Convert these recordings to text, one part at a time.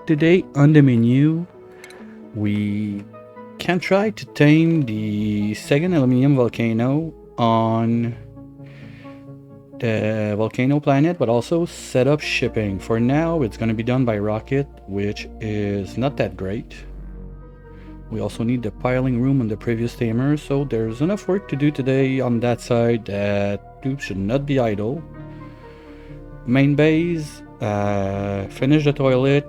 today on the menu, we can try to tame the second aluminium volcano on the volcano planet, but also set up shipping. For now, it's going to be done by rocket, which is not that great. We also need the piling room on the previous tamer, so there's enough work to do today on that side that tubes should not be idle. Main base, finish the toilet,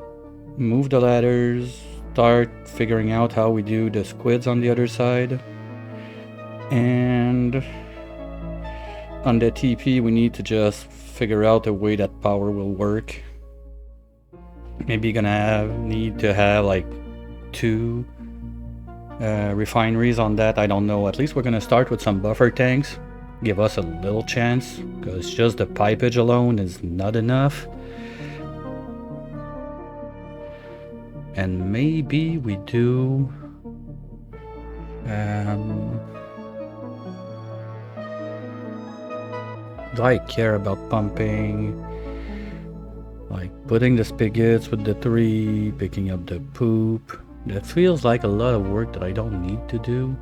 move the ladders, start figuring out how we do the squids on the other side. And on the TP, we need to just figure out a way that power will work. Maybe need to have like 2 refineries on that. I don't know. At least we're gonna start with some buffer tanks, give us a little chance, because just the pipage alone is not enough. And maybe we do do I care about pumping? Like putting the spigots with the 3, picking up the poop. That feels like a lot of work that I don't need to do.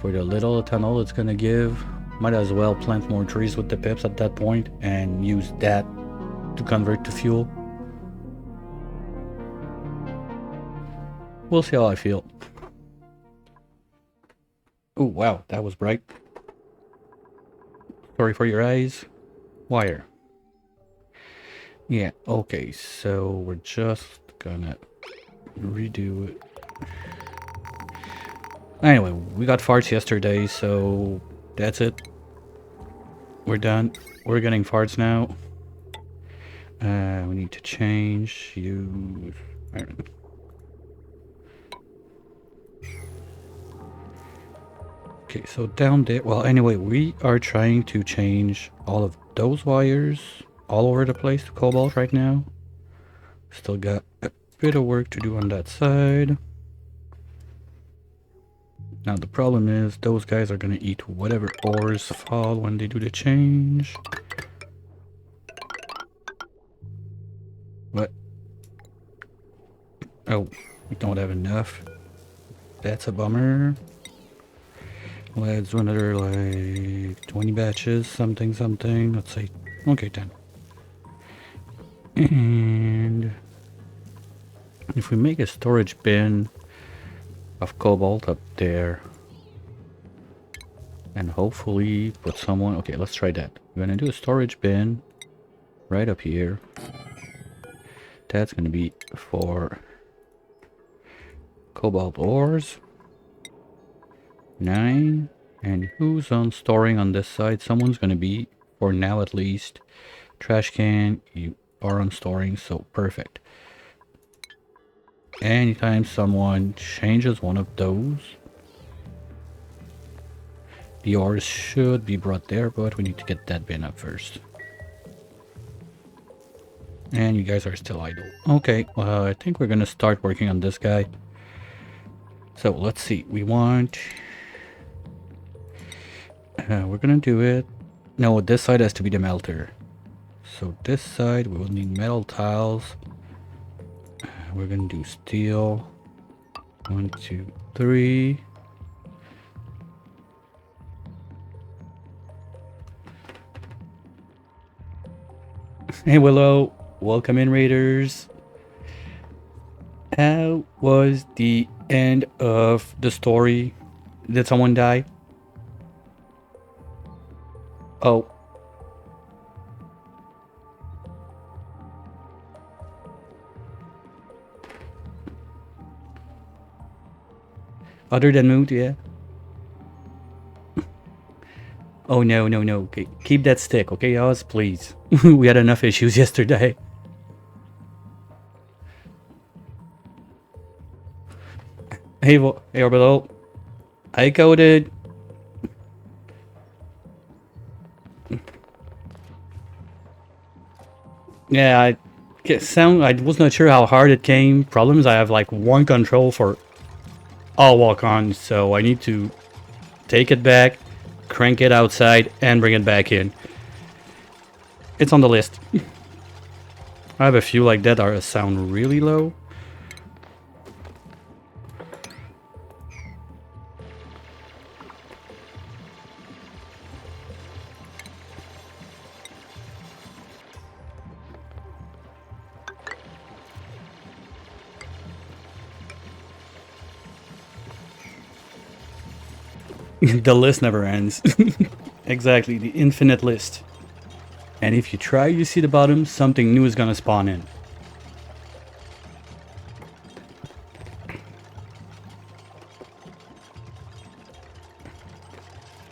For the little tunnel it's gonna give, might as well plant more trees with the pips at that point and use that to convert to fuel. We'll see how I feel. Oh wow, that was bright. Sorry for your eyes. Wire. Yeah, okay, so we're just gonna redo it. Anyway, we got farts yesterday, so that's it. We're done. We're getting farts now. We need to change you. Okay, so down there. Well, anyway, we are trying to change all of those wires all over the place to cobalt right now. Still got a bit of work to do on that side. Now the problem is those guys are gonna eat whatever ores fall when they do the change. What? Oh, we don't have enough. That's a bummer. Let's do another like 20 batches, something. Let's say, okay, 10. And if we make a storage bin of cobalt up there and hopefully put someone, okay, let's try that. We're gonna do a storage bin right up here. That's gonna be for cobalt ores. 9. And who's on storing on this side? Someone's gonna be, for now at least. Trash can, you are on storing, so perfect. Anytime someone changes one of those, the ores should be brought there, but we need to get that bin up first. And you guys are still idle. Okay, I think we're gonna start working on this guy. So let's see, we want... we're gonna do it... No, this side has to be the melter. So this side, we will need metal tiles. We're gonna do steel. 1, 2, 3. Hey Willow, welcome in Raiders. How was the end of the story? Did someone die? Oh. Other than mood, yeah. Oh no. Okay, keep that stick, okay, Oz, please. We had enough issues yesterday. Hey, hey Orbital. I coded. Yeah, I was not sure how hard it came. Problems, I have like 1 control for all walk-ons, so I need to take it back, crank it outside, and bring it back in. It's on the list. I have a few like that are sound really low. The list never ends. Exactly, the infinite list. And if you try to see the bottom, something new is gonna spawn in.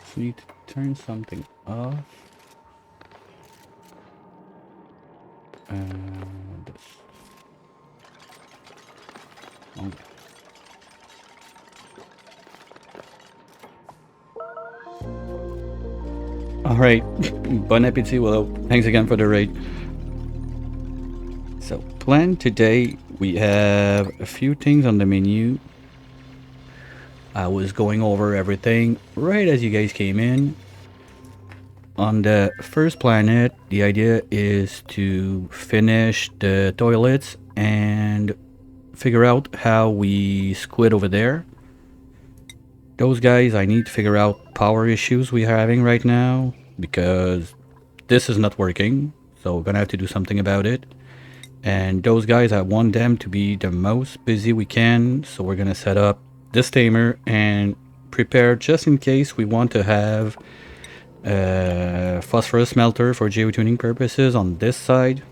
So we need to turn something off. This. Oh. Alright, bon appetit, Willow. Thanks again for the raid. So, plan today, we have a few things on the menu. I was going over everything right as you guys came in. On the first planet, the idea is to finish the toilets and figure out how we squid over there. Those guys, I need to figure out power issues we're having right now because this is not working. So we're gonna have to do something about it. And those guys, I want them to be the most busy we can. So we're gonna set up this tamer and prepare just in case we want to have a phosphorus smelter for geotuning purposes on this side.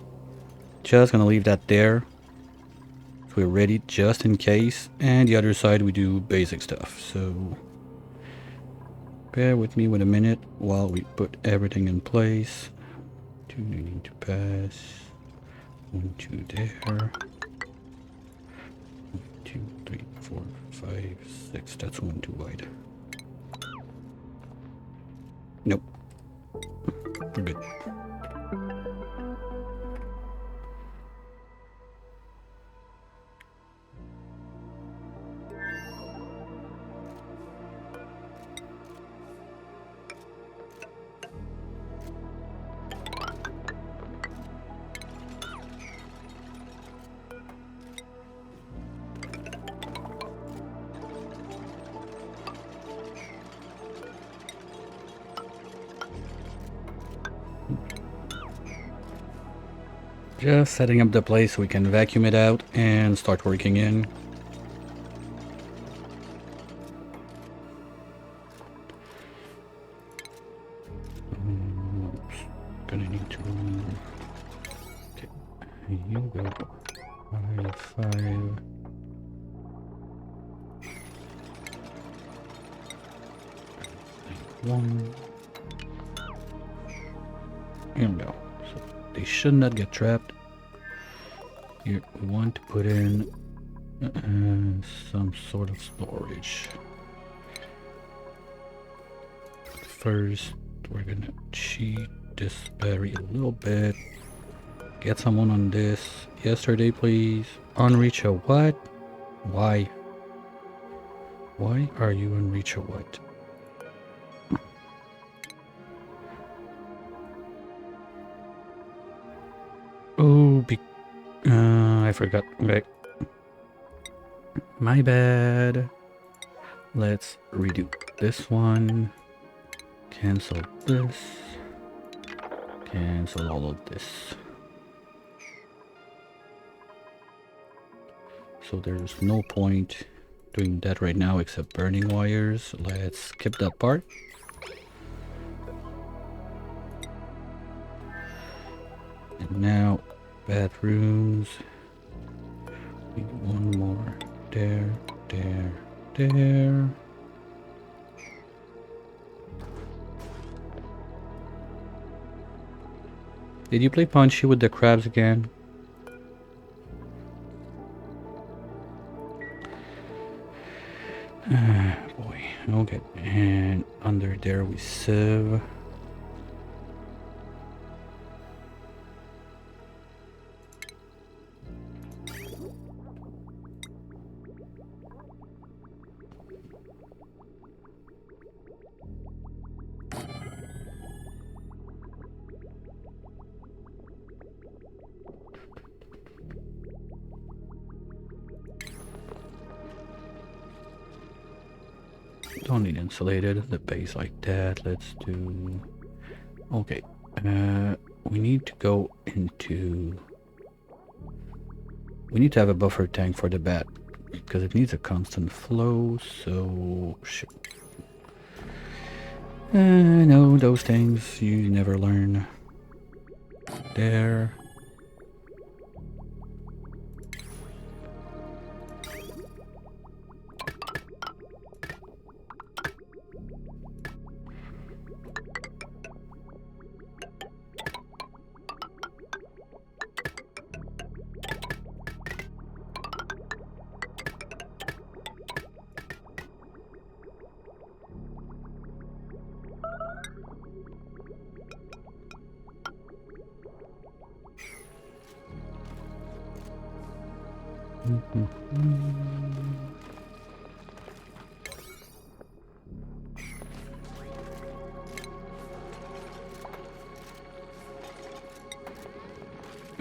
Just gonna leave that there. So we're ready just in case. And the other side we do basic stuff. So bear with me with a minute while we put everything in place. Two needing to pass. 1, 2 there. 1, 2, 3, 4, 5, 6. That's one too wide. Nope. We're good. Just setting up the place so we can vacuum it out and start working in. Oops. Gonna need to remove. Okay, you go. 5, 5. One. Here we go. So they should not get trapped. Here we want to put in some sort of storage. First, we're gonna cheat this battery a little bit. Get someone on this. Yesterday, please. Unreach a what? Why? Why are you unreach a what? Oh, I forgot. Okay. My bad. Let's redo this one. Cancel this. Cancel all of this. So there's no point doing that right now except burning wires. Let's skip that part. And now bathrooms. Need one more. There, there, there. Did you play Punchy with the crabs again? Boy, okay. And under there we sieve. Don't need insulated. The base like that. Let's do... Okay. We need to go into... We need to have a buffer tank for the bat. Because it needs a constant flow, so... Shit. No, those things you never learn. There.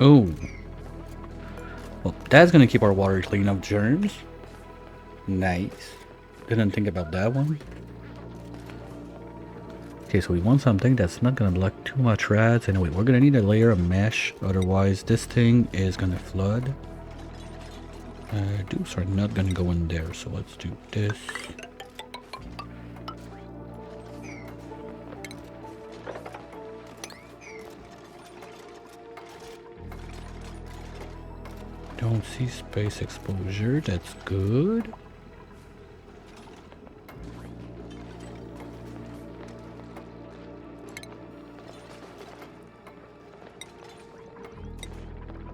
Oh. Well, that's gonna keep our water clean of germs. Nice. Didn't think about that one. Okay, so we want something that's not gonna block too much rats. Anyway, we're gonna need a layer of mesh, otherwise this thing is gonna flood. Dupes are not gonna go in there, so let's do this. Don't see space exposure, that's good.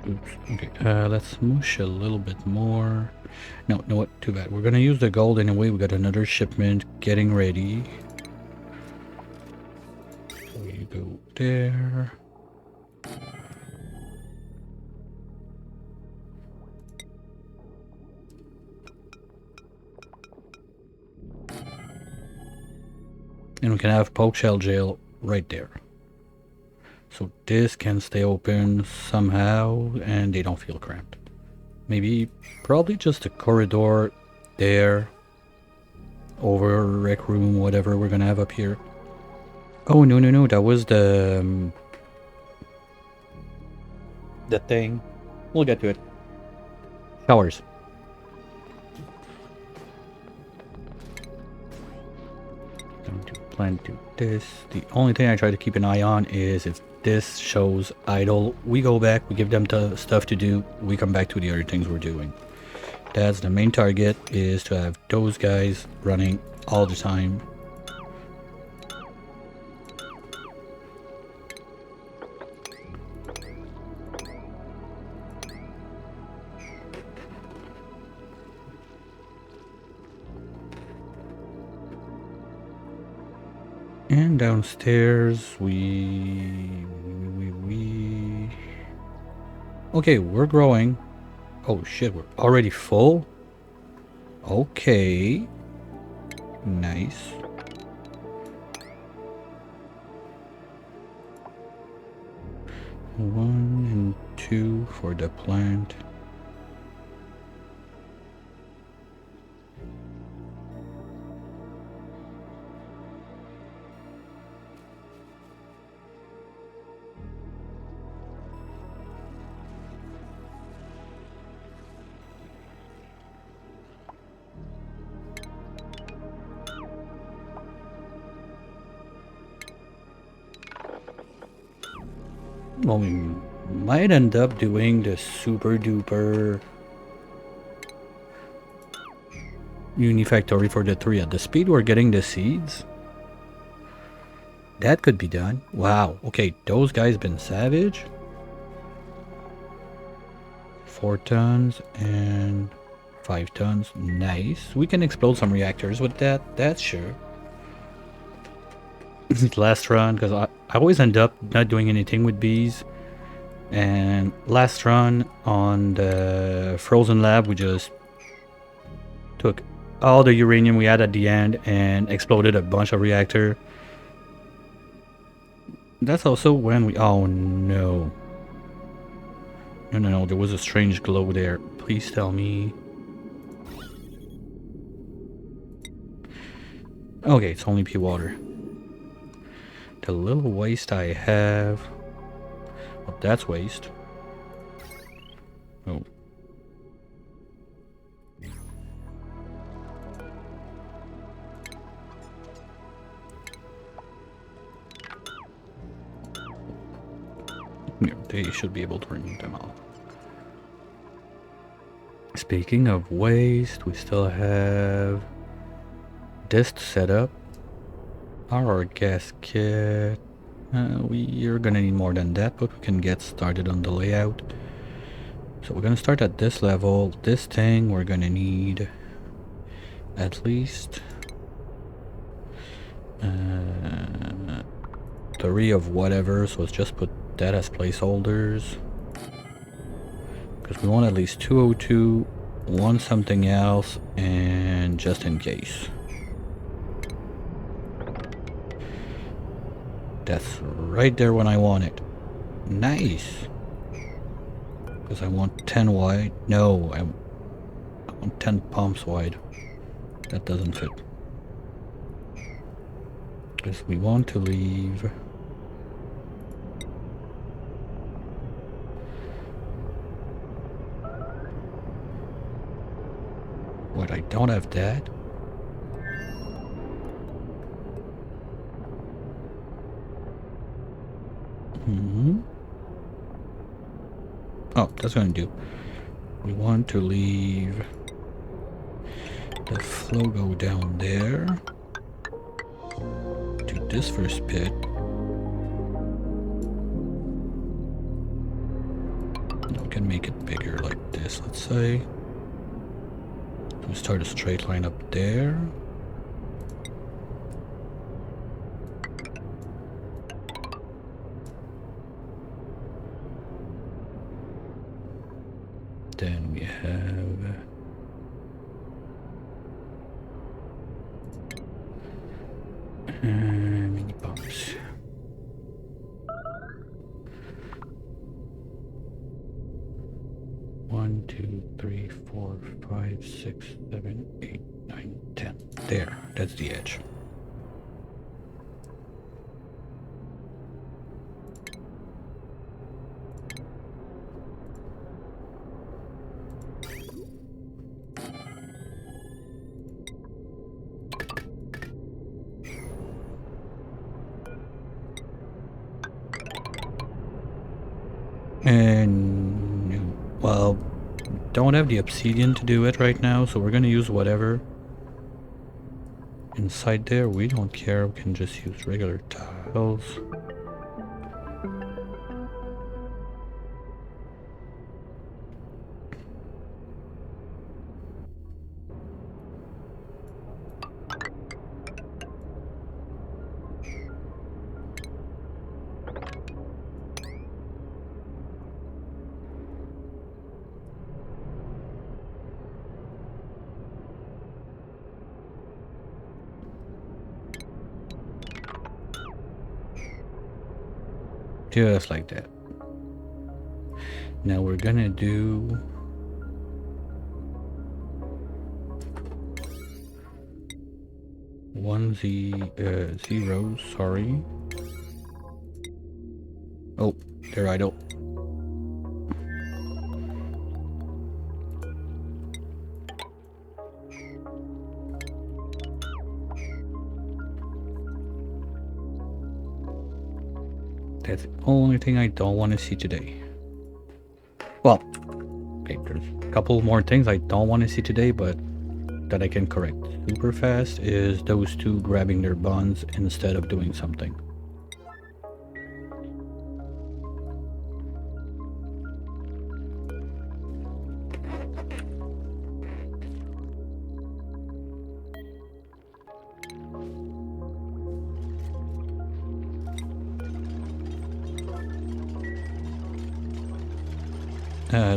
Oops. Okay, let's smoosh a little bit more. No, no, what? Too bad. We're gonna use the gold anyway. We got another shipment getting ready. So you go there. And we can have poke shell jail right there. So this can stay open somehow and they don't feel cramped. Maybe, probably just a corridor there. Over rec room, whatever we're gonna have up here. Oh, no, no, no, that was the thing. We'll get to it. Showers. Plan to do this. The only thing I try to keep an eye on is if this shows idle, we go back, we give them stuff to do, we come back to the other things we're doing. That's the main target, is to have those guys running all the time. And downstairs, okay, we're growing. Oh shit, we're already full? Okay. Nice. One and two for the plant. Well, we might end up doing the super duper Unifactory for the three. At the speed we're getting the seeds, that could be done. Wow, okay, those guys been savage. 4 tons and 5 tons. Nice. We can explode some reactors with that, that's sure. Last run, because I always end up not doing anything with bees. And last run on the frozen lab, we just took all the uranium we had at the end and exploded a bunch of reactor. That's also when we... Oh no. No, no, no, there was a strange glow there. Please tell me. Okay, it's only pure water. The little waste I have... Well, that's waste. Oh. Yeah, they should be able to remove them all. Speaking of waste, we still have this to set up. Our gas kit. We're gonna need more than that, but we can get started on the layout. So we're gonna start at this level. This thing we're gonna need at least 3 of whatever, so let's just put that as placeholders. Because we want at least 202, 1 something else, and just in case. That's right there when I want it. Nice! Because I want 10 wide. No, I want 10 pumps wide. That doesn't fit. Because we want to leave... What, I don't have that? Oh, that's gonna do. We want to leave the flow go down there to this first pit. We can make it bigger like this, let's say. We start a straight line up there. Then we have mini pumps. One, 2, 3, 4, 5, 6, 7, 8, 9, 10. There, that's the edge. And, well, don't have the obsidian to do it right now, so we're gonna use whatever. Inside there, we don't care, we can just use regular tiles. Just like that. Now we're gonna do zeros, sorry. Oh, they're idle. That's the only thing I don't want to see today. Well, okay, there's a couple more things I don't want to see today, but that I can correct super fast is those two grabbing their buns instead of doing something.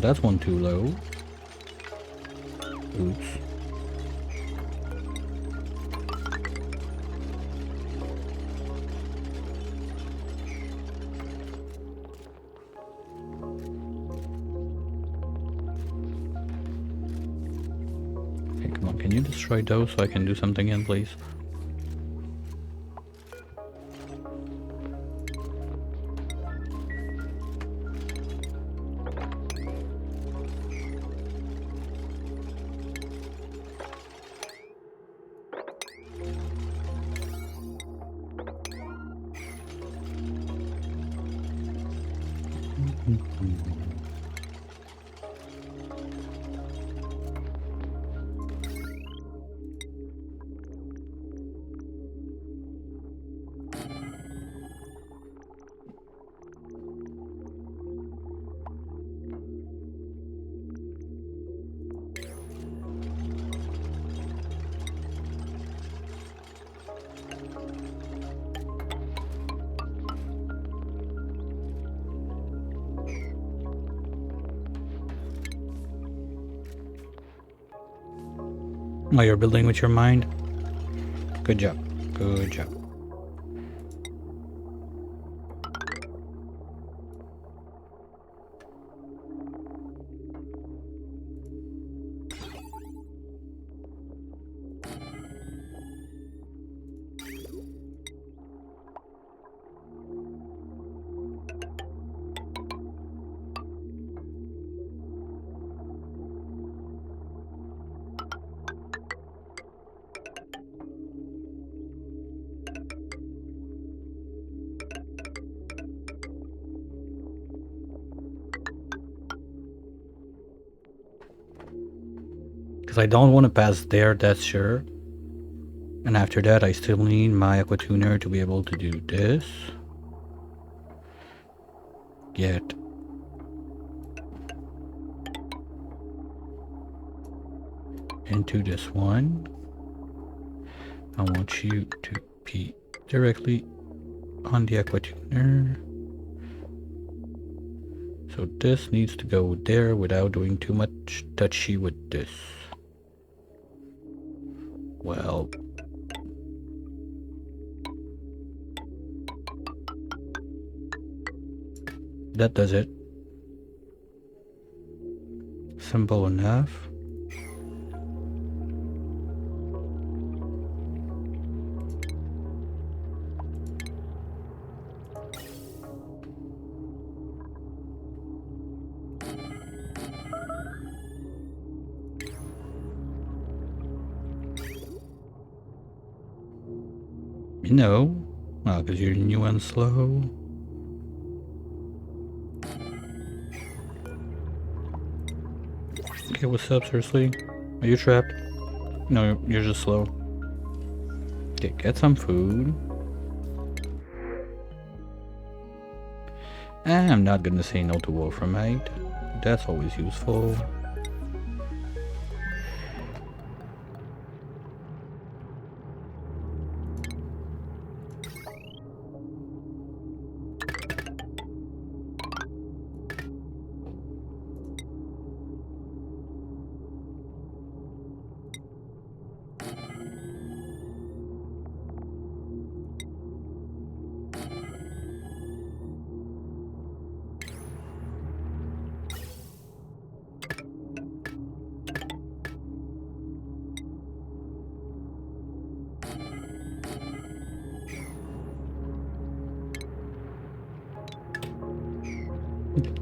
That's one too low. Oops. Okay, come on, can you destroy those so I can do something in, please? Oh, you're building with your mind? Good job. Good job. Because I don't want to pass there, that's sure. And after that, I still need my aqua tuner to be able to do this. Get into this one. I want you to be directly on the aqua tuner. So this needs to go there without doing too much touchy with this. Well, that does it. Simple enough. You know, because you're new and slow. Okay, what's up, seriously? Are you trapped? No, you're just slow. Okay, get some food. I'm not gonna say no to wolframite. That's always useful.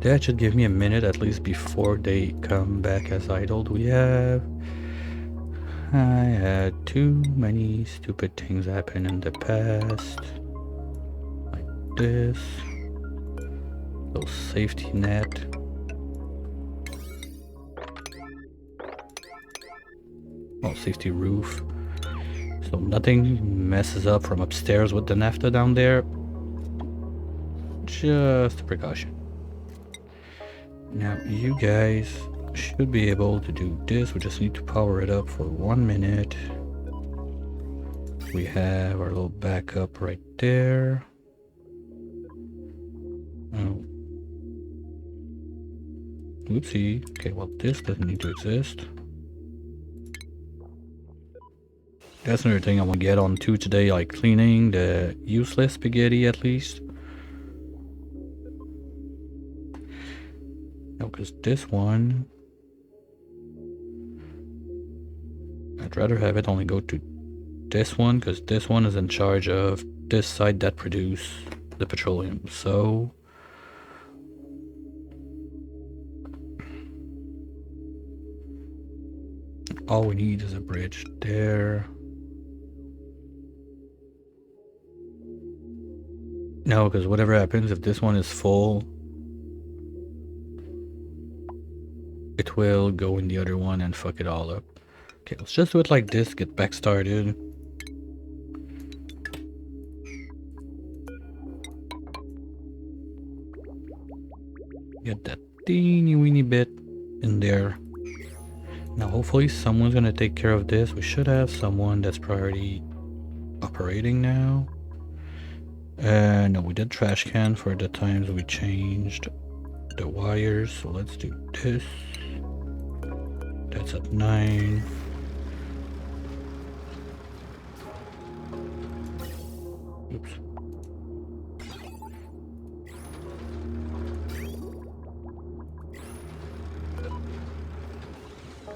That should give me a minute at least before they come back as idled. I had too many stupid things happen in the past. Like this. Little safety net. Well, safety roof. So nothing messes up from upstairs with the naphtha down there. Just a precaution. Now you guys should be able to do this. We just need to power it up for 1 minute. We have our little backup right there. Oh. Oopsie. Okay, well this doesn't need to exist. That's another thing I want to get on to today, like cleaning the useless spaghetti at least. No, because this one, I'd rather have it only go to this one, because this one is in charge of this side that produce the petroleum. So all we need is a bridge there. No, because whatever happens, if this one is full, it will go in the other one and fuck it all up. Okay, let's just do it like this, get back started. Get that teeny weeny bit in there. Now hopefully someone's gonna take care of this. We should have someone that's priority operating now. No, we did trash can for the times we changed the wires, so let's do this. That's at 9. Oops.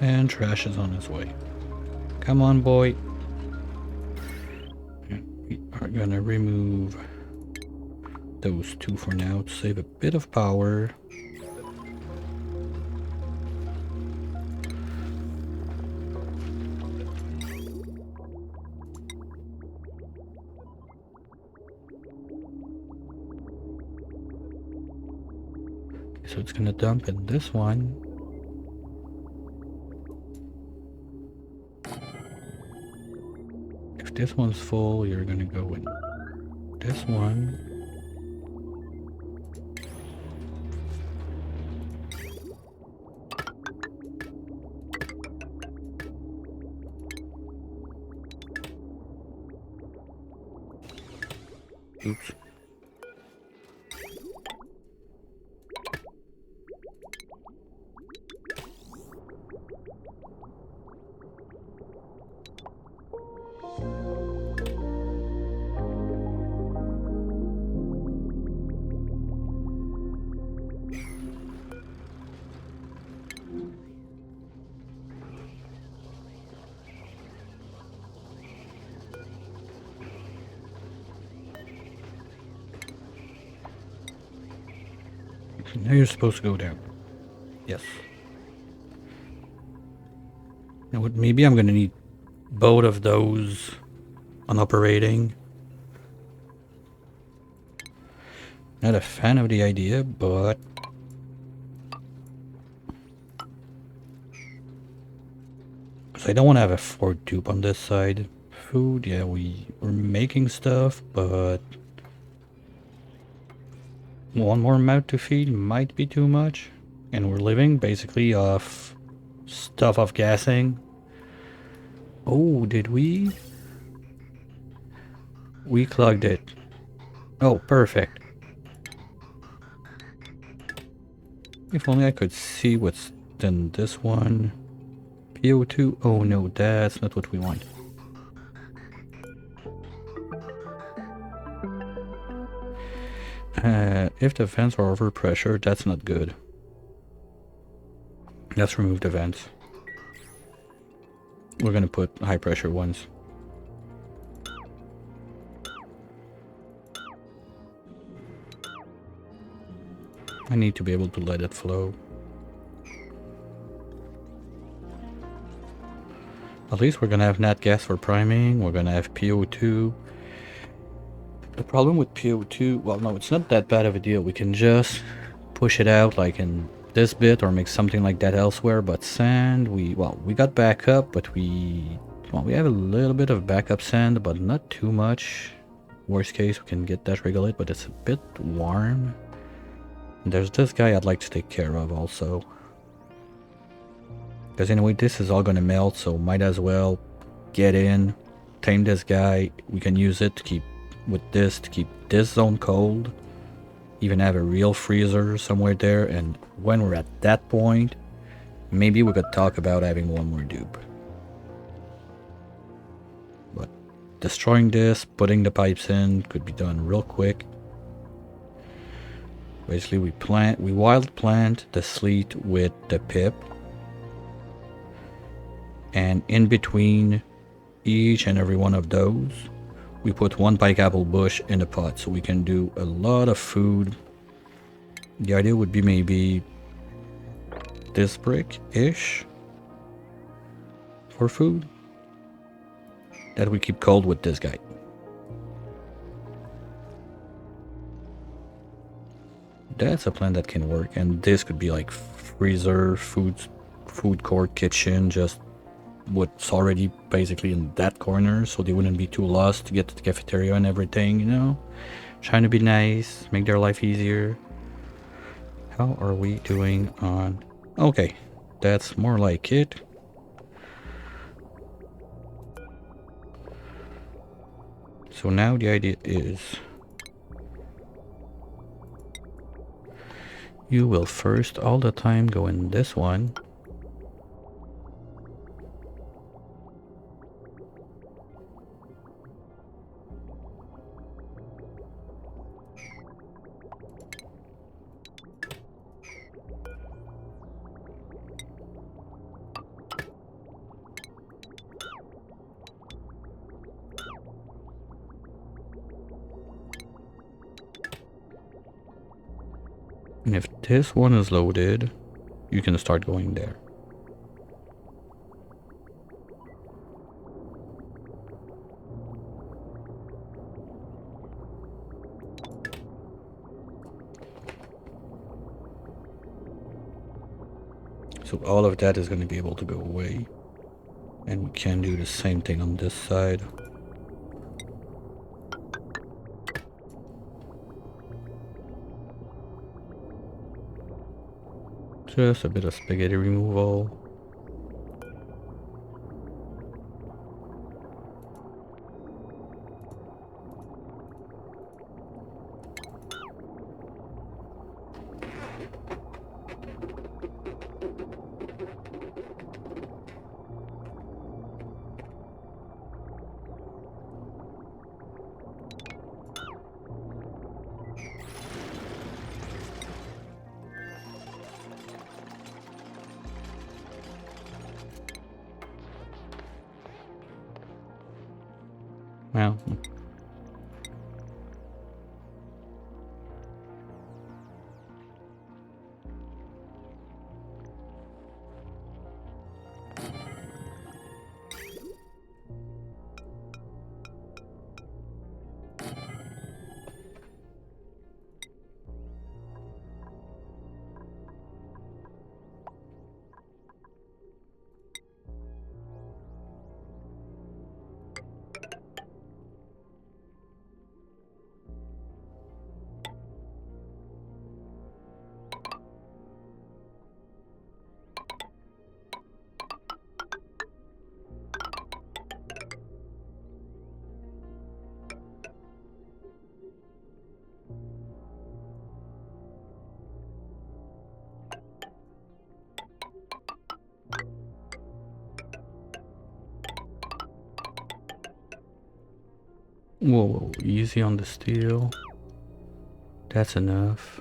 And trash is on its way. Come on, boy. We are gonna remove those two for now to save a bit of power. So it's gonna dump in this one. If this one's full, you're gonna go in this one. Oops. Now you're supposed to go down. Yes. Now what? Maybe I'm gonna need both of those on operating. Not a fan of the idea, but because I don't want to have a fourth dupe on this side. Food, yeah, we're making stuff, but one more mouth to feed might be too much. And we're living basically off stuff off gassing. Oh, did we? We clogged it. Oh, perfect. If only I could see what's in this one. PO2. Oh no, that's not what we want. If the vents are over pressure, that's not good. Let's remove the vents. We're gonna put high pressure ones. I need to be able to let it flow. At least we're gonna have nat gas for priming. We're gonna have PO2. The problem with PO2, well, no, it's not that bad of a deal. We can just push it out like in this bit or make something like that elsewhere. But sand, we got backup, but we have a little bit of backup sand, but not too much. Worst case, we can get that regulated, but it's a bit warm. And there's this guy I'd like to take care of also. Because anyway, this is all gonna melt, so might as well get in, tame this guy. We can use it to keep this zone cold. Even have a real freezer somewhere there, and when we're at that point, maybe we could talk about having one more dupe. But destroying this, putting the pipes in, could be done real quick. Basically, we wild plant the sleet with the pip, and in between each and every one of those, we put one pike apple bush in a pot, so we can do a lot of food. The idea would be maybe this brick-ish for food that we keep cold with this guy. That's a plan that can work, and this could be like freezer, food court, kitchen, just what's already basically in that corner, so they wouldn't be too lost to get to the cafeteria and everything, you know? Trying to be nice, make their life easier. How are we doing on... Okay, that's more like it. So now the idea is... you will first all the time go in this one. And if this one is loaded, you can start going there. So all of that is going to be able to go away. And we can do the same thing on this side. Just a bit of spaghetti removal. Well, whoa, easy on the steel. That's enough.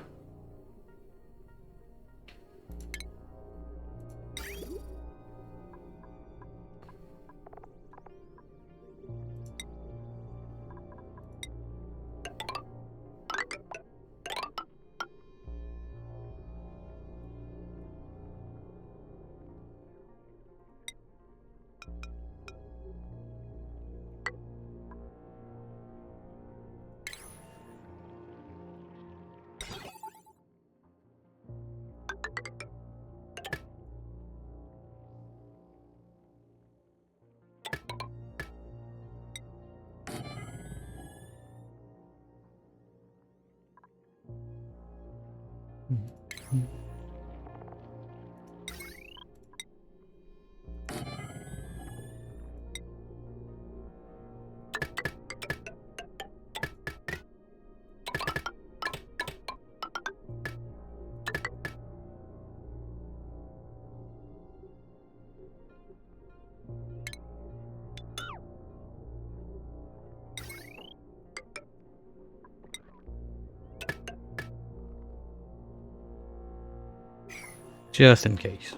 Just in case.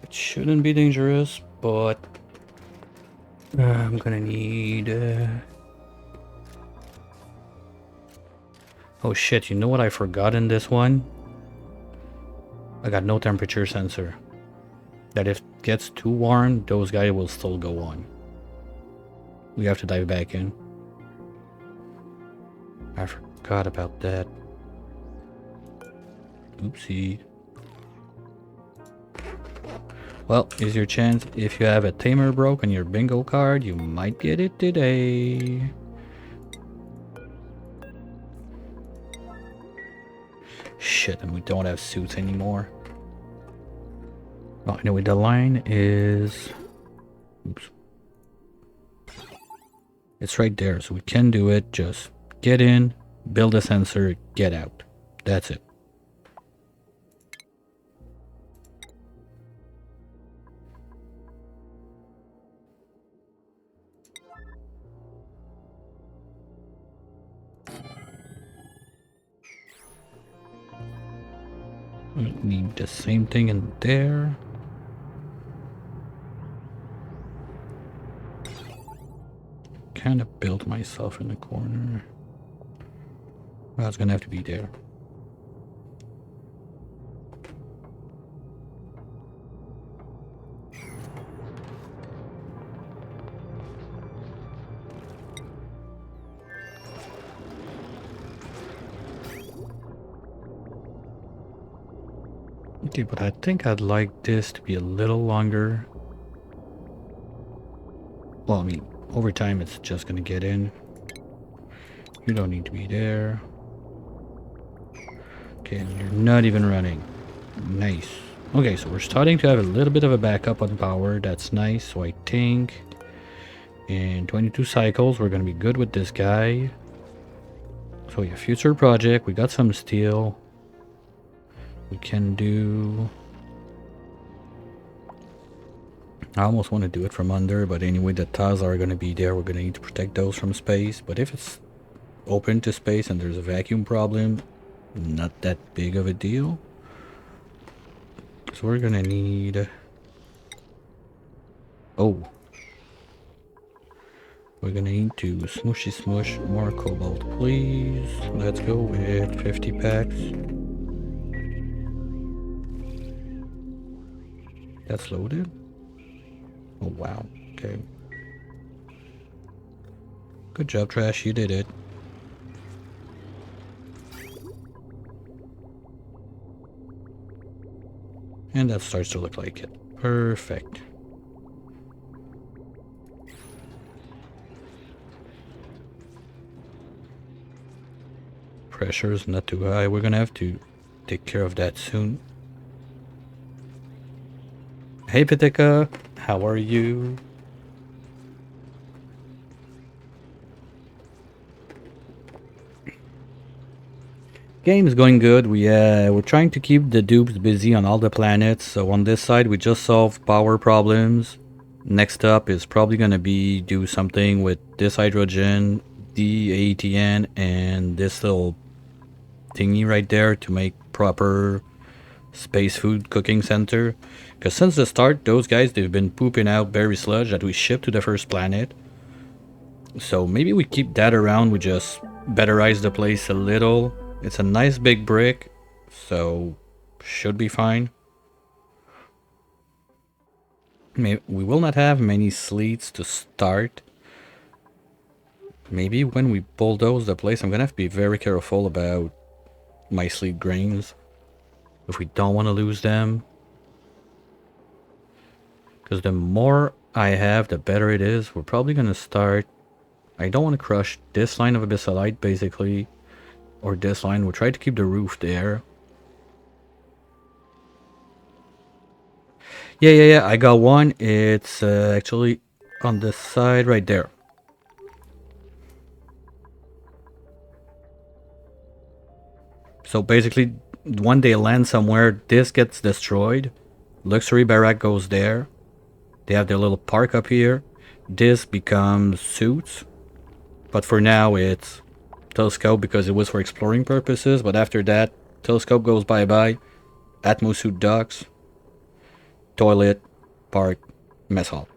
It shouldn't be dangerous, but I'm gonna need... Oh shit, you know what I forgot in this one? I got no temperature sensor. That if it gets too warm, those guys will still go on. We have to dive back in. I forgot about that. Oopsie. Well, here's your chance. If you have a tamer broke on your bingo card, you might get it today. Shit, and we don't have suits anymore. Oh, anyway, the line is... Oops. It's right there, so we can do it. Just get in, build a sensor, get out. That's it. I need the same thing in there. Kind of built myself in the corner. Well, it's gonna have to be there. Okay, but I think I'd like this to be a little longer. Well, I mean, over time it's just gonna get in. You don't need to be there. Okay, and you're not even running. Nice. Okay, so we're starting to have a little bit of a backup on power. That's nice. So I think in 22 cycles we're gonna be good with this guy. So yeah, future project. We got some steel. We can do... I almost want to do it from under, but anyway, the tiles are going to be there. We're going to need to protect those from space. But if it's open to space and there's a vacuum problem, not that big of a deal. So we're going to need... Oh. We're going to need to smushy smush more cobalt, please. Let's go with 50 packs. That's loaded? Oh, wow. Okay. Good job, Trash. You did it. And that starts to look like it. Perfect. Pressure is not too high. We're gonna have to take care of that soon. Hey Pitika, how are you? Game is going good. We're trying to keep the dupes busy on all the planets. So on this side, we just solved power problems. Next up is probably gonna be do something with this hydrogen, the ATN, and this little thingy right there to make proper space food cooking center. Because since the start, those guys, they've been pooping out berry sludge that we shipped to the first planet. So maybe we keep that around. We just betterize the place a little. It's a nice big brick, so should be fine. We will not have many sleets to start. Maybe when we bulldoze the place, I'm gonna have to be very careful about my sleet grains if we don't want to lose them. Because the more I have, the better it is. We're probably gonna start... I don't want to crush this line of abyssalite, basically. Or this line. We'll try to keep the roof there. Yeah. I got one. It's actually on the side right there. So basically, when they land somewhere, this gets destroyed. Luxury barrack goes there. They have their little park up here. This becomes suits. But for now, it's telescope because it was for exploring purposes. But after that, telescope goes bye-bye. Atmo suit docks. Toilet, park, mess hall.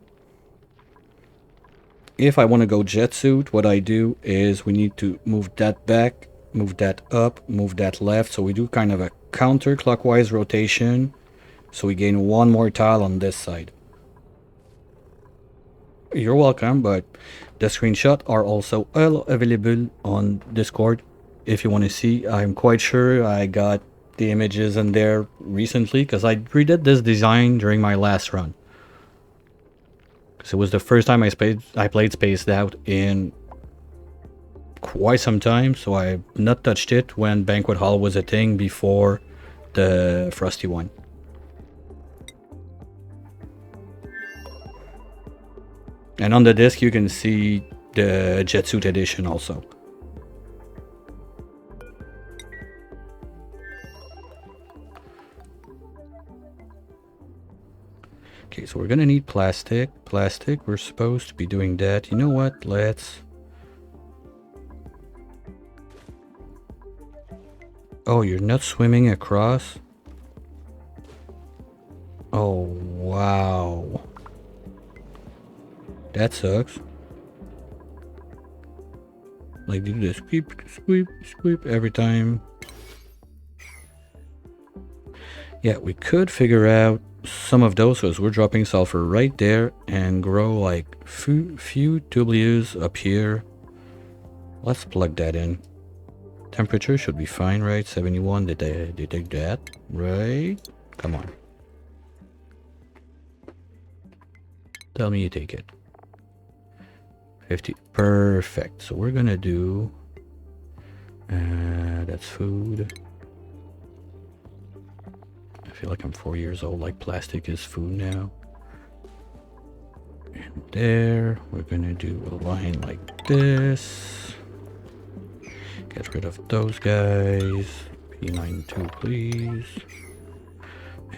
If I want to go jet suit, what I do is we need to move that back, move that up, move that left. So we do kind of a counterclockwise rotation. So we gain one more tile on this side. You're welcome, but the screenshots are also available on Discord if you want to see. I'm quite sure I got the images in there recently because I redid this design during my last run. Because it was the first time I played Spaced Out in quite some time, so I've not touched it when Banquet Hall was a thing before the Frosty one. And on the disc you can see the Jetsuit edition also. Okay, so we're gonna need plastic. Plastic, we're supposed to be doing that. You know what? Let's... Oh, you're not swimming across? Oh, wow. That sucks. Like do this squeep, squeep, squeep every time. Yeah, we could figure out some of those as we're dropping sulfur right there and grow like few W's up here. Let's plug that in. Temperature should be fine, right? 71, did they take that? Right? Come on. Tell me you take it. 50, perfect. So we're gonna do, that's food. I feel like I'm 4 years old, like plastic is food now. And there, we're gonna do a line like this. Get rid of those guys. P92, please.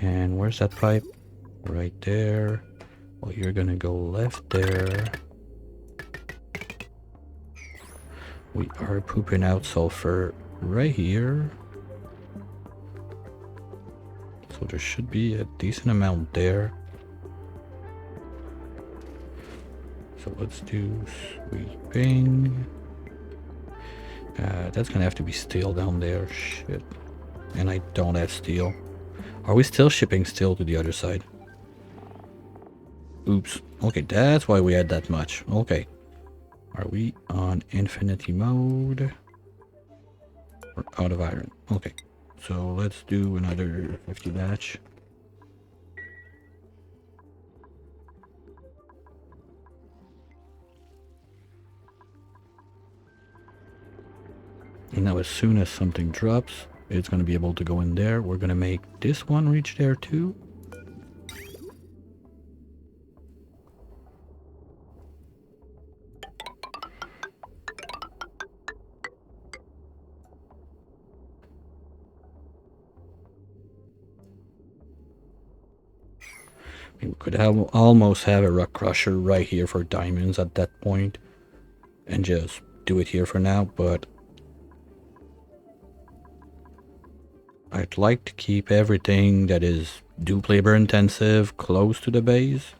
And where's that pipe? Right there. Well, you're gonna go left there. We are pooping out sulfur right here. So there should be a decent amount there. So let's do sweeping. That's gonna have to be steel down there. Shit. And I don't have steel. Are we still shipping steel to the other side? Oops. Okay, that's why we had that much. Okay. Are we on infinity mode? We're out of iron. Okay. So let's do another 50 batch. And now as soon as something drops, it's going to be able to go in there. We're going to make this one reach there too. We could almost have a rock crusher right here for diamonds at that point and just do it here for now, but I'd like to keep everything that is dupe labor intensive close to the base.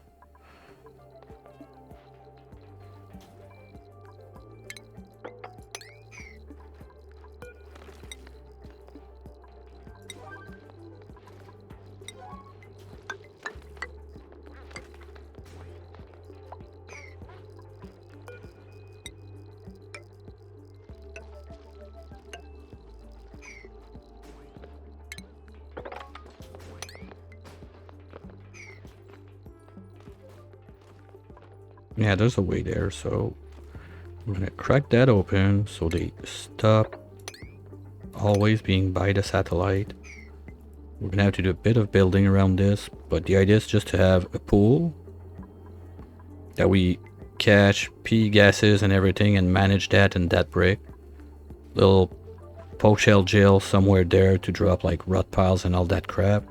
Yeah, there's a way there, so I'm gonna crack that open so they stop always being by the satellite. We're gonna have to do a bit of building around this, but the idea is just to have a pool that we catch P gases and everything and manage that in that brick. Little poke shell jail somewhere there to drop like rot piles and all that crap.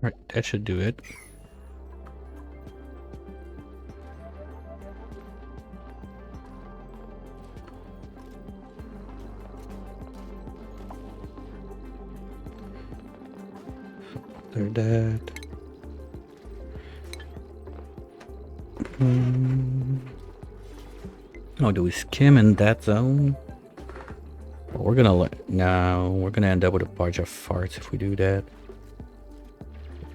Right, that should do it. There, that. Oh, do we skim in that zone? Well, we're gonna no, we're gonna end up with a bunch of farts if we do that.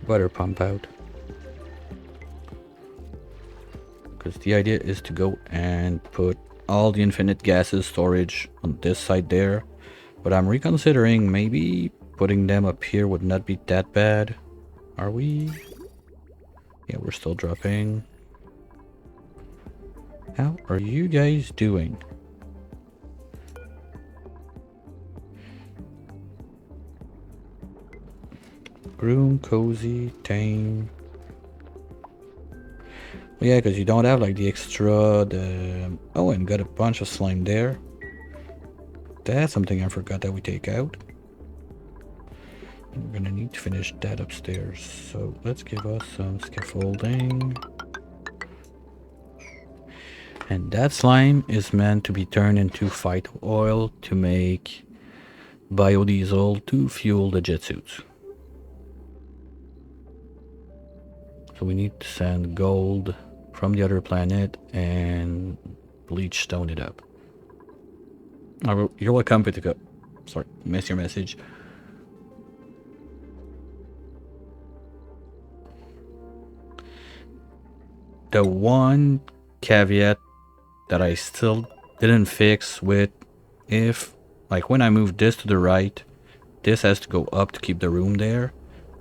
Butter pump out. Because the idea is to go and put all the infinite gases storage on this side there. But I'm reconsidering maybe putting them up here would not be that bad. Are we? Yeah, we're still dropping. How are you guys doing? Room, cozy, tame. Yeah, because you don't have like the extra, oh, and got a bunch of slime there. That's something I forgot that we take out. We're gonna need to finish that upstairs. So let's give us some scaffolding. And that slime is meant to be turned into phyto oil to make biodiesel to fuel the jet suits. So we need to send gold from the other planet and bleach stone it up. Oh, you're welcome, Pitica. Sorry, missed your message. The one caveat that I still didn't fix with, if, like when I move this to the right, this has to go up to keep the room there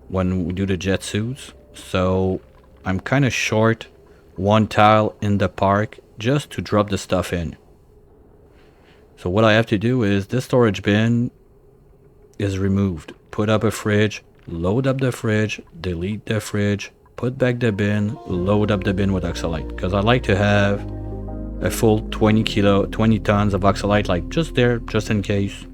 when we do the jet suits. So I'm kind of short one tile in the park just to drop the stuff in. So what I have to do is this storage bin is removed. Put up a fridge, load up the fridge, delete the fridge, put back the bin, load up the bin with oxalite. Because I like to have a full 20 tons of oxalite, like just there, just in case.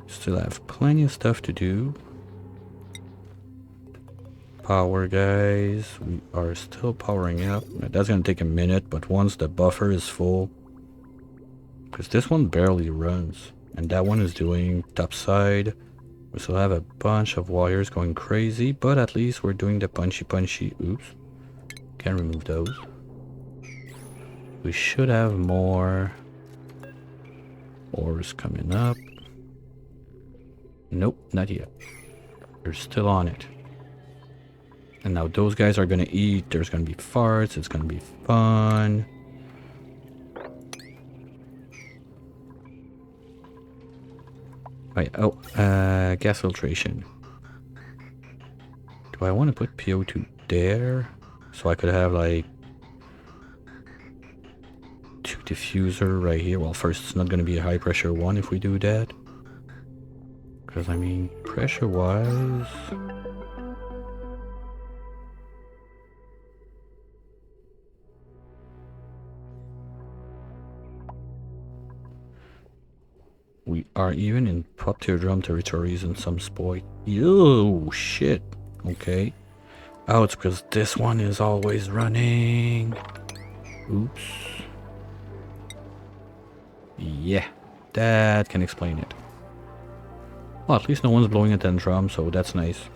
Still have plenty of stuff to do. Power, guys. We are still powering up. That's gonna take a minute, but once the buffer is full, because this one barely runs, and that one is doing top side. We still have a bunch of wires going crazy, but at least we're doing the punchy. Oops. Can remove those. We should have more ores coming up. Nope, not yet. They're still on it. And now those guys are gonna eat. There's gonna be farts. It's gonna be fun. Right. Oh, gas filtration. Do I want to put PO2 there so I could have like 2 diffuser right here? Well, first it's not gonna be a high pressure one if we do that. Because I mean, pressure wise. We are even in pop teardrum territories in some sport. Yo, shit. Okay. Oh, it's because this one is always running. Oops. Yeah, that can explain it. Well, at least no one's blowing a tantrum, so that's nice.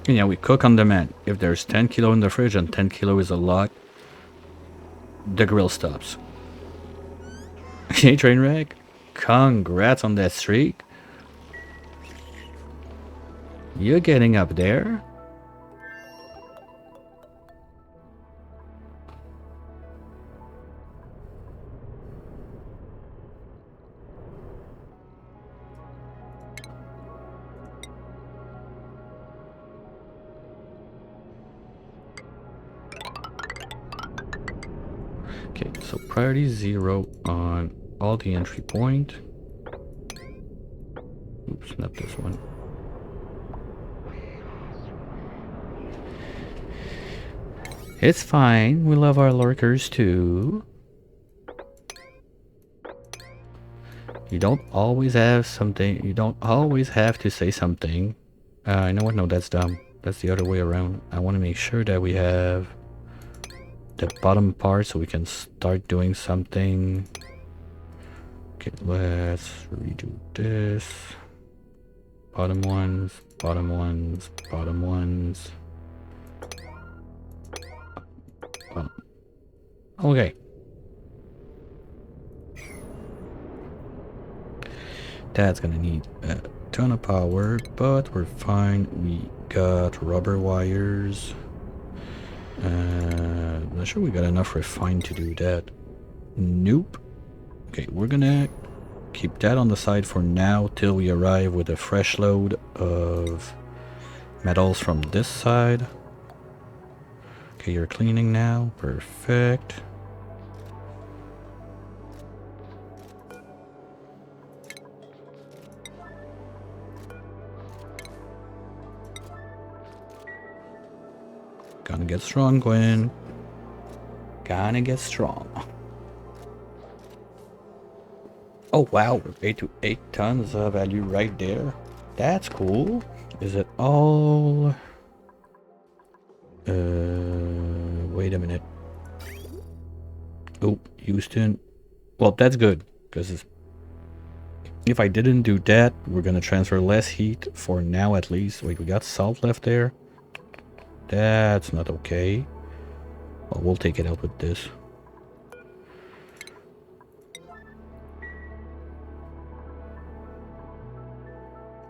And yeah, we cook on demand. If there's 10 kilo in the fridge and 10 kilo is a lot, the grill stops. Hey, Trainwreck, congrats on that streak. You're getting up there. Okay, so priority 0 on all the entry point. Oops, not this one. It's fine. We love our lurkers too. You don't always have something. You don't always have to say something. You know what? No, that's dumb. That's the other way around. I want to make sure that we have the bottom part so we can start doing something. Okay, let's redo this. Bottom ones, bottom ones, bottom ones. Okay. That's gonna need a ton of power, but we're fine. We got rubber wires. Not sure we got enough refined to do that. Nope. Okay, we're gonna keep that on the side for now till we arrive with a fresh load of metals from this side. Okay, you're cleaning now. Perfect. Gonna get strong, Gwen. Gonna get strong. Oh wow, we're paid to 8 tons of value right there. That's cool. Is it all... wait a minute. Oh, Houston. Well, that's good, because if I didn't do that, we're gonna transfer less heat for now at least. Wait, we got salt left there. That's not okay. Well, we'll take it out with this.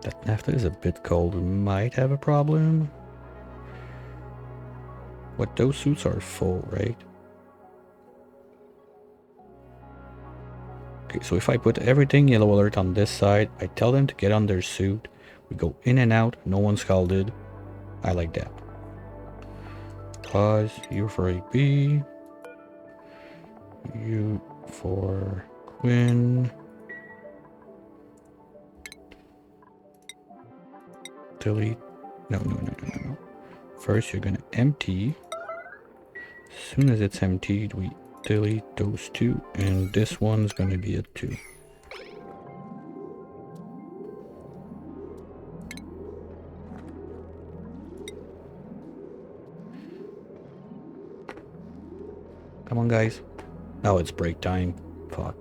That naphtha is a bit cold. We might have a problem. What, those suits are full, right? Okay, so if I put everything yellow alert on this side, I tell them to get on their suit. We go in and out, no one's scalded. I like that. Pause, U for AB. U for Quinn. Delete. No. First, you're gonna empty. As soon as it's emptied, we delete those two, and this one's gonna be a 2. Come on, guys. Oh, it's break time. Fuck.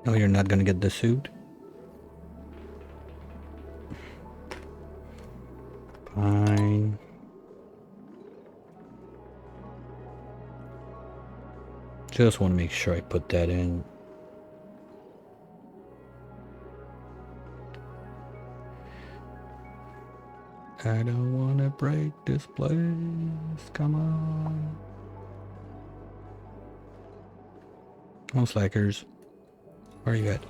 No, you're not gonna get the suit. Fine. Just want to make sure I put that in. I don't want to break this place. Come on. Oh, slackers. Where are you at?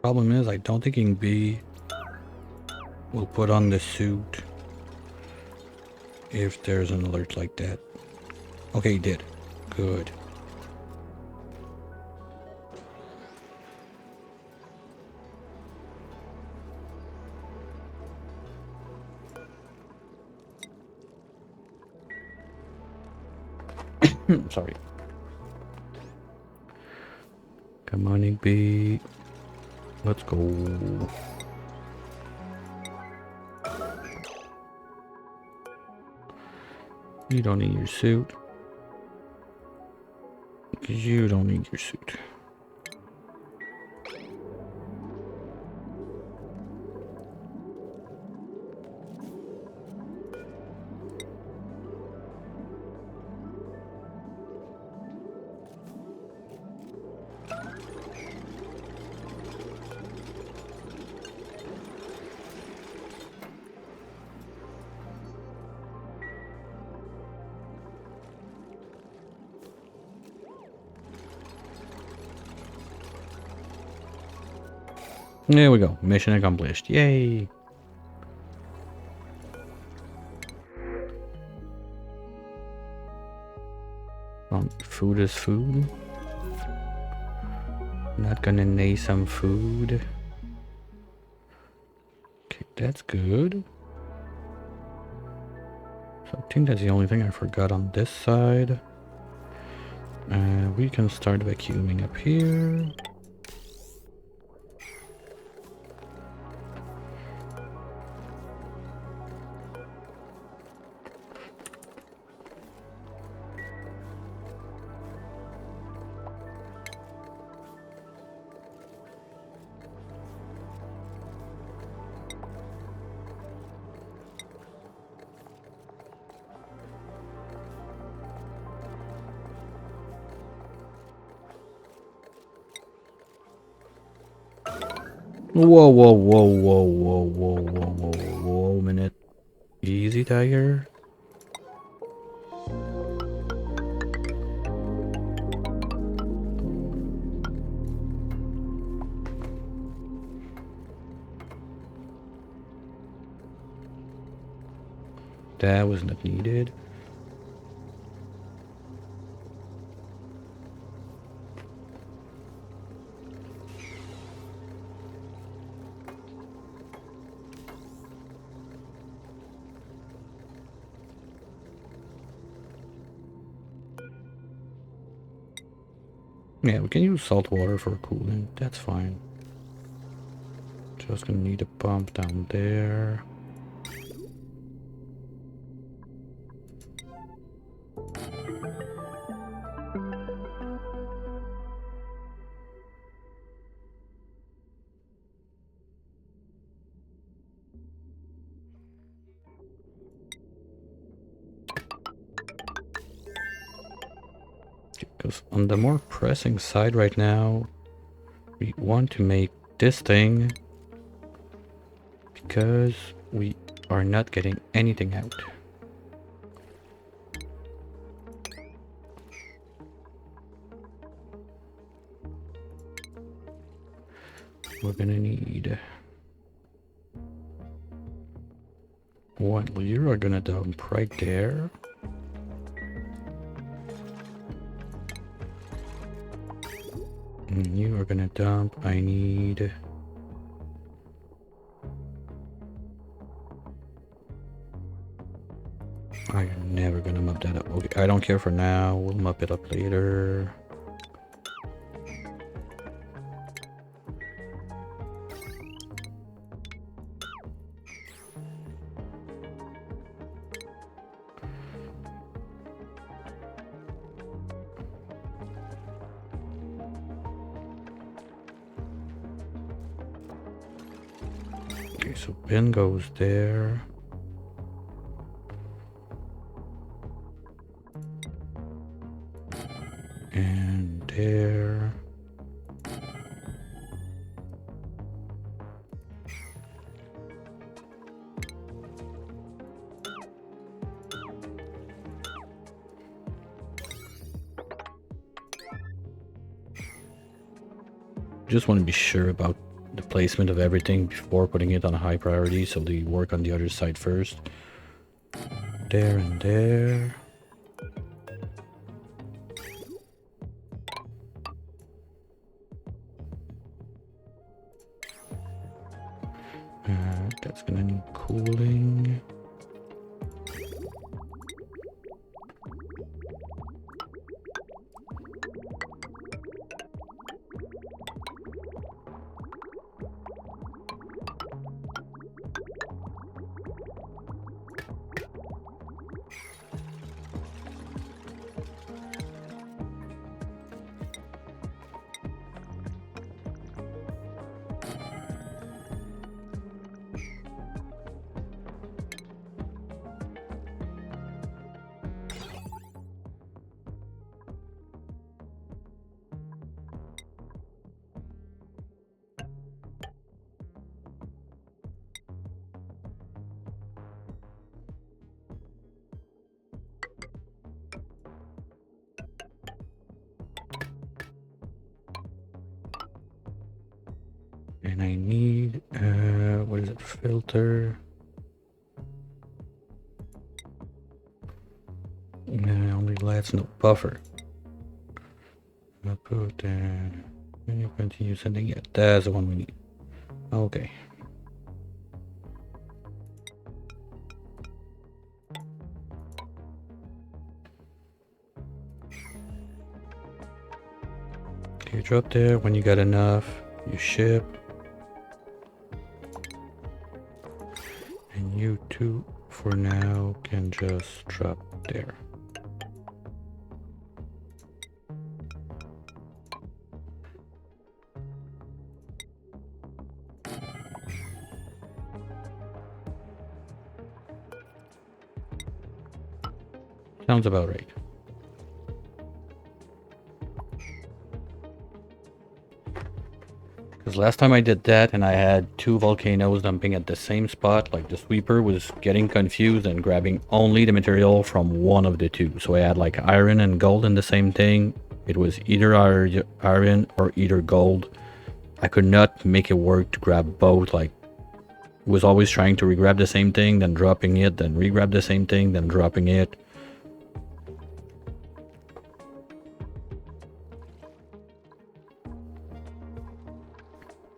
Problem is, I don't think King B will put on the suit if there's an alert like that. Okay, he did. Good. Sorry. Come on, Igby. Let's go. You don't need your suit. You don't need your suit. There we go. Mission accomplished. Yay! Food is food. Not gonna need some food. Okay, that's good. So I think that's the only thing I forgot on this side. We can start vacuuming up here. Whoa, whoa, whoa, whoa, whoa, whoa, whoa, whoa, whoa, minute. Easy, Tiger. That was not needed. Yeah, we can use salt water for cooling. That's fine. Just gonna need a pump down there. Because on the more pressing side right now, we want to make this thing because we are not getting anything out. We're gonna need one. You are gonna dump right there. And you are gonna dump. I need. I'm never gonna mop that up. Okay, I don't care for now. We'll mop it up later. Okay, so bin goes there. And there. Just want to be sure about the placement of everything before putting it on a high priority, so they work on the other side first. There and there. That's gonna need cooling. And I need, what is it, filter? Only lights, no buffer. I'll put, when you continue sending it, that's the one we need. Okay. You drop there. When you got enough, you ship. And you two, for now, can just drop there. Sounds about right. Because last time I did that and I had two volcanoes dumping at the same spot, like the sweeper was getting confused and grabbing only the material from one of the two. So I had like iron and gold in the same thing. It was either iron or either gold. I could not make it work to grab both. Like, was always trying to re-grab the same thing, then dropping it, then re-grab the same thing, then dropping it.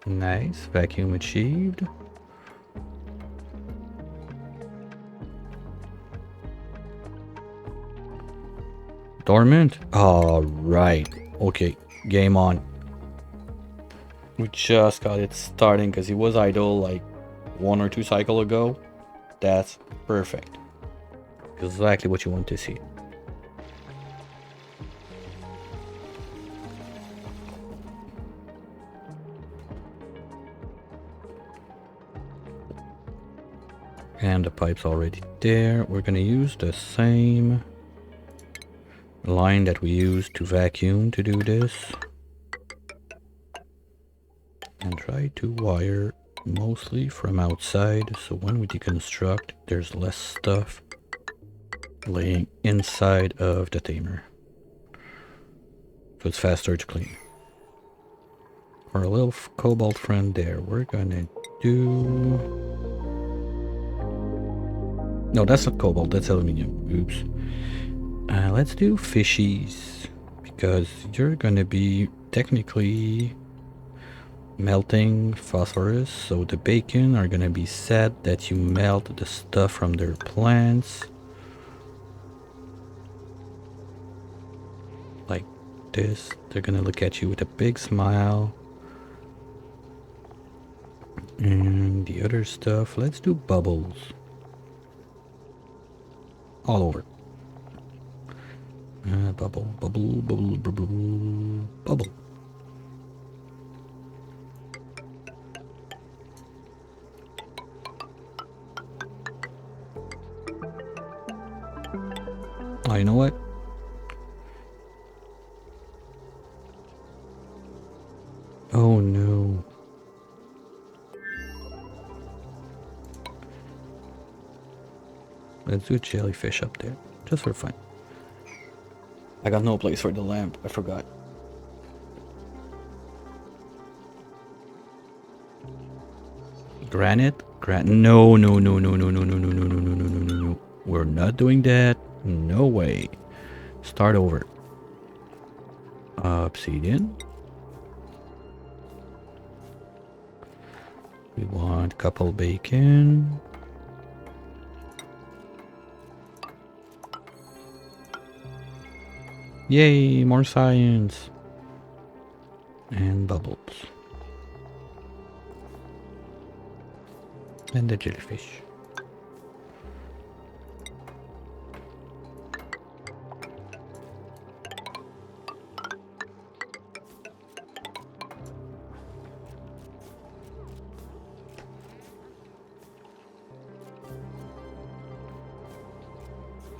Nice, vacuum achieved. Dormant? All right. Okay, game on. We just got it starting because he was idle like 1 or 2 cycles ago. That's perfect. Exactly what you want to see. And the pipe's already there. We're gonna use the same line that we used to vacuum to do this. And try to wire mostly from outside, so when we deconstruct, there's less stuff laying inside of the tamer. So it's faster to clean. For our little cobalt friend there, we're gonna do... No, that's not cobalt, that's aluminium. Oops. Let's do fishies, because you're gonna be technically melting phosphorus, so the bacon are gonna be sad that you melt the stuff from their plants. Like this. They're gonna look at you with a big smile. And the other stuff, let's do bubbles. All over. Bubble, bubble, bubble, bubble, bubble. Oh, you know what? Oh no. Let's do a jellyfish up there, just for fun. I got no place for the lamp, I forgot. Granite? No, no, no, no, no, no, no, no, no, no, no, no, no, no, no. We're not doing that. No way. Start over. Obsidian. We want couple bacon. Yay, more science. And bubbles. And the jellyfish.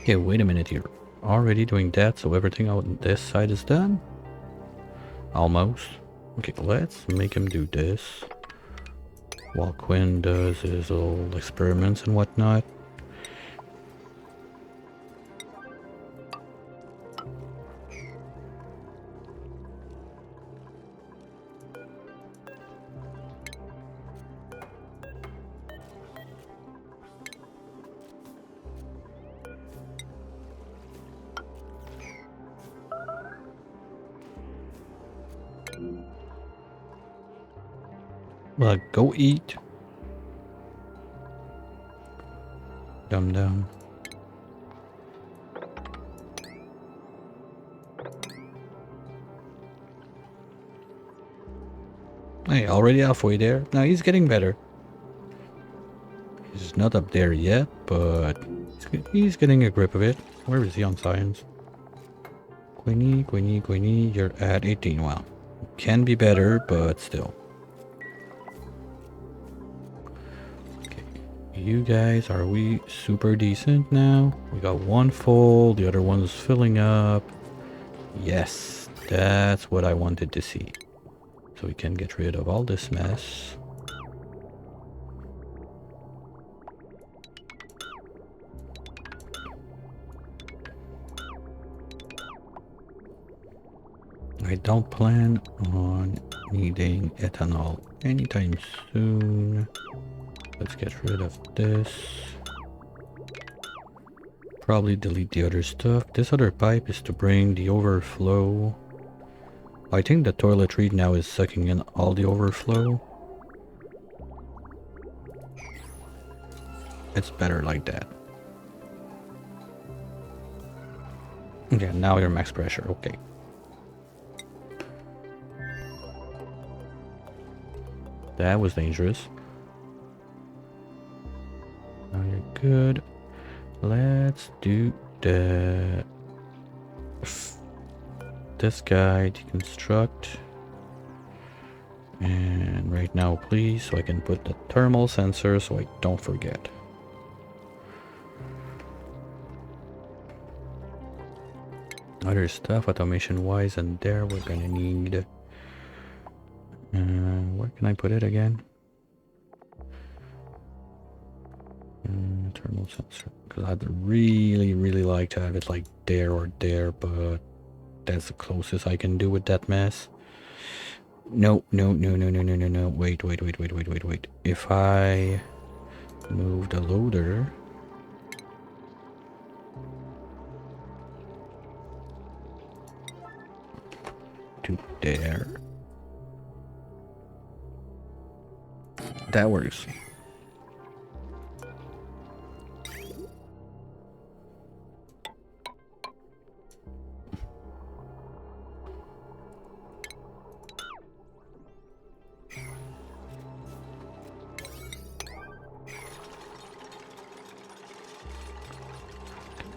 Okay, wait a minute here. Already doing that, so everything on this side is done? Almost. Okay, let's make him do this. While Quinn does his little experiments and whatnot. Well, go eat. Dum dum. Hey, already halfway there. Now he's getting better. He's not up there yet, but he's getting a grip of it. Where is he on science? Queenie, Queenie, Queenie, you're at 18. Wow. Can be better, but still. Okay. You guys, are we super decent now? We got one full, the other one's filling up. Yes, that's what I wanted to see. so we can get rid of all this mess. I don't plan on needing ethanol anytime soon. Let's get rid of this. Probably delete the other stuff. This other pipe is to bring the overflow. I think the toiletry now is sucking in all the overflow. It's better like that. Okay, now you're max pressure. Okay. That was dangerous. Now you're good. Let's do the this guy deconstruct. And right now, please, so I can put the thermal sensor so I don't forget. Other stuff automation wise, and there we're gonna need where can I put it again? Thermal sensor, because I'd really like to have it like there or there, but that's the closest I can do with that mess. No. Wait. If I move the loader to there, that works.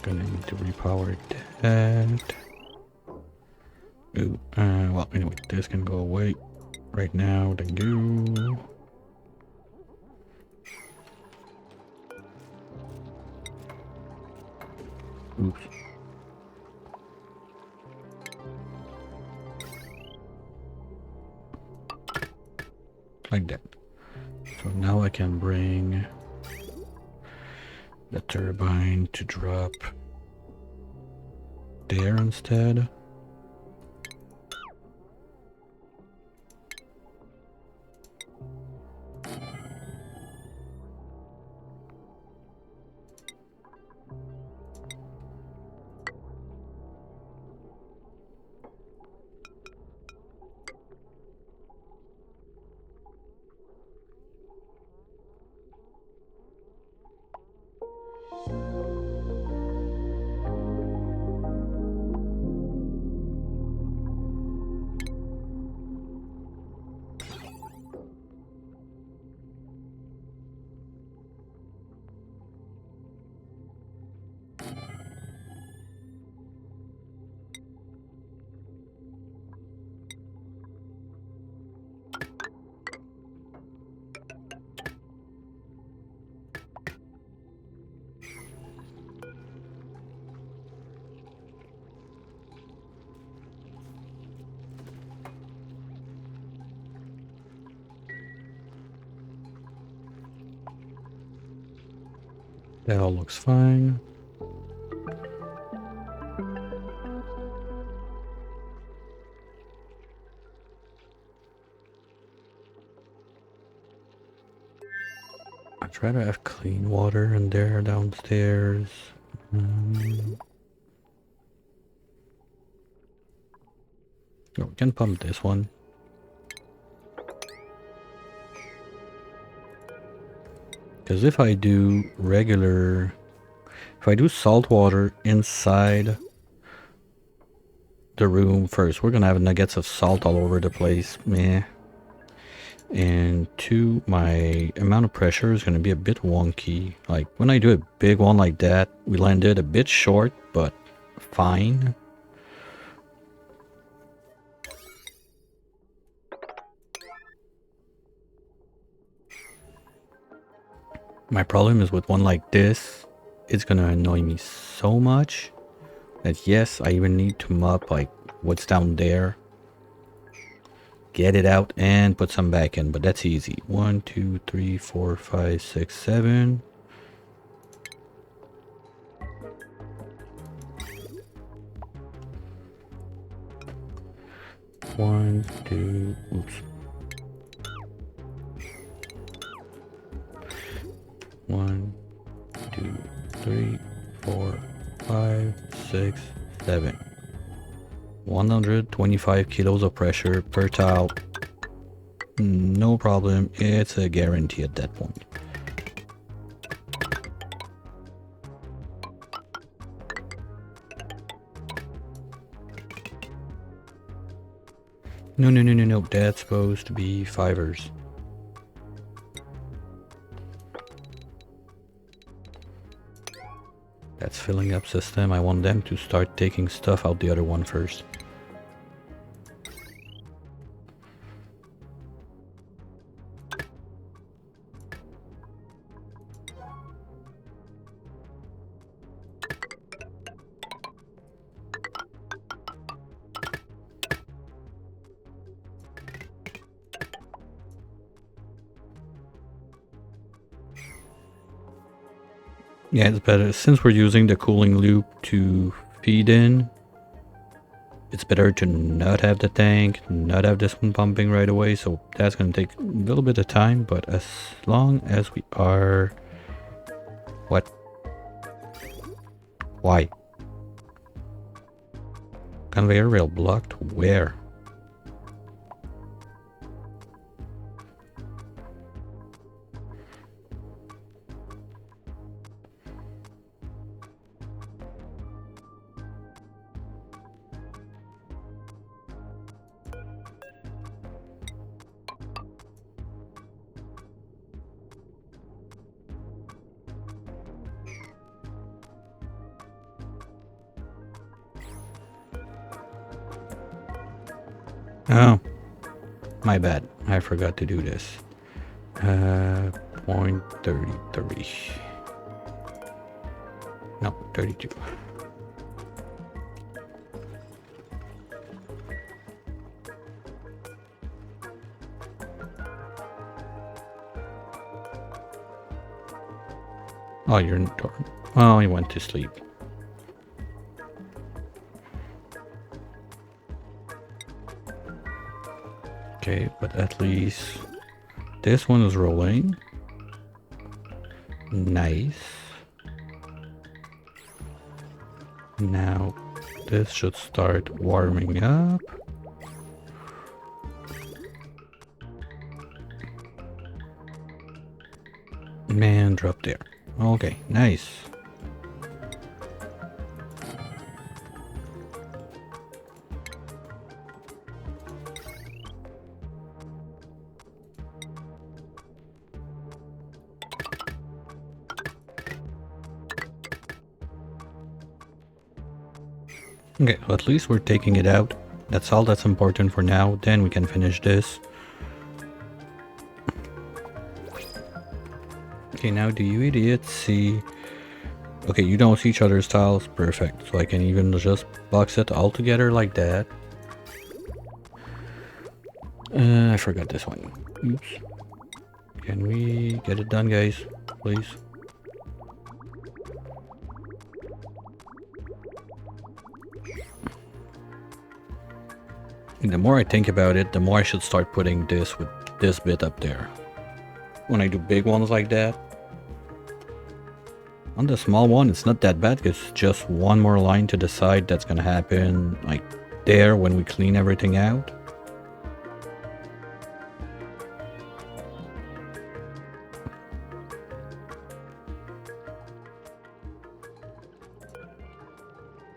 Gonna need to repower that. Ooh, well, anyway, this can go away right now. Thank you. Oops. Like that. So now I can bring the turbine to drop there instead. That all looks fine. I try to have clean water in there downstairs. Oh, we can pump this one. Because if I do salt water inside the room first, we're gonna have nuggets of salt all over the place, meh. And two, my amount of pressure is gonna be a bit wonky. Like when I do a big one like that, we landed a bit short, but fine. My problem is with one like this, it's gonna annoy me so much that yes, I even need to mop like what's down there get it out and put some back in, but that's easy. 1, 2, 3, 4, 5, 6, 7. One, two, oops. 1, 2, 3, 4, 5, 6, 7. 125 kilos of pressure per tile. No problem, it's a guarantee at that point. No, that's supposed to be fivers. That's filling up system. I want them to start taking stuff out the other one first. Yeah, it's better. Since we're using the cooling loop to feed in, it's better to not have the tank, not have this one pumping right away. So that's going to take a little bit of time, but as long as we are... What? Why? Conveyor rail blocked? Where? Oh, my bad. I forgot to do this. 0.33. No, 32. Oh, you're... Oh, he went to sleep. Okay, but at least this one is rolling. Nice. Now this should start warming up. Man, drop there. Okay, nice. Okay, well, at least we're taking it out. That's all that's important for now. Then we can finish this. Okay, now do you idiots see... Okay, you don't see each other's tiles. Perfect. So I can even just box it all together like that. I forgot this one. Oops. Can we get it done, guys? Please? And the more I think about it, the more I should start putting this with this bit up there. When I do big ones like that. On the small one, it's not that bad because just one more line to the side that's gonna happen like there when we clean everything out.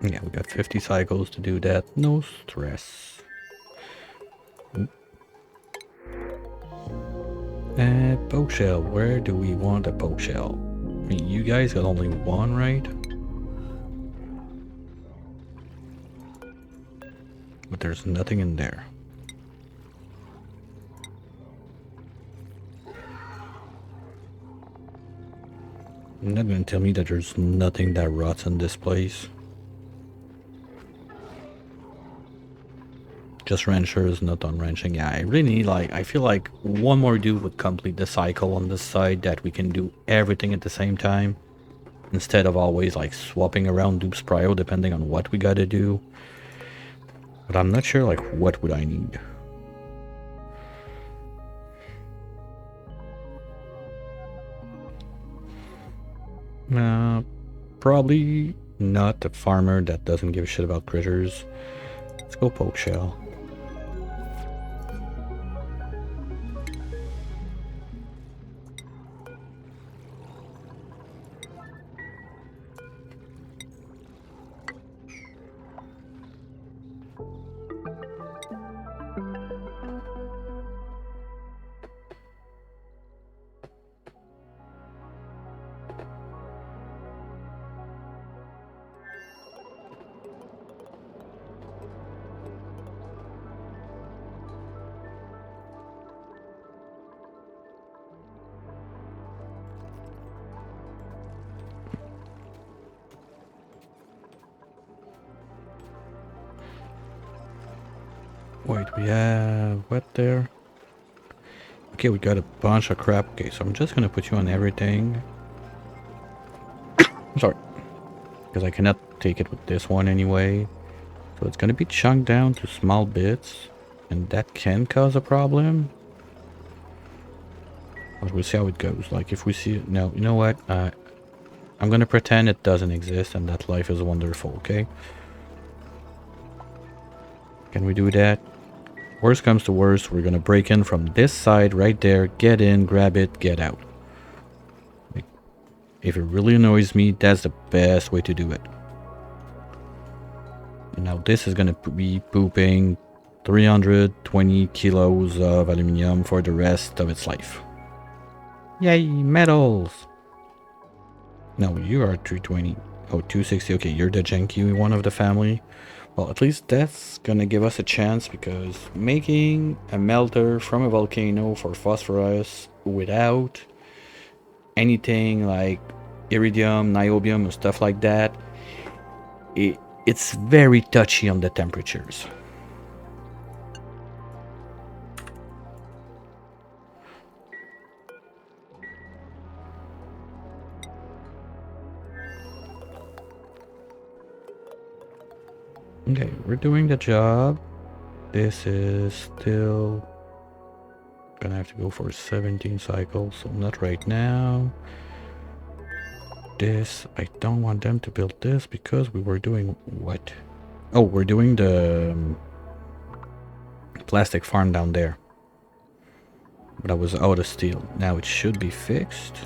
Yeah, we got 50 cycles to do that. No stress. Poke shell. Where do we want a poke shell? I mean, you guys got only one, right? But there's nothing in there. You're not gonna tell me that there's nothing that rots in this place. Just ranchers, not on ranching. Yeah, I really need, like, I feel like one more dude would complete the cycle on this side, that we can do everything at the same time, instead of always like swapping around dupes prio depending on what we gotta do. But I'm not sure, like, what would I need. Probably not a farmer that doesn't give a shit about critters. Let's go poke shell. Wait, we have what there? Okay, we got a bunch of crap. Okay, so I'm just gonna put you on everything. I'm sorry, because I cannot take it with this one anyway. So it's gonna be chunked down to small bits, and that can cause a problem. But we'll see how it goes. Like, if we see it, no, you know what? I'm gonna pretend it doesn't exist and that life is wonderful. Okay? Can we do that? Worst comes to worst, we're gonna break in from this side right there, get in, grab it, get out. Like, if it really annoys me, that's the best way to do it. And now this is gonna be pooping 320 kilos of aluminium for the rest of its life. Yay, metals! No, you are 320. Oh, 260. Okay, you're the janky one of the family. Well, at least that's gonna give us a chance, because making a melter from a volcano for phosphorus without anything like iridium, niobium, and stuff like that, it's very touchy on the temperatures. Okay, we're doing the job. This is still gonna have to go for 17 cycles, so not right now. This, I don't want them to build this, because we were doing what? Oh, we're doing the plastic farm down there. But I was out of steel. Now it should be fixed.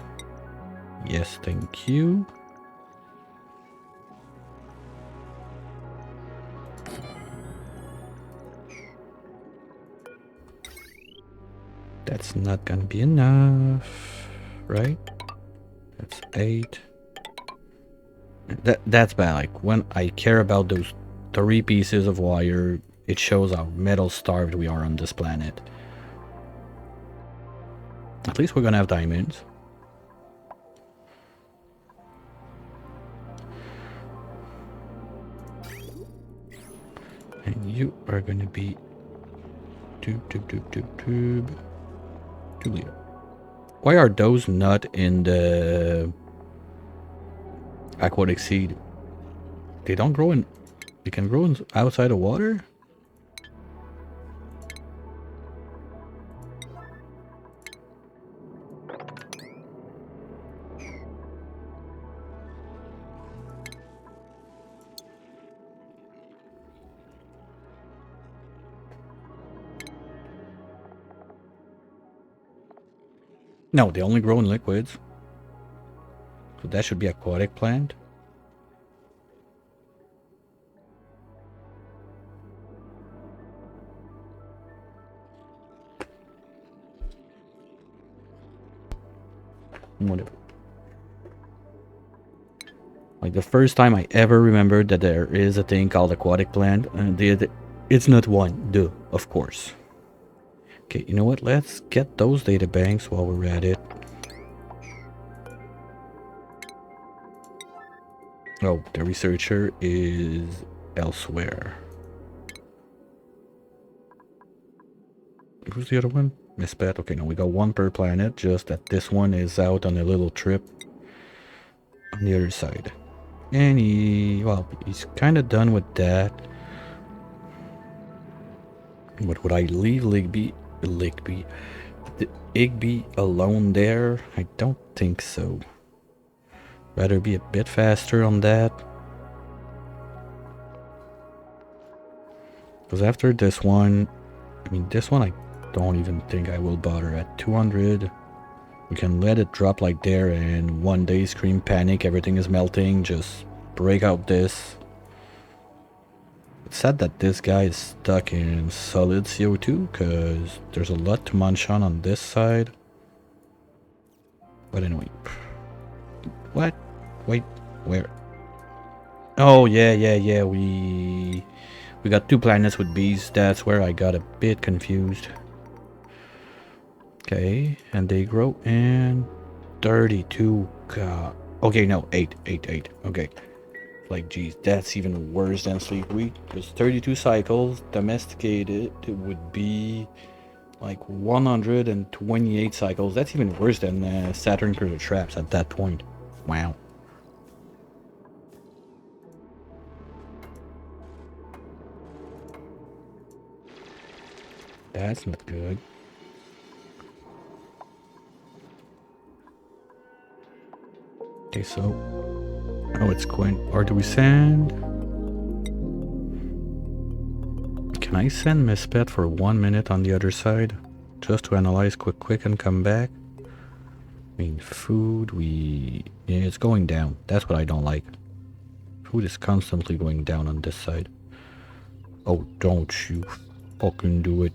Yes, thank you. That's not gonna be enough, right? That's 8. That's bad. Like, when I care about those 3 pieces of wire, it shows how metal starved we are on this planet. At least we're gonna have diamonds. And you are gonna be tube. Why are those not in the aquatic seed? They don't grow in... They can grow in outside of water? No, they only grow in liquids. So that should be aquatic plant. Whatever. Like, the first time I ever remembered that there is a thing called aquatic plant, and it's not one, duh, of course. Okay, you know what? Let's get those data banks while we're at it. Oh, the researcher is elsewhere. Who's the other one? Miss Pet. Okay, no, we got one per planet. Just that this one is out on a little trip on the other side. And well, he's kind of done with that. But would I leave the Igby alone there? I don't think so. Rather be a bit faster on that. Because after this one, I mean, this one I don't even think I will bother. At 200, we can let it drop like there, and one day scream panic, everything is melting, just break out this. It's sad that this guy is stuck in solid CO2, because there's a lot to munch on this side. But anyway. What? Wait, where? Oh, yeah, we got 2 planets with bees. That's where I got a bit confused. Okay, and they grow in 32. God. Okay, no, 8. Okay. Like, geez, that's even worse than sleep week. Because 32 cycles, domesticated, it would be like 128 cycles. That's even worse than Saturn Cruiser Traps at that point. Wow. That's not good. Okay, so... Oh, it's Quinn. Or do we send... Can I send Miss Pet for 1 minute on the other side? Just to analyze quick and come back? I mean, food, yeah, it's going down. That's what I don't like. Food is constantly going down on this side. Oh, don't you fucking do it.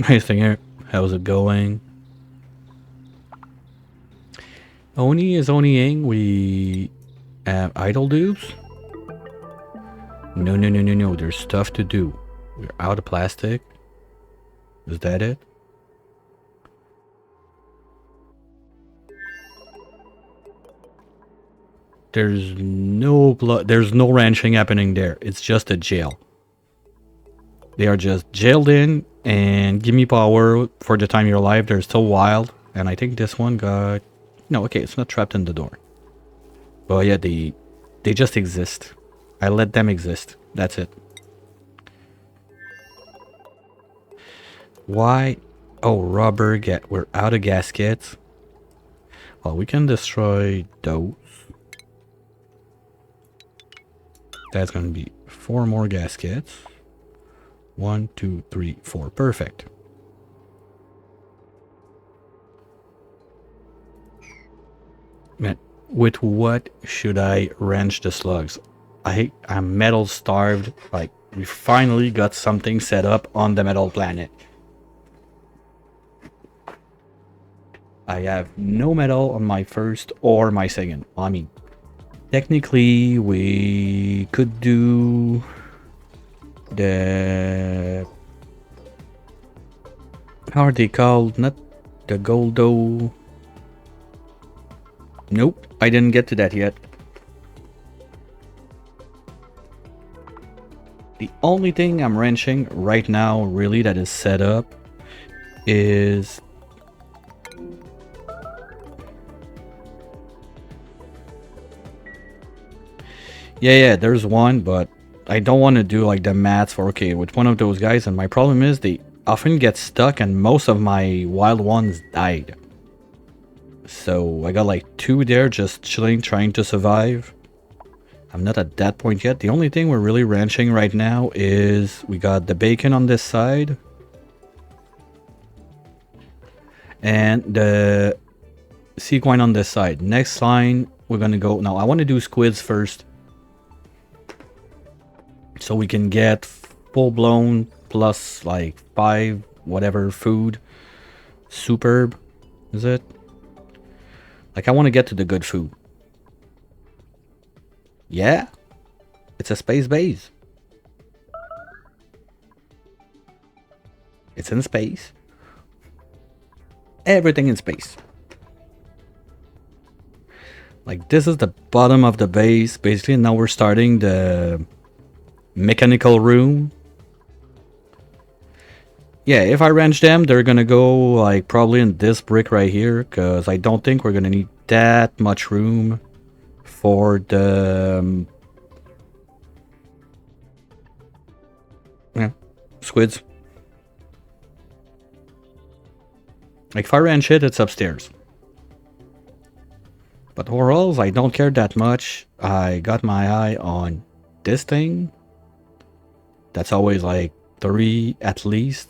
Nice thing here. How's it going? Oni is Oniing. We have idle dudes? No. There's stuff to do. We're out of plastic. Is that it? There's no ranching happening there. It's just a jail. They are just jailed in and give me power for the time you're alive. They're still wild. And I think this one got... No, okay, it's not trapped in the door. But yeah, they just exist. I let them exist. That's it. Why? Oh, rubber. We're out of gaskets. Well, we can destroy those. That's going to be 4 more gaskets. 1, 2, 3, 4. Perfect. Man, with what should I wrench the slugs? I'm metal starved. Like, we finally got something set up on the metal planet. I have no metal on my first or my second. I mean, technically, we could do the... How are they called? Not the Goldo... Nope, I didn't get to that yet. The only thing I'm wrenching right now, really, that is set up is... Yeah, there's one, but I don't want to do like the mats for, okay, with one of those guys, and my problem is they often get stuck and most of my wild ones died. So I got like 2 there just chilling, trying to survive. I'm not at that point yet. The only thing we're really ranching right now is we got the bacon on this side. And the sequine on this side. Next line, we're going to go... Now, I want to do squids first. So we can get full-blown plus like 5 whatever food. Superb. Is it? Like, I want to get to the good food. Yeah. It's a space base. It's in space. Everything in space. Like, this is the bottom of the base. Basically, now we're starting the mechanical room. Yeah, if I wrench them, they're gonna go, like, probably in this brick right here. Because I don't think we're gonna need that much room for the... yeah, squids. Like, if I wrench it, it's upstairs. But overall, I don't care that much. I got my eye on this thing. That's always like 3 at least.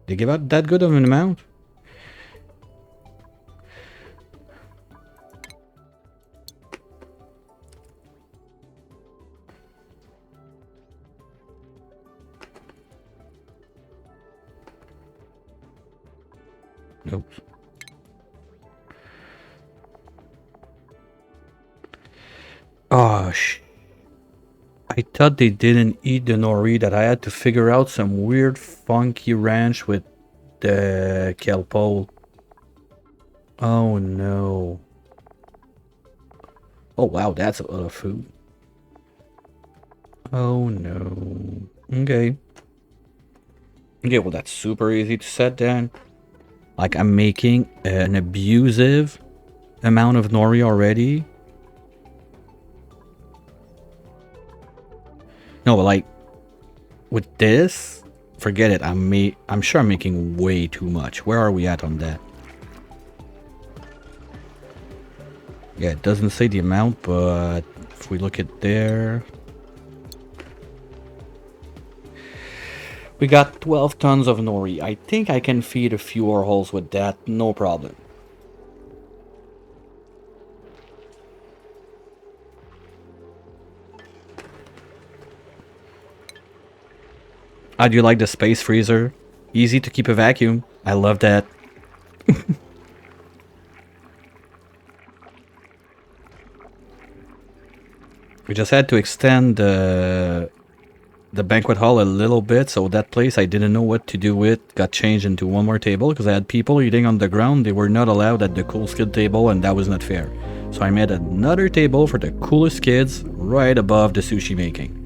They give out that good of an amount? Nope. Oh, I thought they didn't eat the nori, that I had to figure out some weird funky ranch with the kelpole. Oh no. Oh wow, that's a lot of food. Oh no. Okay. Okay, well that's super easy to set then. Like, I'm making an abusive amount of nori already. No, but like, with this, forget it. I'm sure I'm making way too much. Where are we at on that? Yeah, it doesn't say the amount, but if we look at there, we got 12 tons of nori. I think I can feed a few more holes with that, no problem. How do you like the space freezer? Easy to keep a vacuum. I love that. We just had to extend the banquet hall a little bit, so that place I didn't know what to do with got changed into one more table because I had people eating on the ground. They were not allowed at the cool skid table, and that was not fair. So I made another table for the coolest kids right above the sushi making.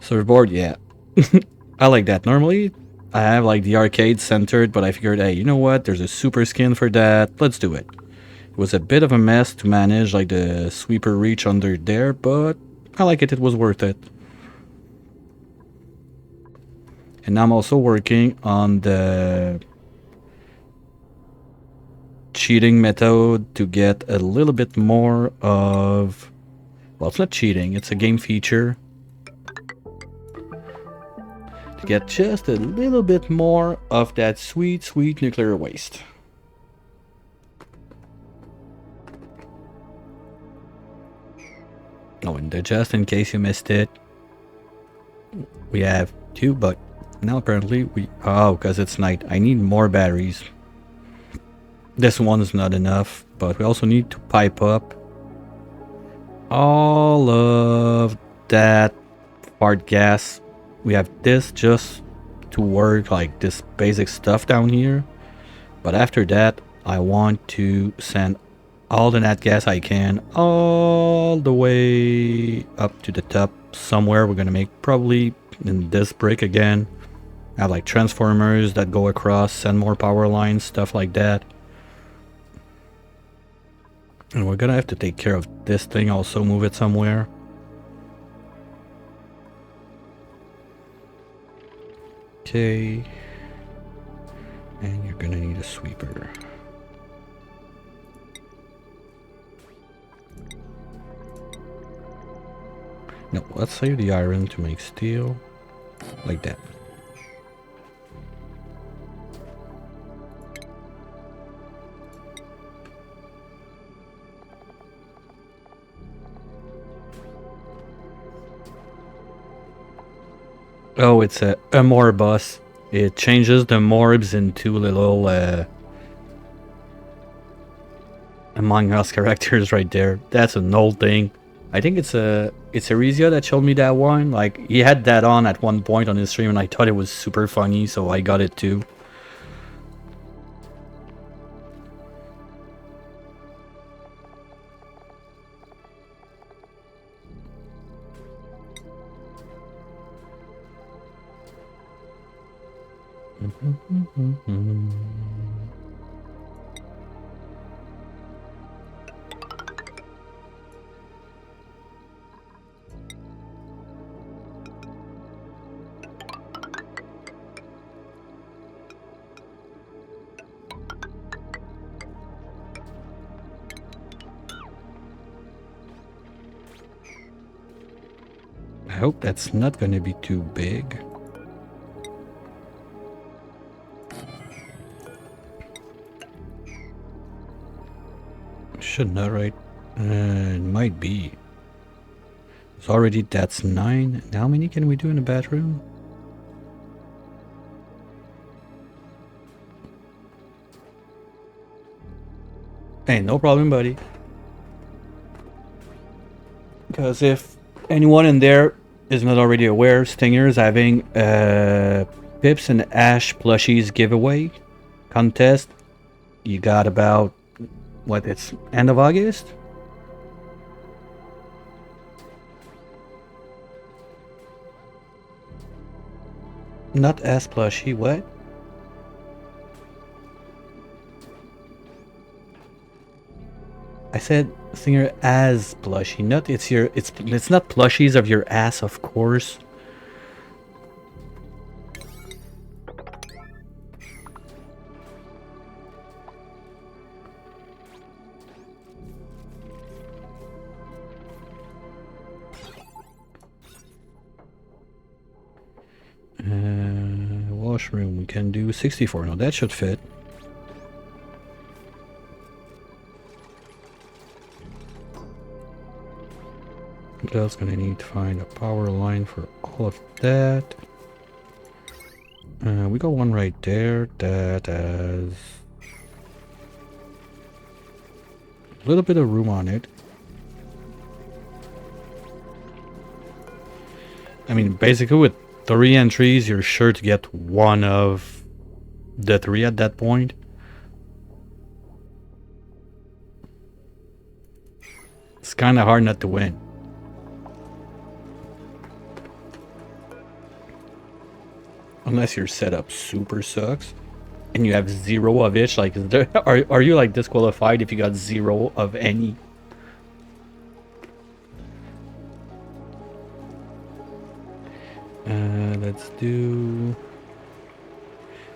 Surfboard, yeah. I like that. Normally, I have like the arcade centered, but I figured, hey, you know what? There's a super skin for that. Let's do it. It was a bit of a mess to manage like the sweeper reach under there, but I like it. It was worth it. And now I'm also working on the cheating method to get a little bit more of... well, it's not cheating. It's a game feature. To get just a little bit more of that sweet, sweet nuclear waste. Oh, and just in case you missed it, we have 2, but now apparently we... oh, because it's night. I need more batteries. This one's not enough, but we also need to pipe up all of that fart gas. We have this just to work, like this basic stuff down here. But after that, I want to send all the nat gas I can all the way up to the top somewhere. We're gonna make probably in this brick again. Have like transformers that go across, send more power lines, stuff like that. And we're gonna have to take care of this thing, also move it somewhere. Okay. And you're gonna need a sweeper. No, let's save the iron to make steel. Like that. Oh, it's a morb bus. It changes the morbs into little Among Us characters right there. That's an old thing. I think it's Arizia that showed me that one. Like, he had that on at one point on his stream and I thought it was super funny, so I got it too. I hope that's not going to be too big. Should not, right? It might be. It's already, that's 9. How many can we do in the bathroom? Hey, no problem, buddy. Because if anyone in there is not already aware, Stinger is having Pips and Ash plushies giveaway contest. You got about, what, it's end of August? Not Ash plushie, what? I said Stinger as plushie, not it's not plushies of your ass, of course. Washroom, we can do 64. No, that should fit. What else gonna need to find a power line for all of that? We got one right there that has a little bit of room on it. I mean, basically with 3 entries, you're sure to get one of the 3 at that point. It's kind of hard not to win. Unless your setup super sucks and you have 0 of each. Like, are you like disqualified if you got 0 of any? Let's do...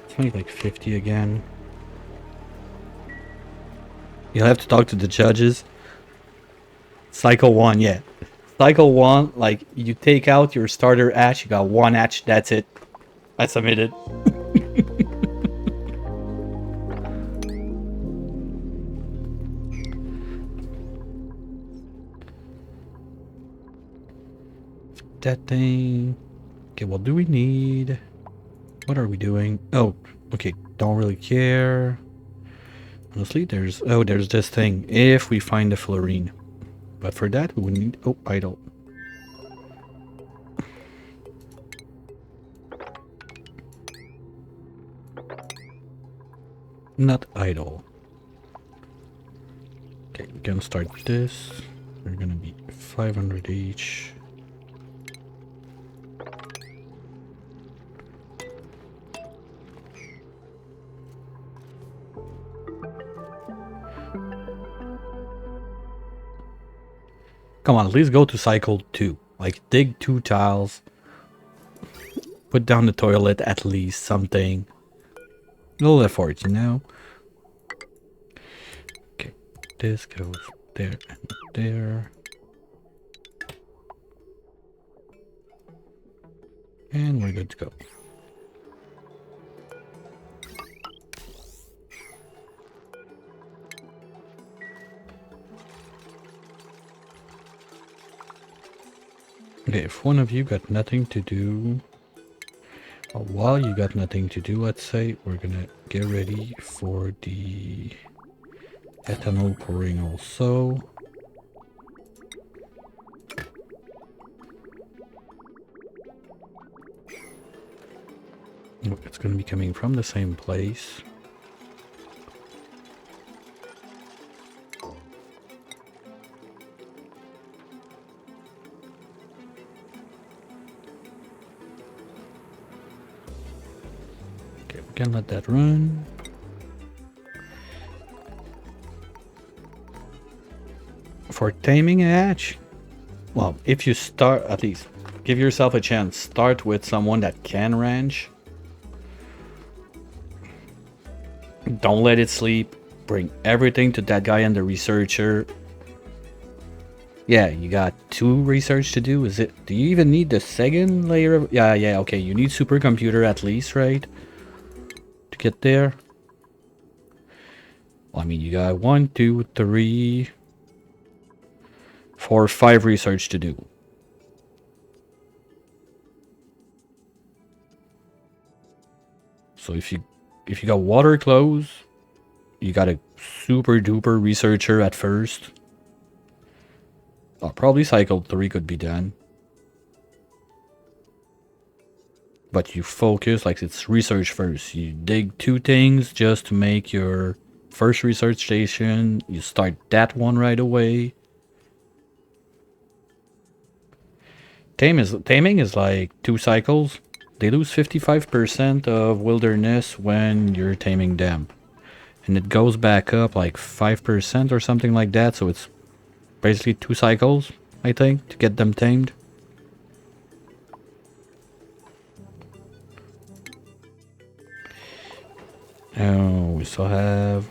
It's only like 50 again. You'll have to talk to the judges. Cycle 1, yeah. Cycle 1, like, you take out your starter hatch, you got 1 hatch, that's it. I submitted. That thing. Okay, what do we need? What are we doing? Oh, okay, don't really care. Honestly, there's this thing. If we find the fluorine. But for that, we would need... Oh, idle. Not idle. Okay, we can start this. They're gonna be 500 each. Come on, at least go to cycle 2. Like, dig 2 tiles. Put down the toilet, at least, something. A little effort, you know? Okay, this goes there and there. And we're good to go. Okay, if one of you got nothing to do, or while you got nothing to do, let's say, we're gonna get ready for the Ethanol pouring also. Oh, it's going to be coming from the same place. Okay, we can let that run. For taming a hatch, well, if you start, at least give yourself a chance. Start with someone that can ranch. Don't let it sleep. Bring everything to that guy and the researcher. Yeah, you got 2 research to do. Is it? Do you even need the second layer of? Yeah, okay. You need supercomputer at least, right? To get there. Well, I mean, you got 1, 2, 3, 4, 5 research to do. So if you got water clothes, you got a super duper researcher at first. Oh, probably cycle 3 could be done. But you focus, like it's research first. You dig 2 things just to make your first research station. You start that one right away. Taming is like 2 cycles. They lose 55% of wilderness when you're taming them. And it goes back up like 5% or something like that. So it's basically 2 cycles, I think, to get them tamed. Oh, we still have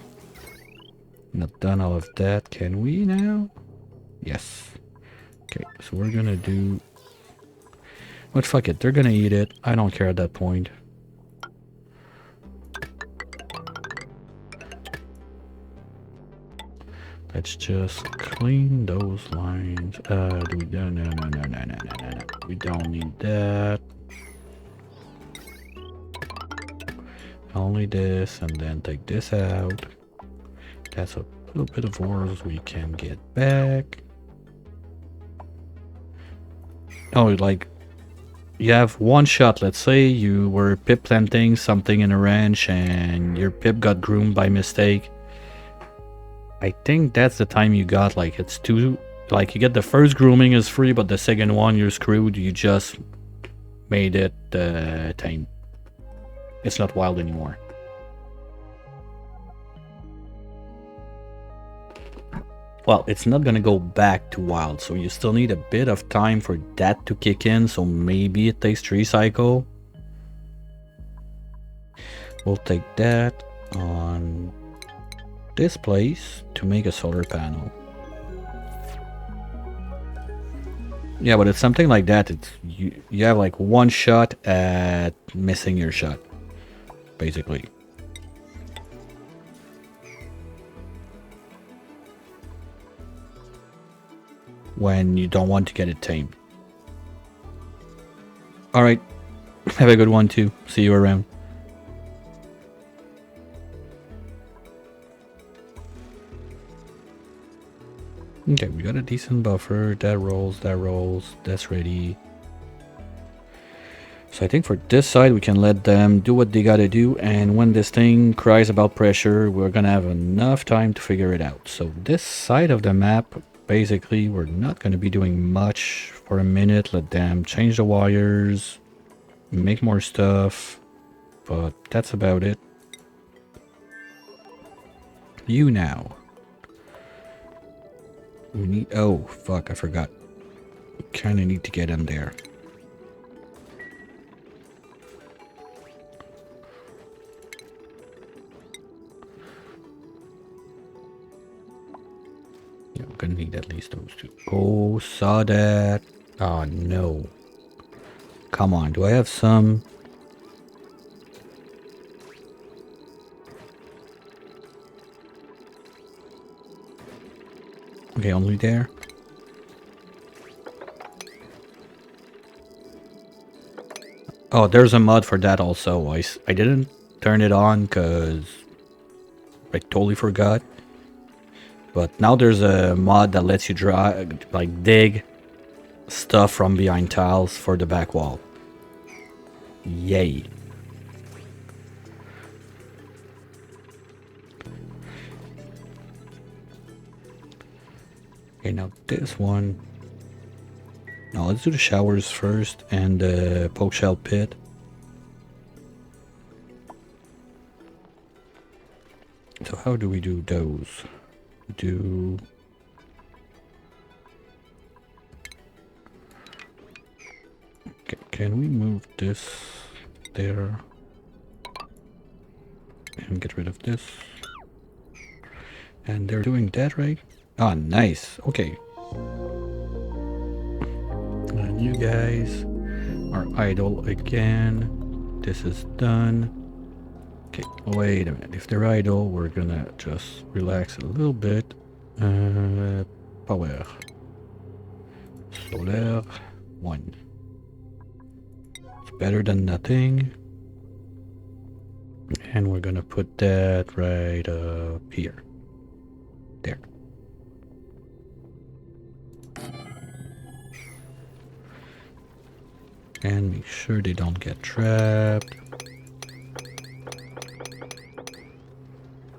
not done all of that. Can we now? Yes. Okay, so we're gonna do... But fuck it, they're gonna eat it. I don't care at that point. Let's just clean those lines. No. We don't need that. Only this, and then take this out. That's a little bit of ores we can get back. Oh, like, you have 1 shot. Let's say you were pip planting something in a ranch and your pip got groomed by mistake. I think that's the time you got, like, it's 2, like, you get the first grooming is free, but the second one you're screwed. You just made it tame. It's not wild anymore. Well, it's not gonna go back to wild, so you still need a bit of time for that to kick in, so maybe it takes 3 cycle. We'll take that on this place to make a solar panel. Yeah, but it's something like that. It's you have like 1 shot at missing your shot, basically. When you don't want to get it tamed. Alright. Have a good one too. See you around. Okay, we got a decent buffer. That rolls, that's ready. So I think for this side we can let them do what they gotta do, and when this thing cries about pressure, we're gonna have enough time to figure it out. So this side of the map, basically, we're not gonna be doing much for a minute. Let them change the wires, make more stuff, but that's about it. You now. We need... Oh, fuck, I forgot. We kinda need to get in there. Yeah, I'm gonna need at least those 2. Oh, saw that. Oh, no. Come on, do I have some... Okay, only there. Oh, there's a mod for that also. I didn't turn it on because I totally forgot. But now there's a mod that lets you dig stuff from behind tiles for the back wall. Yay. Okay, now this one. Now let's do the showers first and the poke shell pit. So how do we do those? Okay, can we move this there and get rid of this? And they're doing that, right? Ah, nice. Okay. And you guys are idle again. This is done. Okay, wait a minute. If they're idle, we're gonna just relax a little bit. Power. Solar. 1. It's better than nothing. And we're gonna put that right up here. There. And make sure they don't get trapped.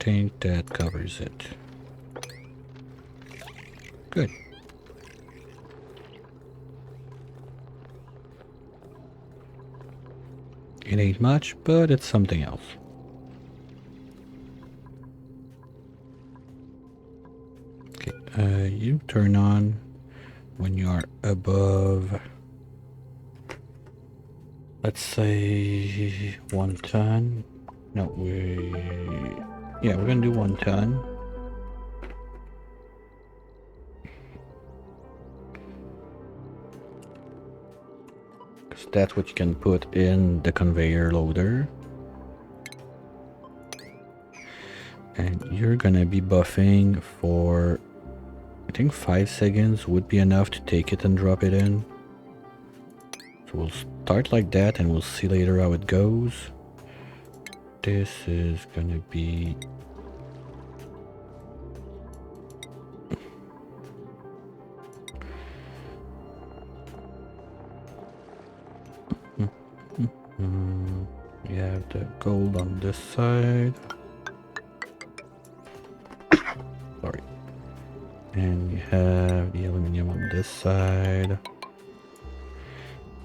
I think that covers it. Good. It ain't much, but it's something else. Okay, you turn on when you are above, let's say 1 ton. No, yeah, we're gonna do 1 ton. Because that's what you can put in the conveyor loader. And you're gonna be buffing for, I think 5 seconds would be enough to take it and drop it in. So we'll start like that and we'll see later how it goes. This is gonna be we have the gold on this side. Sorry. And we have the aluminum on this side.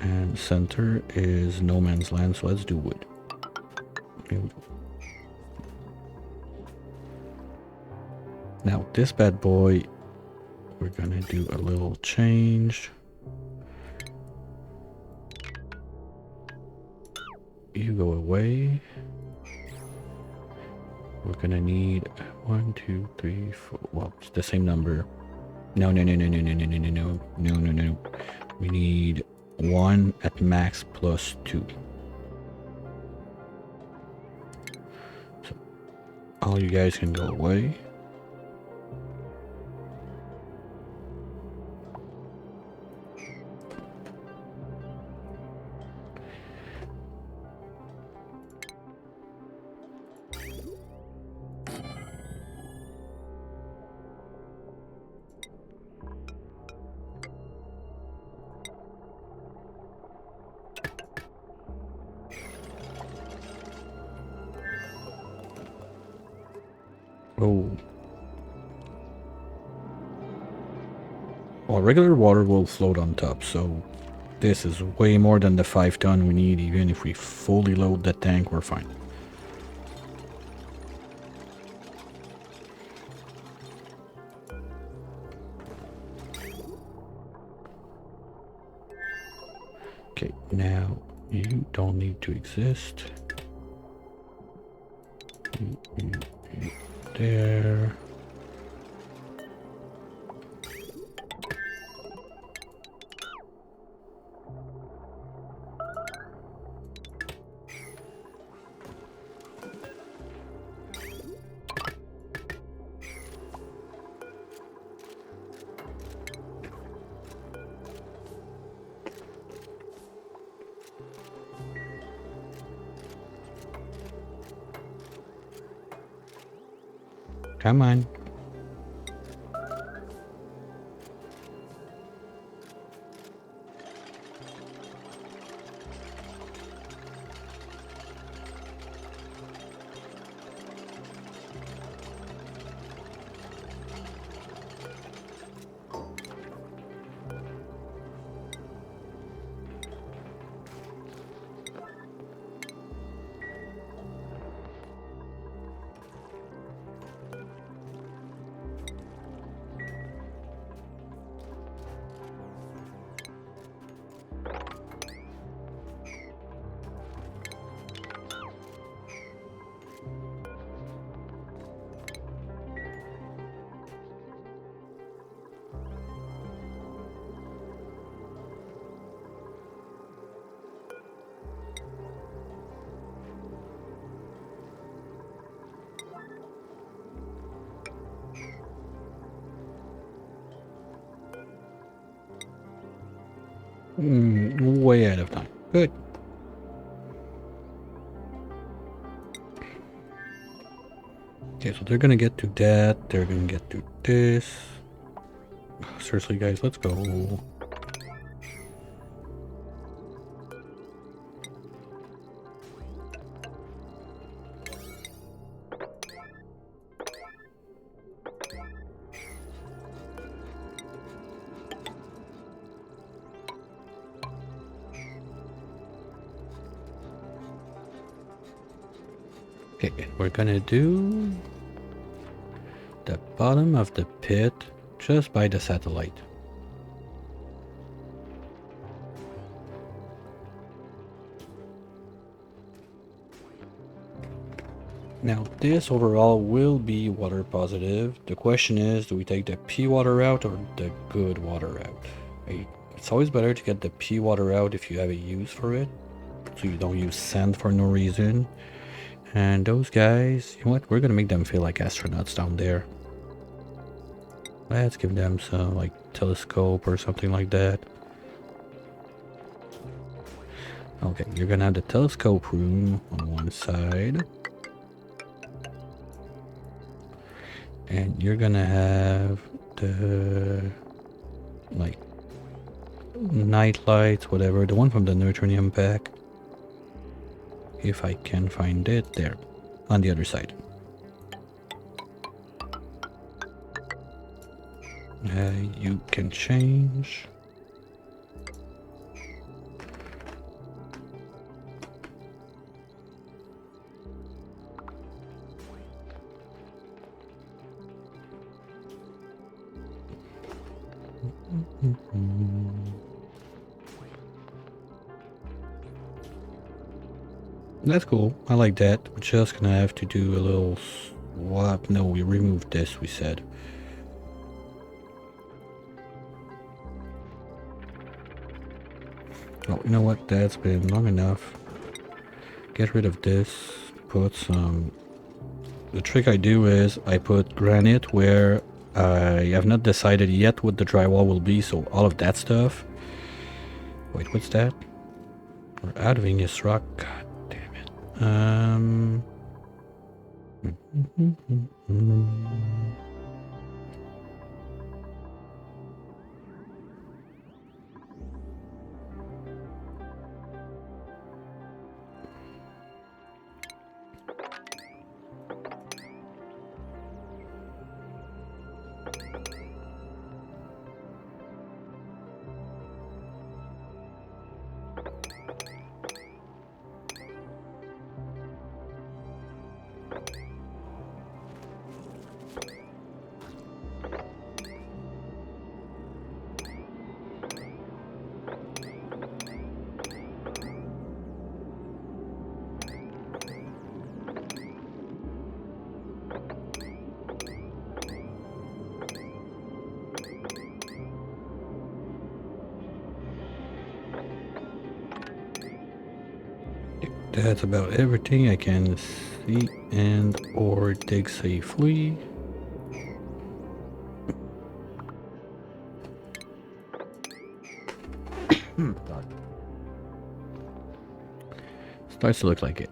And center is no man's land, so let's do wood. Here we go. Now this bad boy, we're gonna do a little change. You go away. We're gonna need 1, 2, 3, 4. Well, it's the same number. No. We need 1 at max plus 2. So all you guys can go away. Oh. Well, regular water will float on top, so this is way more than the 5 ton we need. Even if we fully load the tank, we're fine. Okay, now you don't need to exist. You there. Come on. Way ahead of time. Good. Okay, so they're gonna get to that. They're gonna get to this. Seriously, guys, let's go. Okay, we're gonna do the bottom of the pit just by the satellite. Now this overall will be water positive. The question is, do we take the P water route or the good water route? It's always better to get the P water out if you have a use for it, so you don't use sand for no reason. And those guys, you know what, we're gonna make them feel like astronauts down there. Let's give them some like telescope or something like that. Okay, you're gonna have the telescope room on one side. And you're gonna have the like night lights, whatever, the one from the neutronium pack. If I can find it, there, on the other side. You can change. That's cool. I like that. We're just gonna have to do a little swap. No, we removed this, we said. Oh, you know what? That's been long enough. Get rid of this. Put some... The trick I do is I put granite where I have not decided yet what the drywall will be, so all of that stuff. Wait, what's that? We're out of igneous rock. God damn it. That's about everything I can see and or dig safely. Starts to look like it.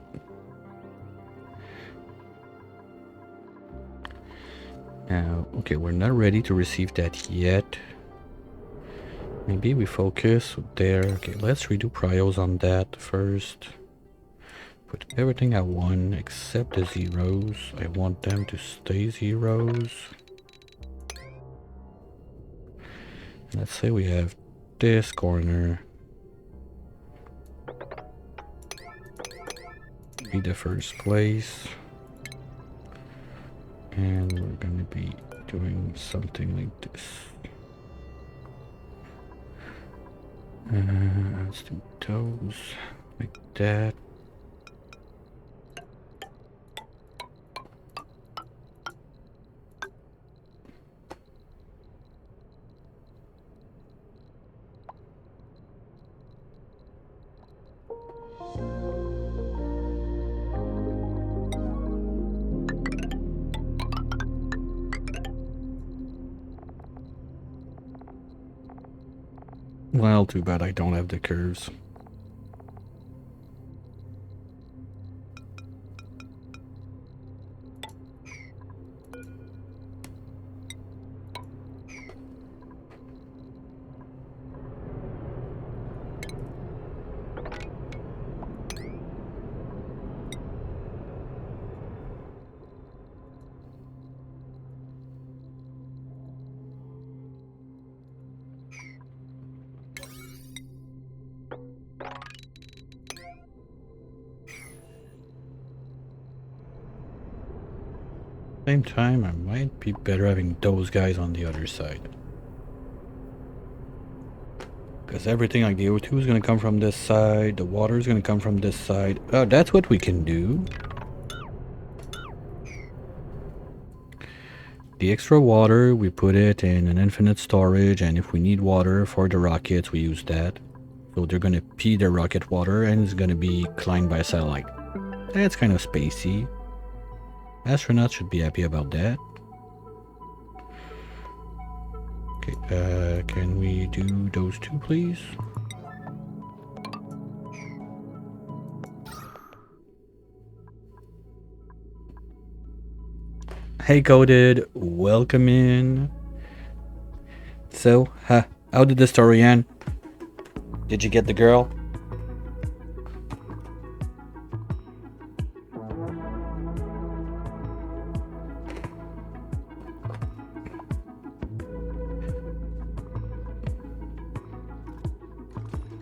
Now, okay, we're not ready to receive that yet. Maybe we focus there. Okay, let's redo prios on that first. Put everything at 1 except the zeros. I want them to stay zeros. Let's say we have this corner be the first place. And we're gonna be doing something like this. Let's do those like that. Well, too bad I don't have the curves. Same time, I might be better having those guys on the other side. Because everything like the O2 is going to come from this side, the water is going to come from this side. Oh, that's what we can do. The extra water, we put it in an infinite storage, and if we need water for the rockets, we use that. So they're going to pee the rocket water, and it's going to be climbed by a satellite. That's kind of spacey. Astronauts should be happy about that. Okay, can we do those two, please? Hey, Coded, welcome in. So, how did the story end? Did you get the girl?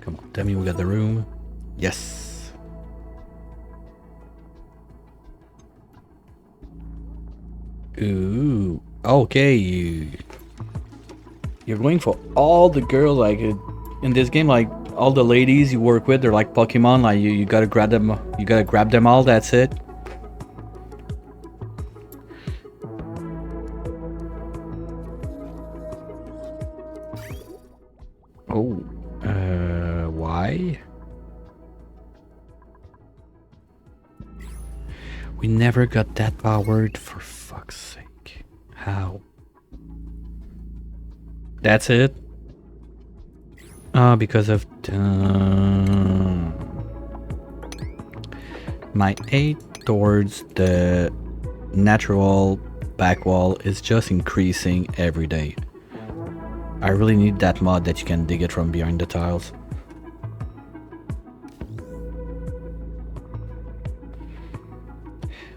Come on, tell me we got the room. Yes. Ooh, okay. You're going for all the girls, like in this game, like all the ladies you work with, they're like Pokemon, like you gotta grab them, you gotta grab them all, that's it. Oh, why? We never got that powered, for fuck's sake. How? That's it? Because of my aid towards the natural back wall is just increasing every day. I really need that mod that you can dig it from behind the tiles.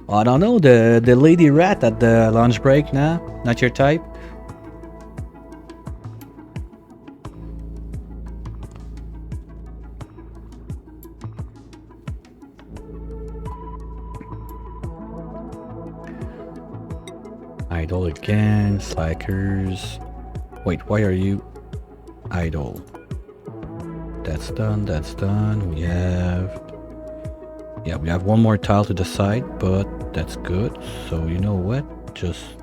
I don't know, the lady rat at the lunch break, nah? Not your type? Idle again, slackers. Wait, why are you idle? That's done, that's done. We have... Yeah, we have one more tile to the side, but that's good. So you know what? Just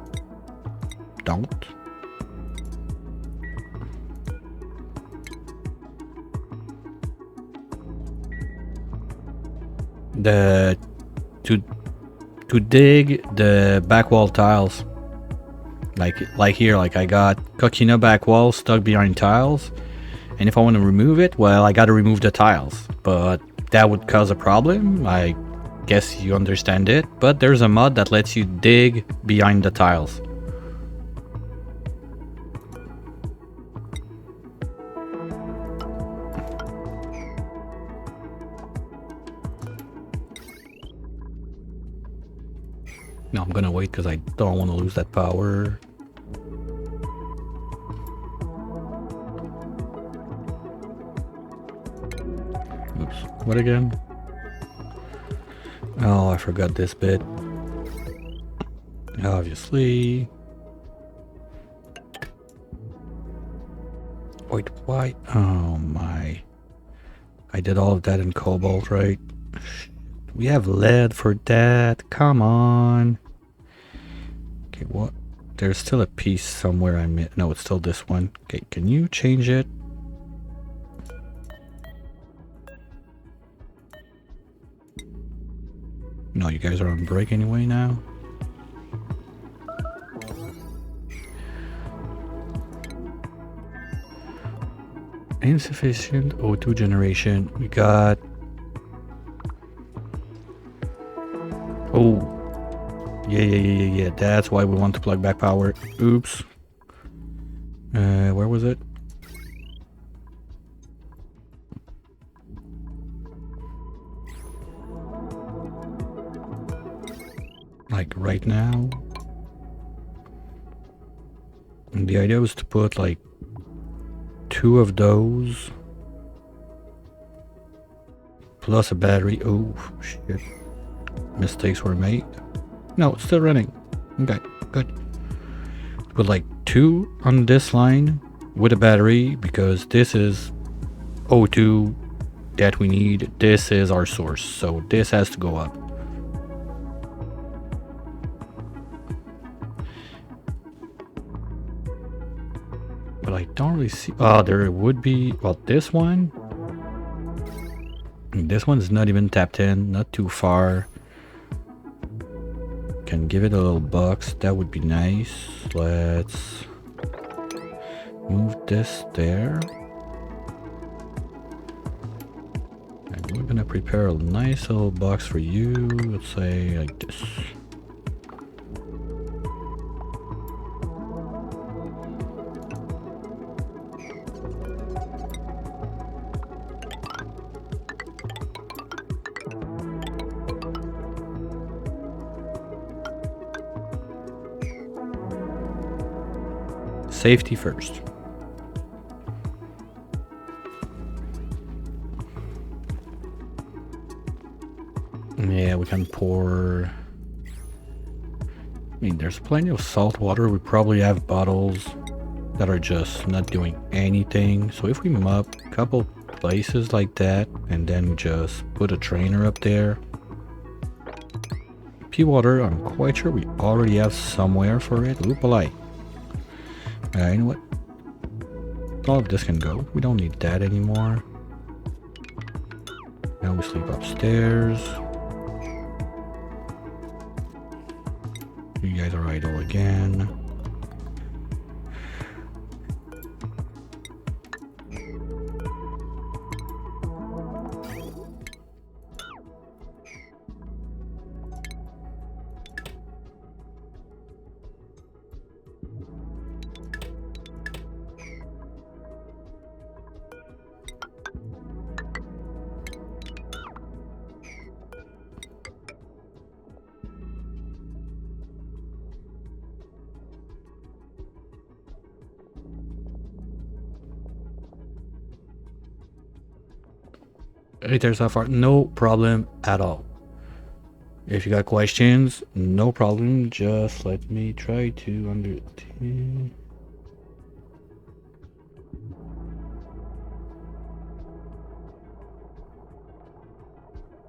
don't. To dig the back wall tiles. Like here, like I got Coquina back wall stuck behind tiles, and if I want to remove it, well, I got to remove the tiles. But that would cause a problem. I guess you understand it. But there's a mod that lets you dig behind the tiles. No, I'm gonna wait because I don't want to lose that power. Oops, what again? Oh, I forgot this bit. Obviously. Wait, why? Oh my. I did all of that in cobalt, right? We have lead for that. Come on. Okay, what? There's still a piece somewhere I missed. No, it's still this one. Okay, can you change it? No, you guys are on break anyway now. Insufficient O2 generation. We got... Oh. Yeah. That's why we want to plug back power. Oops. Where was it? Like right now. And the idea was to put like 2 of those. Plus a battery. Oh, shit. Mistakes were made. No, it's still running. Okay, good. Put like 2 on this line with a battery because this is O2 that we need. This is our source, so this has to go up. But I don't really see... Oh, there would be... Well, this one... This one's not even tapped in, not too far. Can give it a little box, that would be nice. Let's move this there. And we're gonna prepare a nice little box for you. Let's say like this. Safety first. Yeah, we can pour... I mean, there's plenty of salt water. We probably have bottles that are just not doing anything. So if we mop a couple places like that, and then just put a drainer up there. Pea water, I'm quite sure we already have somewhere for it. Oopalai. You know what? All of this can go. We don't need that anymore. Now we sleep upstairs. You guys are idle again. Right there so far, no problem at all. If you got questions, no problem. Just let me try to understand.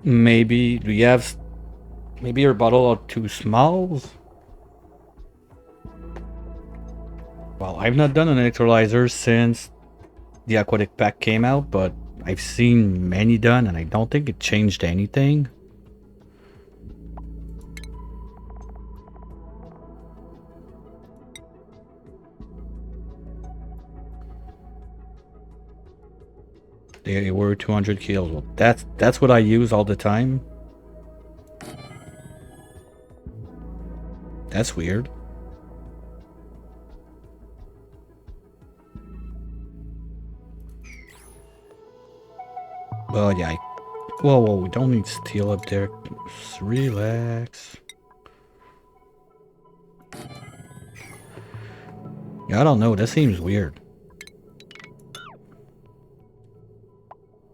Maybe do you have? Maybe your bottle are too small. Well, I've not done an electrolyzer since the Aquatic pack came out, but I've seen many done, and I don't think it changed anything. They were 200 kilos. Well, that's what I use all the time. That's weird. Well, yeah. Whoa, we don't need steel up there. Just relax. Yeah, I don't know. That seems weird.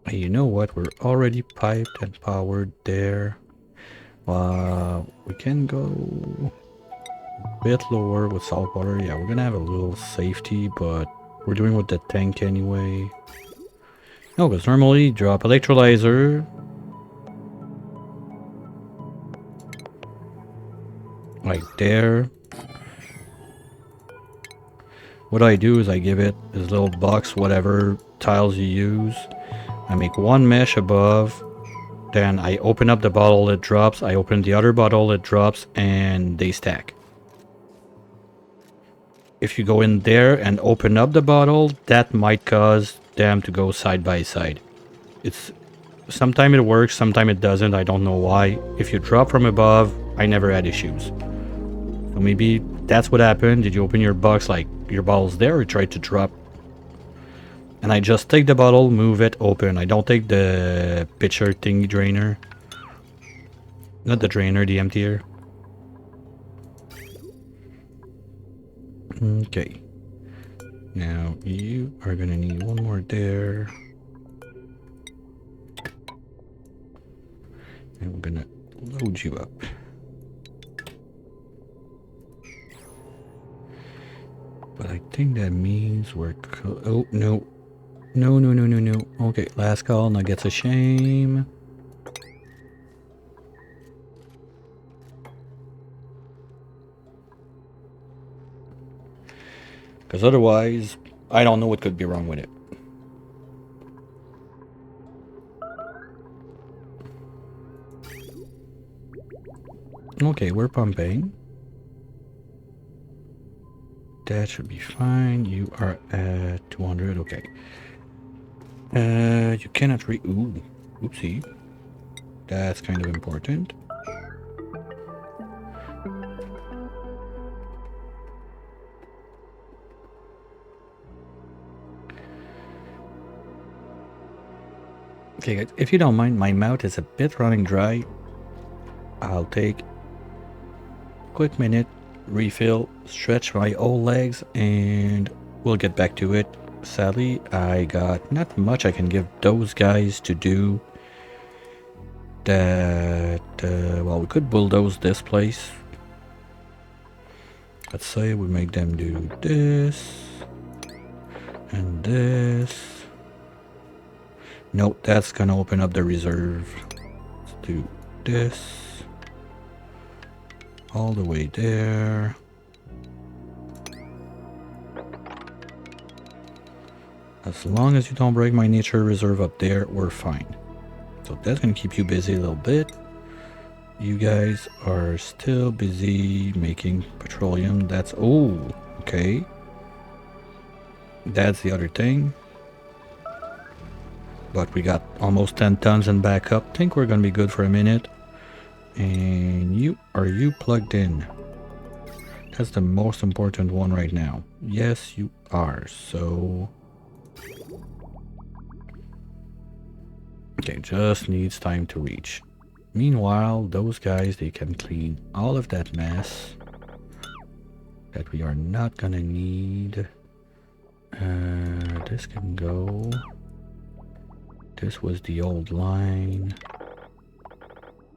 Hey, you know what? We're already piped and powered there. We can go a bit lower with salt water. Yeah, we're gonna have a little safety, but we're doing with the tank anyway. No, because normally drop electrolyzer. Like there. What I do is I give it this little box, whatever tiles you use. I make one mesh above. Then I open up the bottle, it drops. I open the other bottle, it drops, and they stack. If you go in there and open up the bottle, that might cause them to go side by side. It's sometimes it works, sometimes it doesn't. I don't know why. If you drop from above, I never had issues. So maybe that's what happened. Did you open your box like your bottle's there, or try to drop? And I just take the bottle, move it, open. I don't take the pitcher thingy drainer. Not the drainer, the emptier. Okay. Now you are gonna need one more there. And we're gonna load you up. But I think that means we're oh, no. No, no, no, no, no. Okay, last call, now gets a shame. Because otherwise, I don't know what could be wrong with it. Okay, we're pumping. That should be fine. You are at 200, okay. You cannot ooh, oopsie. That's kind of important. Okay, guys, if you don't mind, my mouth is a bit running dry. I'll take a quick minute, refill, stretch my old legs, and we'll get back to it. Sadly, I got not much I can give those guys to do. That, well, we could bulldoze this place. Let's say we make them do this and this. Nope, that's gonna open up the reserve. Let's do this all the way there. As long as you don't break my nature reserve up there, we're fine. So that's gonna keep you busy a little bit. You guys are still busy making petroleum. That's, oh, okay. That's the other thing. But we got almost 10 tons in backup. Think we're gonna be good for a minute. And are you plugged in? That's the most important one right now. Yes, you are. So, okay, just needs time to reach. Meanwhile, those guys, they can clean all of that mess that we are not gonna need. This can go. This was the old line.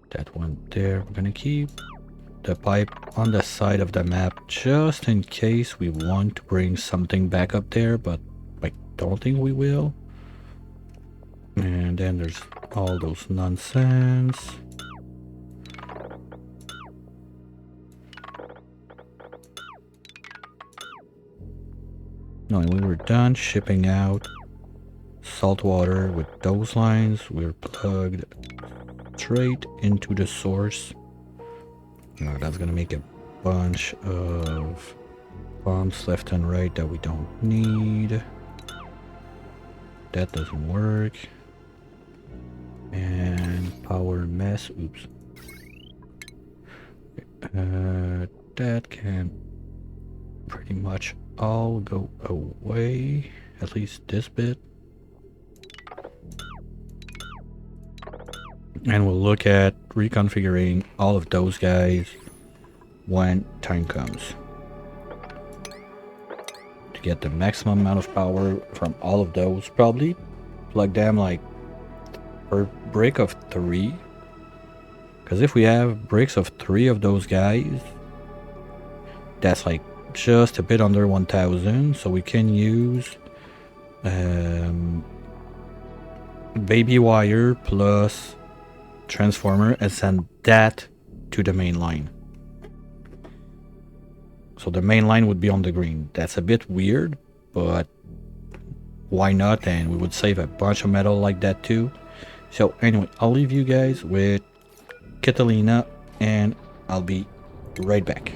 That went there. We're gonna keep the pipe on the side of the map just in case we want to bring something back up there, but I don't think we will. And then there's all those nonsense. No, and we were done shipping out salt water with those lines. We're plugged straight into the source. Now that's gonna make a bunch of pumps left and right that we don't need. That doesn't work. And power mess, oops. That can pretty much all go away, at least this bit. And we'll look at reconfiguring all of those guys when time comes. To get the maximum amount of power from all of those, probably plug them like per brick of 3. Because if we have bricks of 3 of those guys, that's like just a bit under 1000. So we can use baby wire plus transformer and send that to the main line. So the main line would be on the green. That's a bit weird, but why not? And we would save a bunch of metal like that too. So anyway, I'll leave you guys with Catalina and I'll be right back.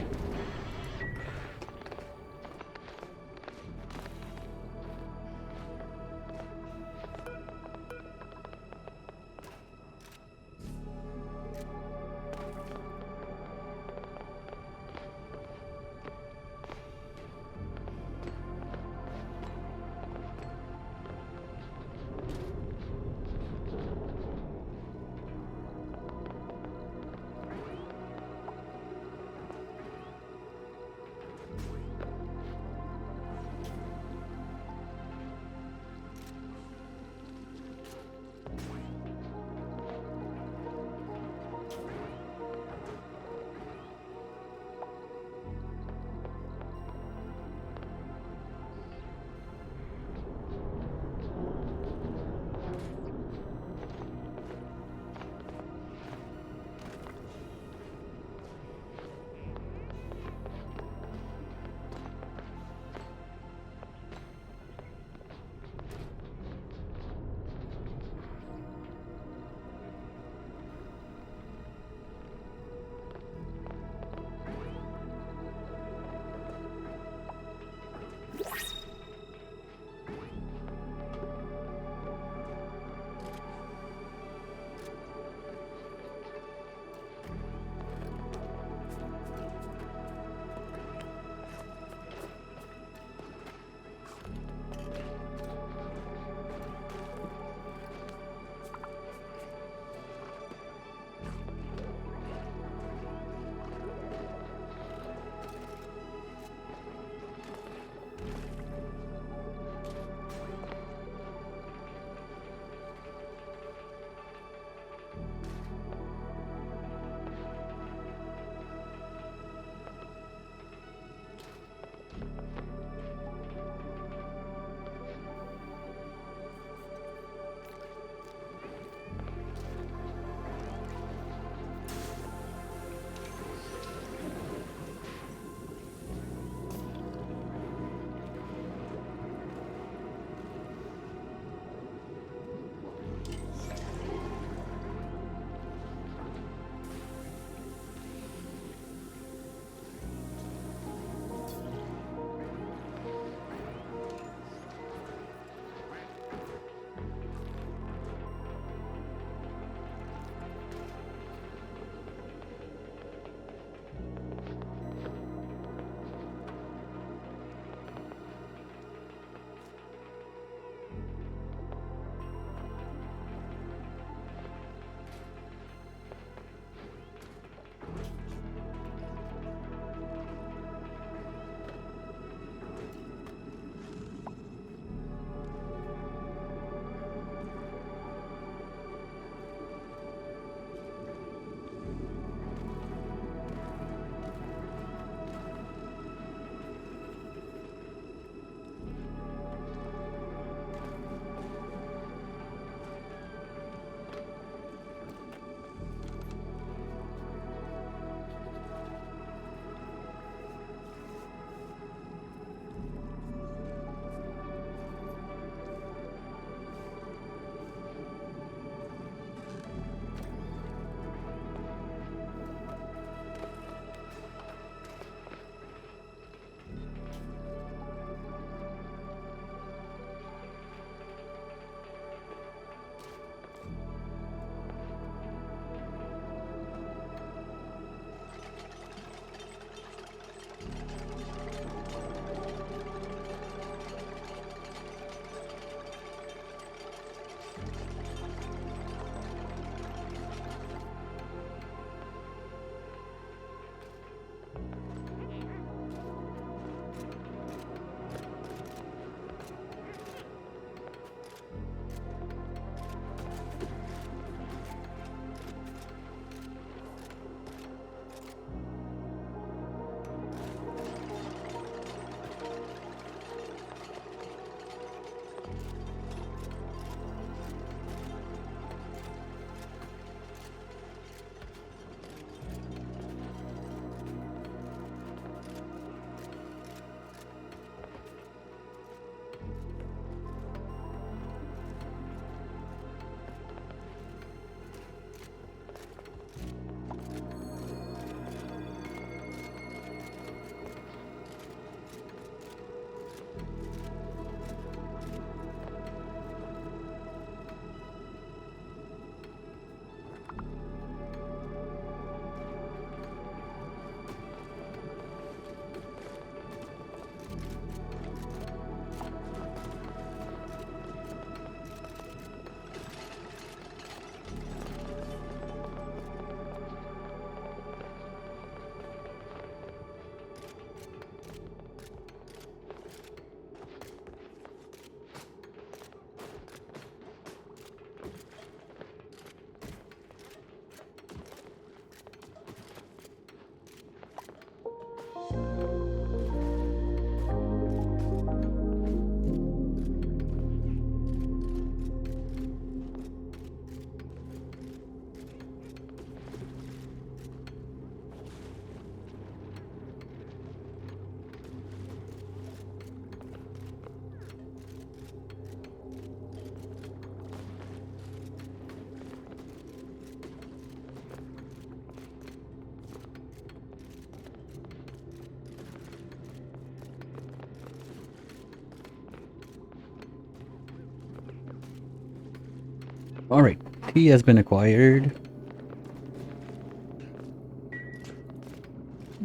Alright, tea has been acquired.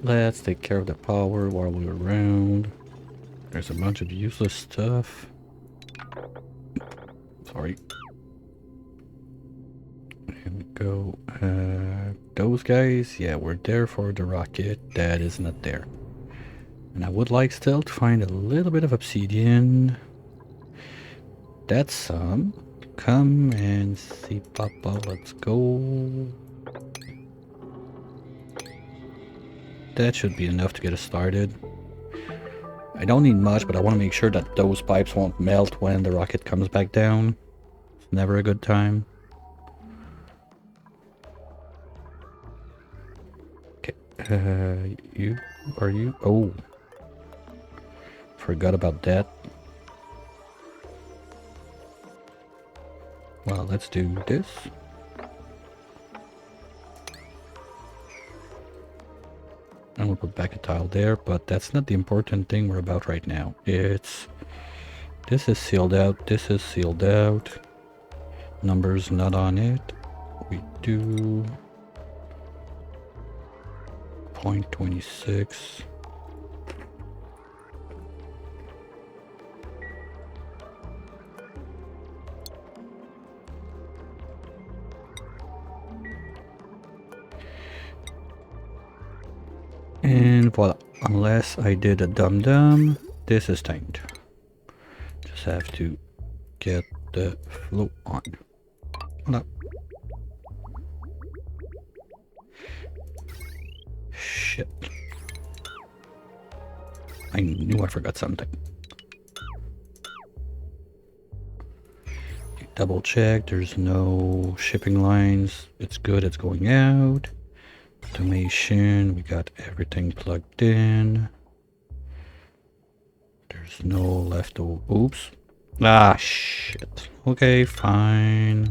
Let's take care of the power while we're around. There's a bunch of useless stuff. Sorry. Here we go. Those guys, yeah, we're there for the rocket. That is not there. And I would like still to find a little bit of obsidian. That's some. Come and see Papa, let's go. That should be enough to get us started. I don't need much, but I want to make sure that those pipes won't melt when the rocket comes back down. It's never a good time. Okay, are you? Oh, forgot about that. Well, let's do this. And we'll put back a tile there, but that's not the important thing we're about right now. It's... this is sealed out, this is sealed out. Numbers not on it. We do... 0.26. And voila, unless I did a dum-dum, this is timed. Just have to get the flow on. Voila. Shit. I knew I forgot something. Double check, there's no shipping lines. It's good, it's going out. Automation, we got everything plugged in. There's no leftover. Oops. Ah, shit. Okay, fine.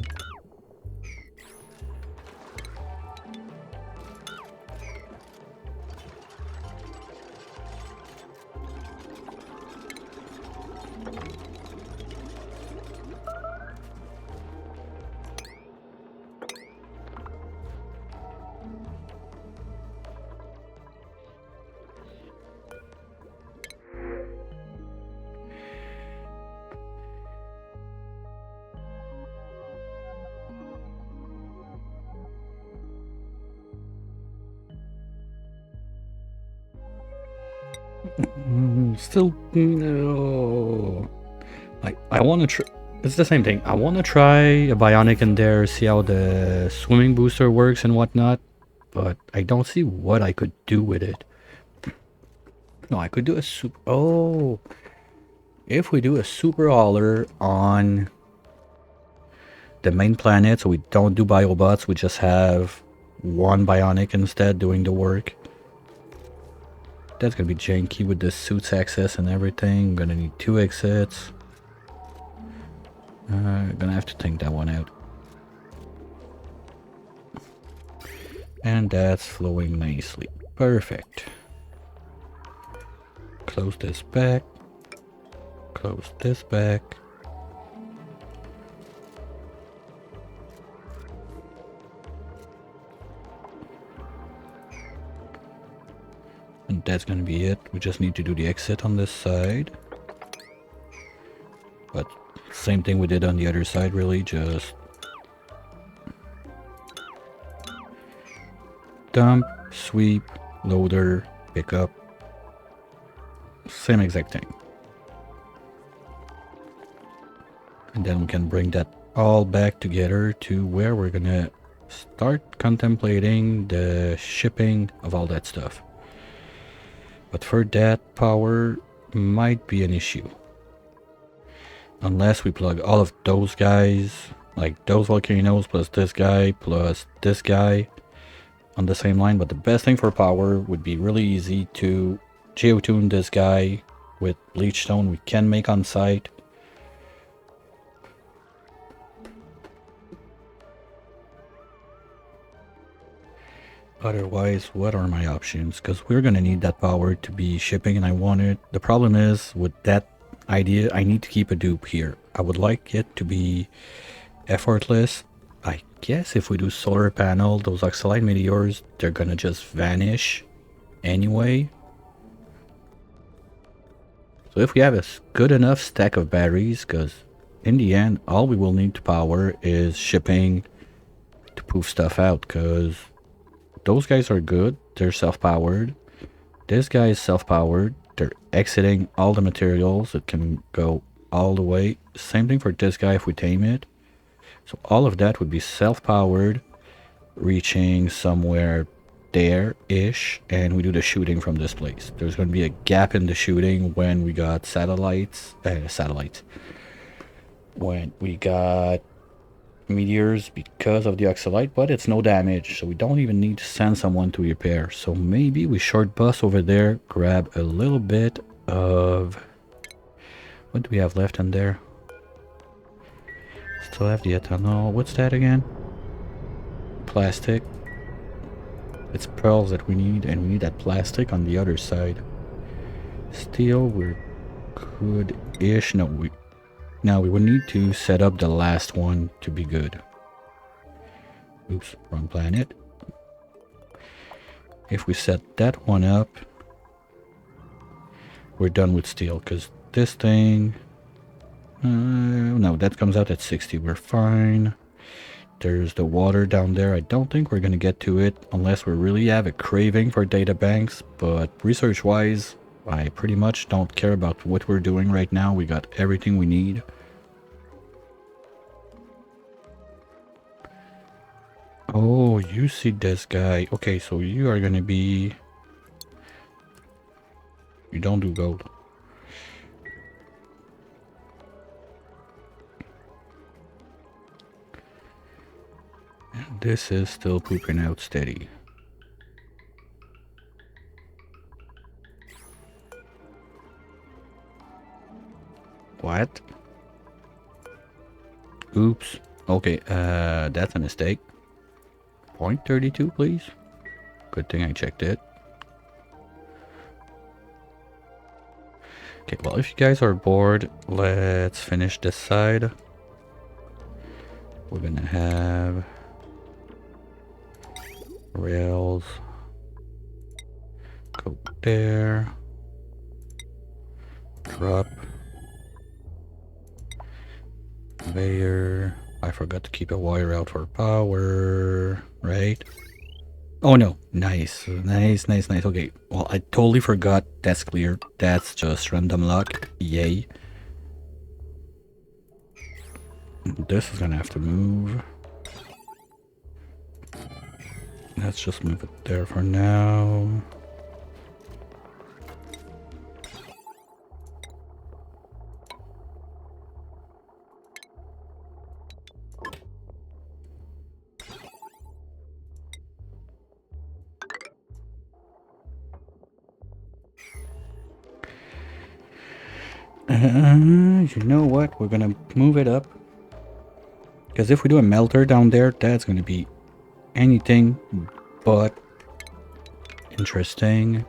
Still, no. I want to try. It's the same thing. I want to try a bionic in there, see how the swimming booster works and whatnot, but I don't see what I could do with it. No, I could do a super. Oh, if we do a super hauler on the main planet, so we don't do biobots, we just have one bionic instead doing the work. That's gonna be janky with the suits access and everything. I'm gonna need 2 exits. Gonna have to think that one out. And that's flowing nicely. Perfect. Close this back. Close this back. And that's gonna be it. We just need to do the exit on this side. But same thing we did on the other side, really, just dump, sweep, loader, pick up. Same exact thing. And then we can bring that all back together to where we're gonna start contemplating the shipping of all that stuff. But for that, power might be an issue. Unless we plug all of those guys, like those volcanoes plus this guy on the same line. But the best thing for power would be really easy to geotune this guy with bleach stone we can make on site. Otherwise, what are my options? Because we're gonna need that power to be shipping, and I want it. The problem is with that idea, I need to keep a dupe here. I would like it to be effortless. I guess if we do solar panel, those oxalite meteors, they're gonna just vanish anyway. So if we have a good enough stack of batteries, because in the end, all we will need to power is shipping to poof stuff out, because those guys are good. They're self-powered. This guy is self-powered. They're exiting all the materials. It can go all the way. Same thing for this guy if we tame it. So all of that would be self-powered, reaching somewhere there-ish, and we do the shooting from this place. There's going to be a gap in the shooting when we got satellites, when we got meteors because of the oxalite, but it's no damage, so we don't even need to send someone to repair. So maybe we short bus over there, grab a little bit of... What do we have left in there? Still have the ethanol. What's that again? Plastic. It's pearls that we need, and we need that plastic on the other side. Steel, we're good-ish. No, we would need to set up the last one to be good. Oops, wrong planet. If we set that one up, we're done with steel, because this thing... no, that comes out at 60. We're fine. There's the water down there. I don't think we're going to get to it unless we really have a craving for data banks. But research-wise, I pretty much don't care about what we're doing right now. We got everything we need. Oh, you see this guy. Okay, so you are going to be... You don't do gold. This is still pooping out steady. What? Oops. Okay, that's a mistake. 0.32, please. Good thing I checked it. Okay, well, if you guys are bored, let's finish this side. We're gonna have rails go there, drop, conveyor. I forgot to keep a wire out for power, right? Oh no, nice, nice, nice, nice. Okay, well, I totally forgot. That's clear. That's just random luck. Yay. This is gonna have to move. Let's just move it there for now. You know what? We're gonna move it up. Because if we do a melter down there, that's gonna be anything but interesting.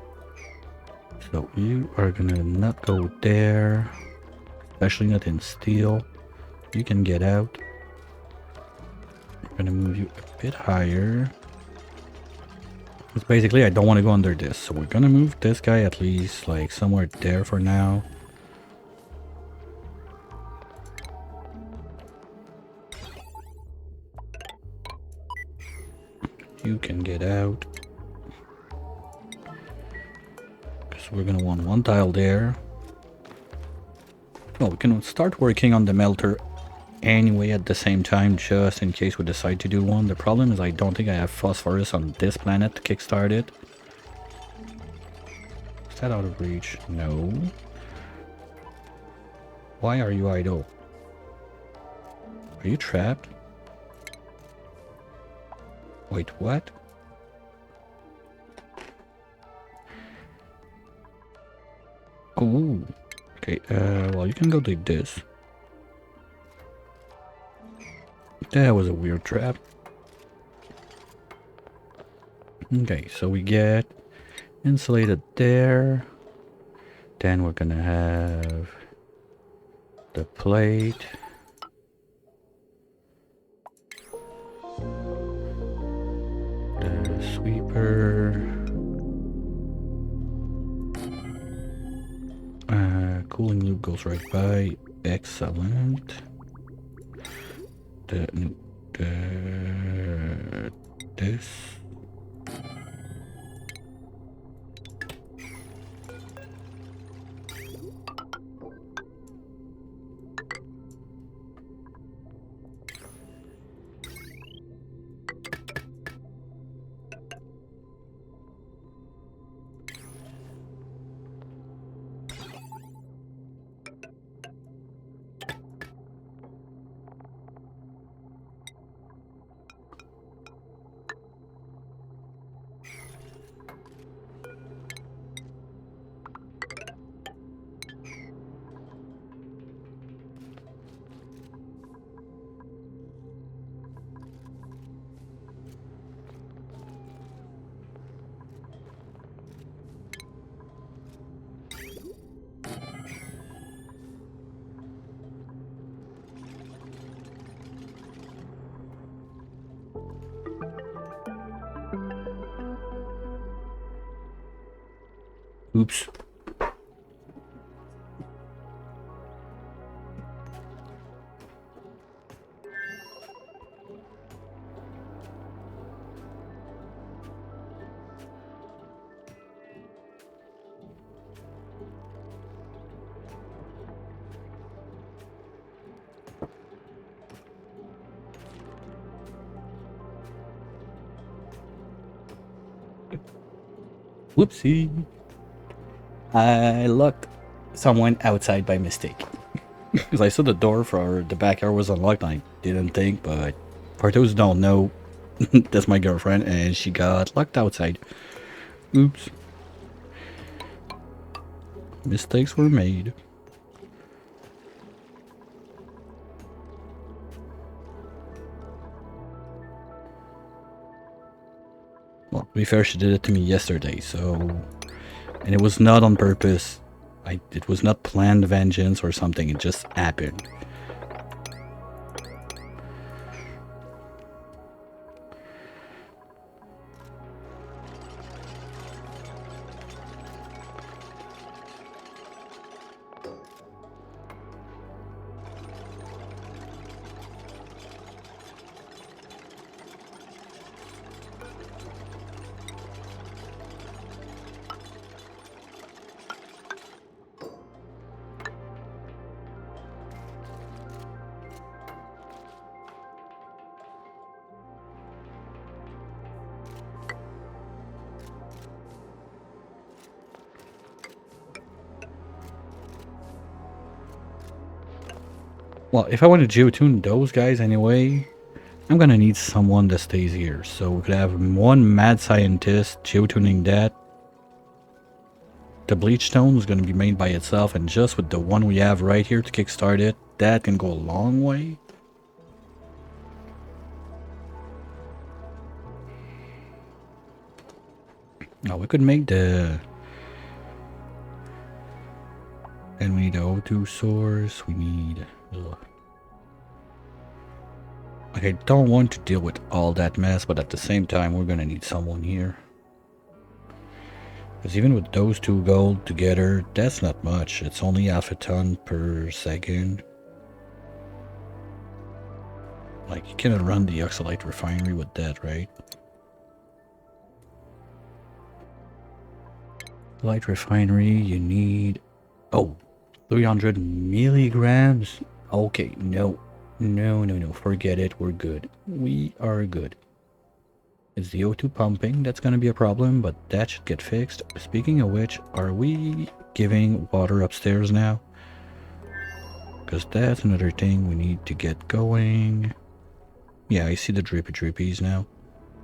So you are gonna not go there, especially not in steel. You can get out. I'm gonna move you a bit higher. Because basically I don't want to go under this, so we're gonna move this guy at least like somewhere there for now. You can get out. Because we're gonna want one tile there. Well, we can start working on the melter anyway at the same time, just in case we decide to do one. The problem is I don't think I have phosphorus on this planet to kickstart it. Is that out of reach? No. Why are you idle? Are you trapped? Wait, what? Oh, okay, well, you can go like this. That was a weird trap. Okay, so we get insulated there. Then we're gonna have the plate. cooling loop goes right by. Excellent. This. Oops. Whoopsie. I locked someone outside by mistake. Because I saw the door for the backyard was unlocked and I didn't think, but for those who don't know, that's my girlfriend and she got locked outside. Oops. Mistakes were made. Well, to be fair, she did it to me yesterday, so... And it was not on purpose. It was not planned vengeance or something, it just happened. Well, if I want to geotune those guys anyway, I'm gonna need someone that stays here. So we could have one mad scientist geotuning that. The bleach stone is gonna be made by itself, and just with the one we have right here to kickstart it, that can go a long way. Now we could make the... And we need the O2 source, we need... Like, I don't want to deal with all that mess, but at the same time, we're gonna need someone here. Because even with those two gold together, that's not much. It's only half a ton per second. Like, you cannot run the oxalite refinery with that, right? Light refinery, you need... Oh, 300 milligrams? Okay, no. No, forget it, we're good. We are good. It's the O2 pumping that's gonna be a problem, but that should get fixed. Speaking of which, are we giving water upstairs now? Because that's another thing we need to get going. Yeah, I see the drippies now.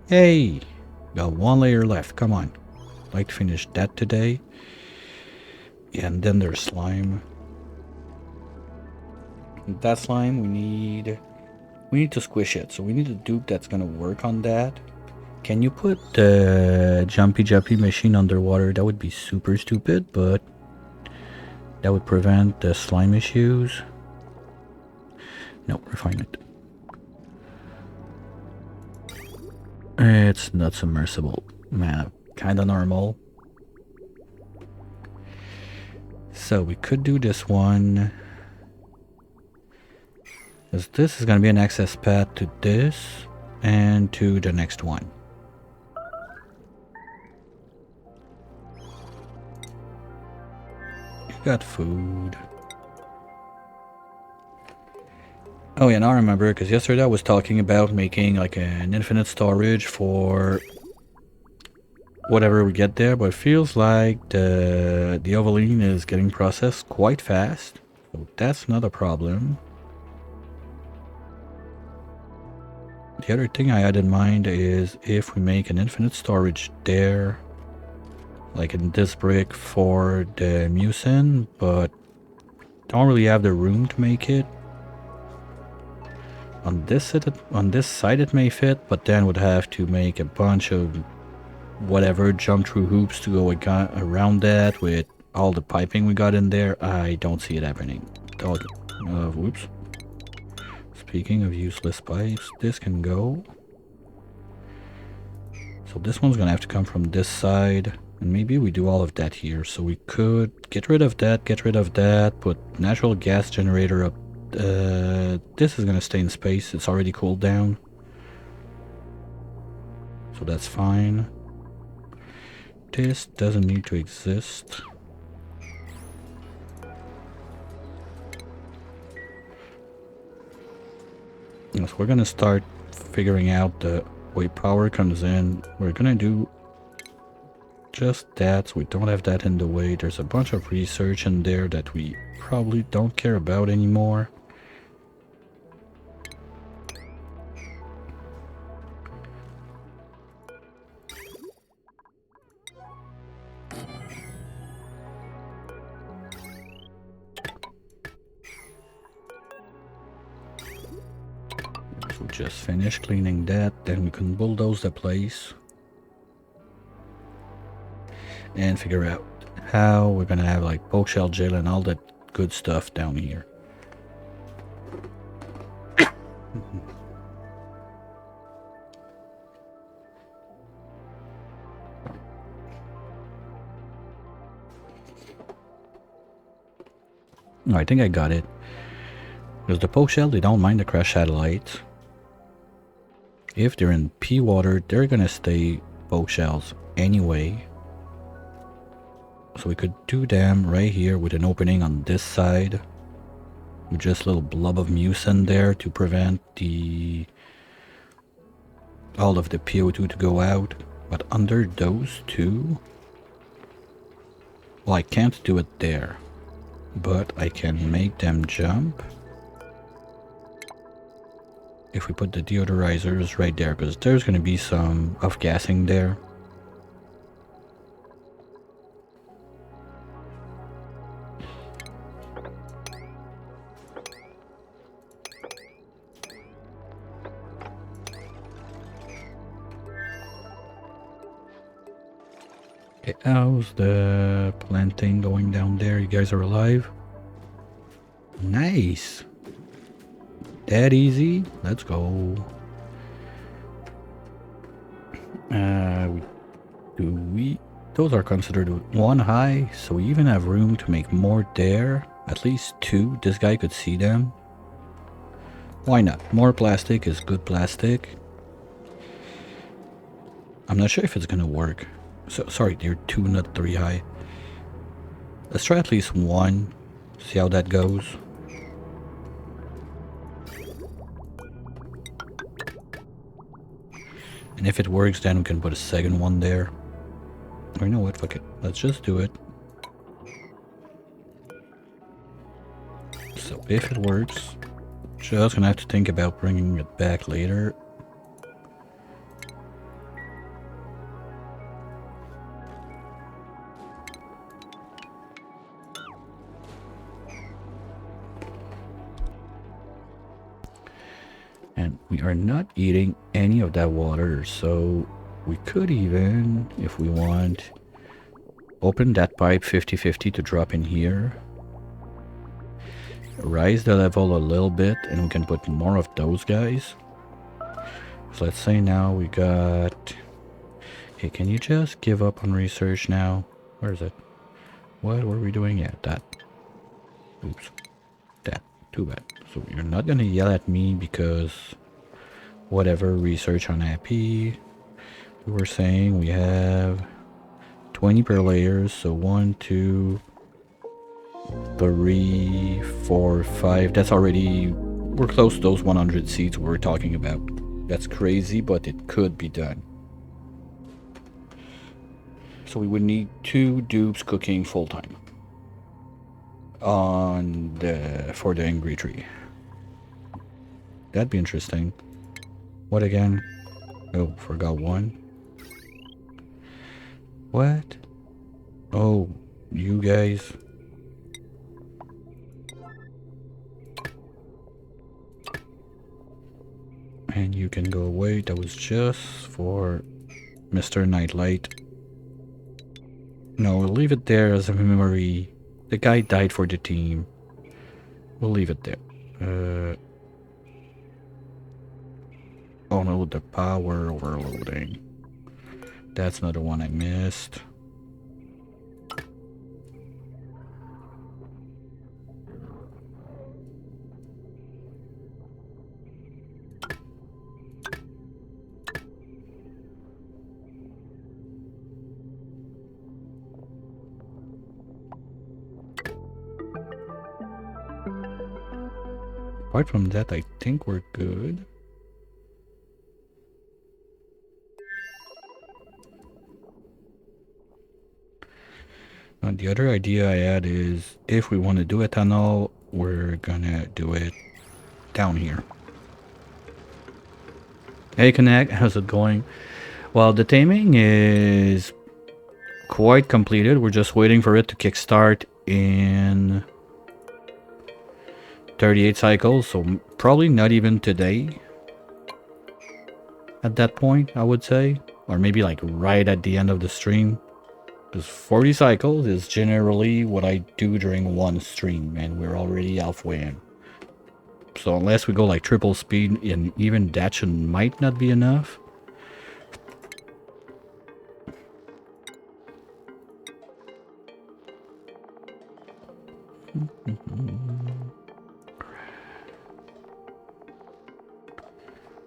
Hey! Got one layer left, come on. Like to finish that today. Yeah, and then there's slime. That slime we need to squish it, so we need a dupe that's gonna work on that. Can you put the jumpy machine underwater? That would be super stupid, but that would prevent the slime issues. No, refine it. It's not submersible. Man, kinda normal. So we could do this one, because this is going to be an access path to this and to the next one. You got food. Oh yeah, now I remember, because yesterday I was talking about making like an infinite storage for whatever we get there, but it feels like the Ovaline is getting processed quite fast, so that's not a problem. The other thing I had in mind is if we make an infinite storage there, like in this brick for the mucin, but don't really have the room to make it. On this side it may fit, but then would have to make a bunch of whatever, jump through hoops to go around that with all the piping we got in there. I don't see it happening. Whoops. Speaking of useless pipes, this can go. So this one's gonna have to come from this side, and maybe we do all of that here. So we could get rid of that, put natural gas generator up. This is gonna stay in space, it's already cooled down. So that's fine. This doesn't need to exist. So we're gonna start figuring out the way power comes in. We're gonna do just that, so we don't have that in the way. There's a bunch of research in there that we probably don't care about anymore. So just finish cleaning that, then we can bulldoze the place and figure out how we're gonna have like poke shell jail and all that good stuff down here. Oh, I think I got it. Because the poke shell, they don't mind the crash satellites. If they're in pea water, they're gonna stay poke shells anyway. So we could do them right here with an opening on this side. With just a little blob of mucin there to prevent all of the PO2 to go out. But under those two, well, I can't do it there. But I can make them jump if we put the deodorizers right there, because there's going to be some off-gassing there. Okay, how's the planting going down there? You guys are alive? Nice! That easy? Let's go. Those are considered one high, so we even have room to make more there. At least two. This guy could see them. Why not? More plastic is good plastic. I'm not sure if it's gonna work. So sorry, they're 2, not 3 high. Let's try at least 1. See how that goes. And if it works, then we can put a second one there. Or you know what, fuck it. Let's just do it. So if it works, just gonna have to think about bringing it back later. And we are not eating any of that water, so we could even, if we want, open that pipe 50-50 to drop in here. Raise the level a little bit, and we can put more of those guys. So let's say now we got... Hey, can you just give up on research now? Where is it? What were we doing? Yeah, that. Oops. That. Too bad. So you're not gonna yell at me because whatever research on Appy. We were saying we have 20 per layers, so 1, 2, 3, 4, 5. That's already, we're close to those 100 seeds we were talking about. That's crazy, but it could be done. So we would need 2 dupes cooking full time on for the angry tree. That'd be interesting. What again? Oh, forgot one. What? Oh, you guys. And you can go away. That was just for Mr. Nightlight. No, we'll leave it there as a memory. The guy died for the team. We'll leave it there. Oh no, the power overloading. That's another one I missed. Apart from that, I think we're good. And the other idea I had is if we want to do a tunnel, we're gonna do it down here. Hey Connect, how's it going? Well, the taming is quite completed. We're just waiting for it to kickstart in 38 cycles, so probably not even today at that point, I would say. Or maybe like right at the end of the stream. Because 40 cycles is generally what I do during one stream, and we're already halfway in. So unless we go like triple speed, and even that might not be enough.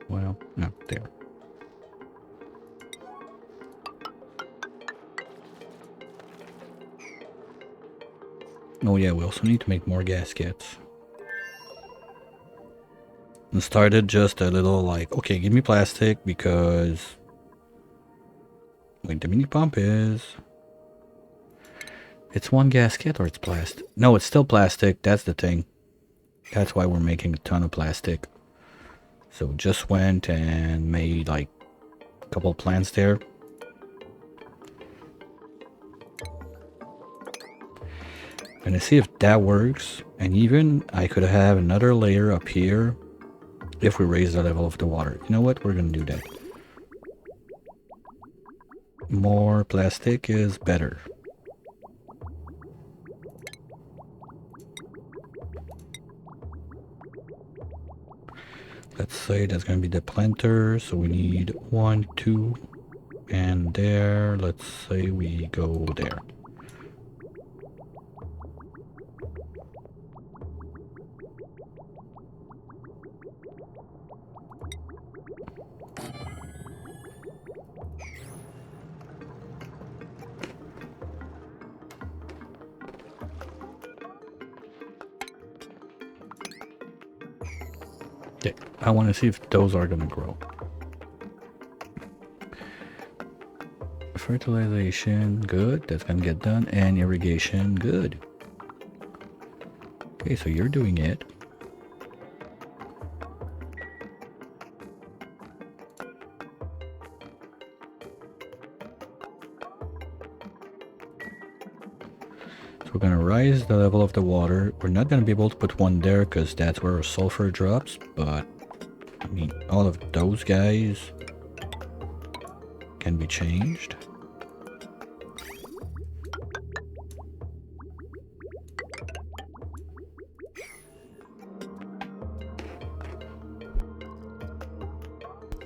Well, no, there. Oh yeah, we also need to make more gaskets. And started just a little like, okay, give me plastic because... Wait, the mini pump is... It's one gasket or it's plastic? No, it's still plastic, that's the thing. That's why we're making a ton of plastic. So just went and made like a couple plants there. Gonna see if that works, and even I could have another layer up here if we raise the level of the water. You know what? We're gonna do that. More plastic is better. Let's say that's gonna be the planter, so we need 1, 2, and there. Let's say we go there. Okay, I want to see if those are gonna grow. Fertilization, good. That's gonna get done. And irrigation, good. Okay, so you're doing it. So we're gonna raise the level of the water. We're not gonna be able to put one there because that's where our sulfur drops, but I mean, all of those guys can be changed.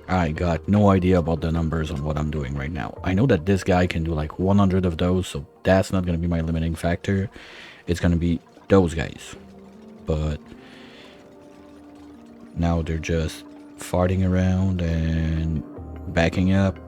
I got no idea about the numbers on what I'm doing right now. I know that this guy can do like 100 of those, so that's not going to be my limiting factor. It's going to be those guys. But now they're just farting around and backing up.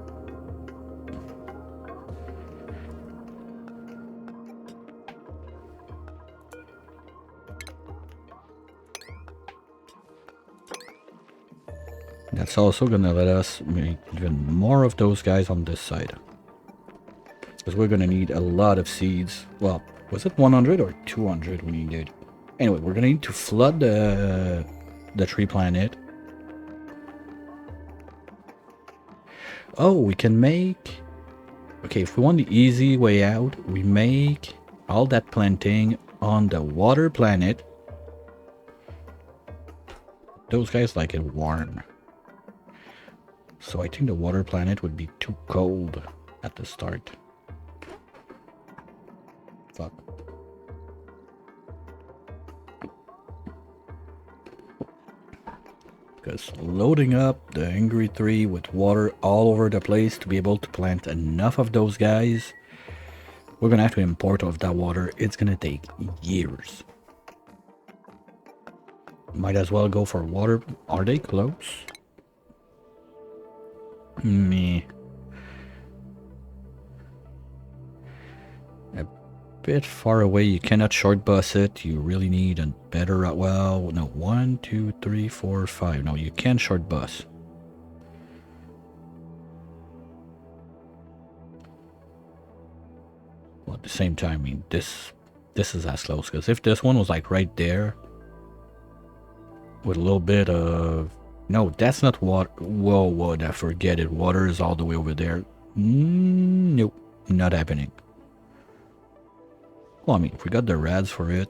That's also gonna let us make even more of those guys on this side. Because we're gonna need a lot of seeds. Well, was it 100 or 200 we needed? Anyway, we're gonna need to flood the tree planet. Oh, we can make... Okay, if we want the easy way out, we make all that planting on the water planet. Those guys like it warm. So I think the water planet would be too cold at the start. Fuck. Because loading up the Angry 3 with water all over the place to be able to plant enough of those guys, we're gonna have to import of that water. It's gonna take years. Might as well go for water. Are they close? Meh. A bit far away. You cannot short bus it. You really need a better... Well, no. 1, 2, 3, 4, 5. No, you can short bus. Well, at the same time, I mean, this is as close. Because if this one was like right there, with a little bit of... No, that's not water. Whoa, I forget it. Water is all the way over there. Nope, not happening. Well, I mean, if we got the rads for it,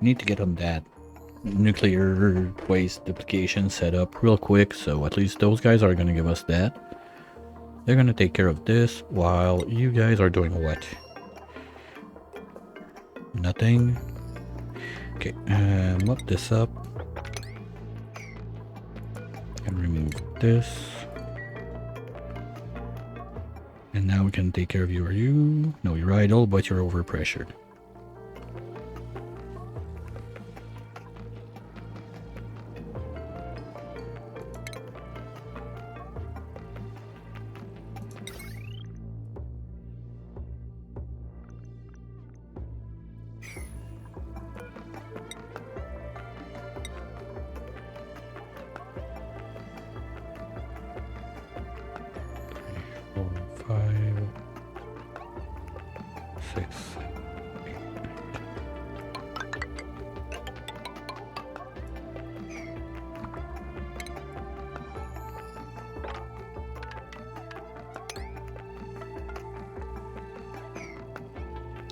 we need to get on that nuclear waste duplication set up real quick. So at least those guys are going to give us that. They're going to take care of this while you guys are doing what? Nothing. Okay, mop this up. And remove this. And now we can take care of you. Are you? No, you're idle, but you're overpressured.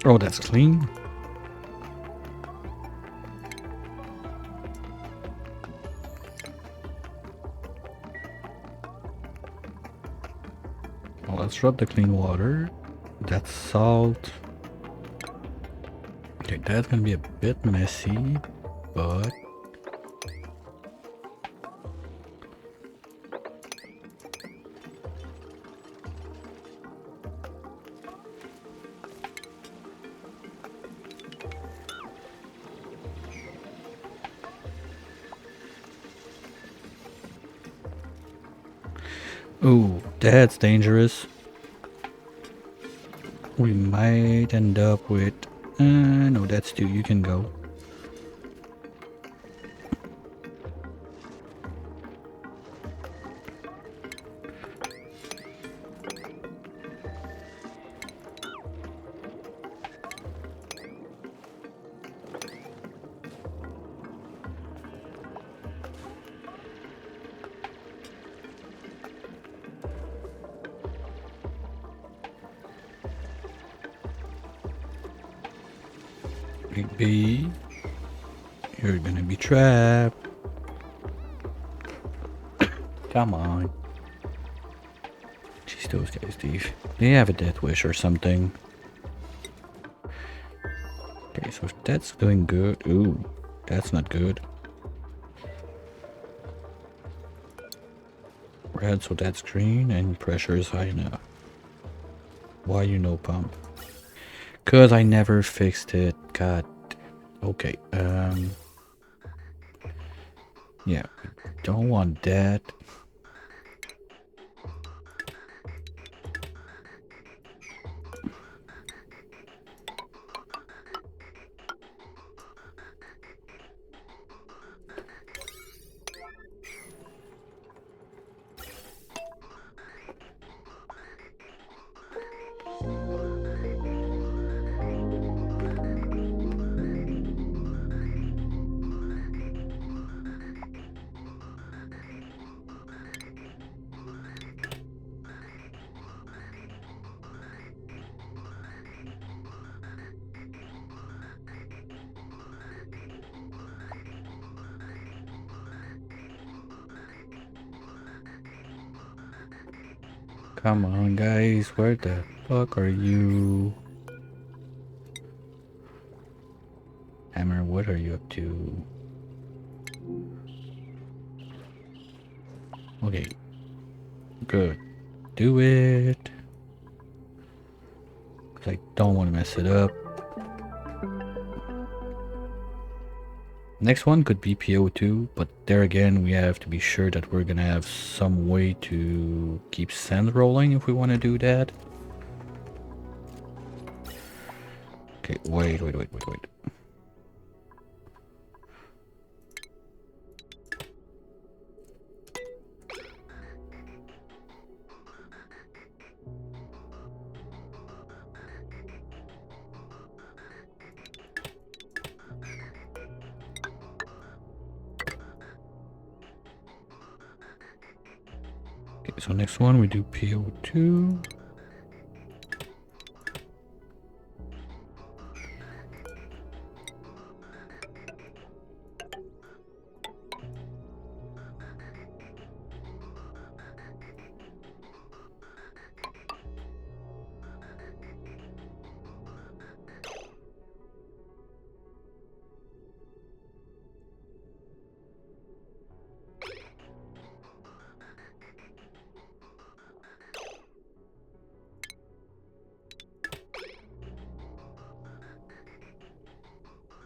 Oh, that's clean. Well, let's rub the clean water. That's salt. Okay, that's gonna be a bit messy, but... Ooh, that's dangerous. We might end up with... no, that's 2. You can go. B, you're gonna be trapped. Come on. Jeez, those guys, Steve. They have a death wish or something. Okay, so that's doing good. Ooh, that's not good. Red, so that's green, and pressure is high enough. Why you no pump? Cause I never fixed it. God. Okay. Yeah, we don't want that. Come on, guys. Where the fuck are you? Hammer, what are you up to? Okay. Good. Do it. 'Cause I don't want to mess it up. Next one could be PO2, but there again, we have to be sure that we're gonna have some way to keep sand rolling if we want to do that. Okay, wait. Okay, so next one we do PO2.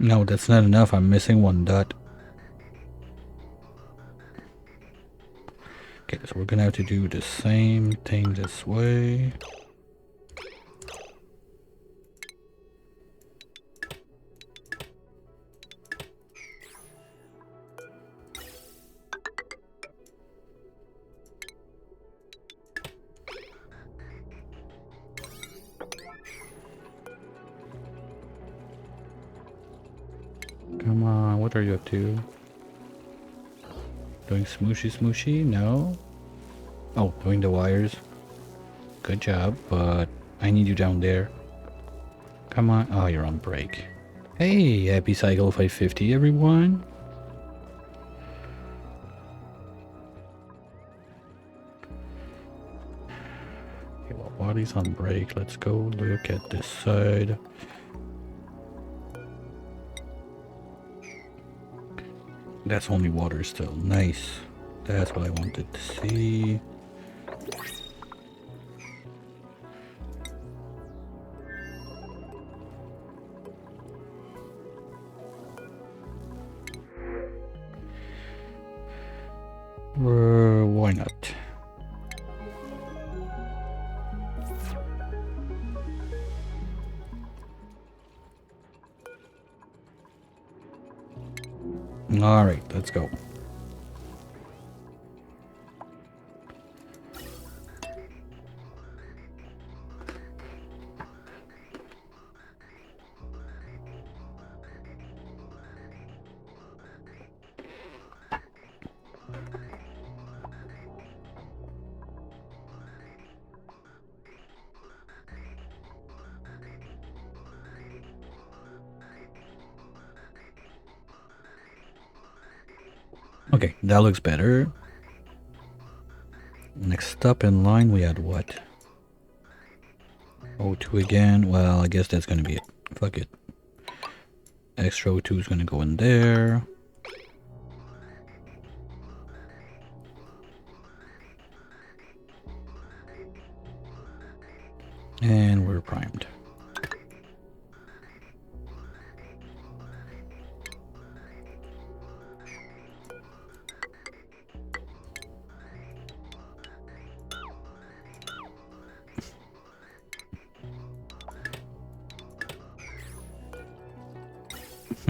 No, that's not enough. I'm missing one dot. Okay, so we're gonna have to do the same thing this way. Come on, what are you up to? Doing smooshy? No. Oh, doing the wires. Good job, but I need you down there. Come on. Oh, you're on break. Hey, happy Cycle 550, everyone. Okay, well, while he's on break, let's go look at this side. That's only water still. Nice. That's what I wanted to see. Why not? Alright, let's go. Okay, that looks better. Next up in line, we had what? O2 again. Well, I guess that's gonna be it. Fuck it. Extra O2 is gonna go in there. And we're primed.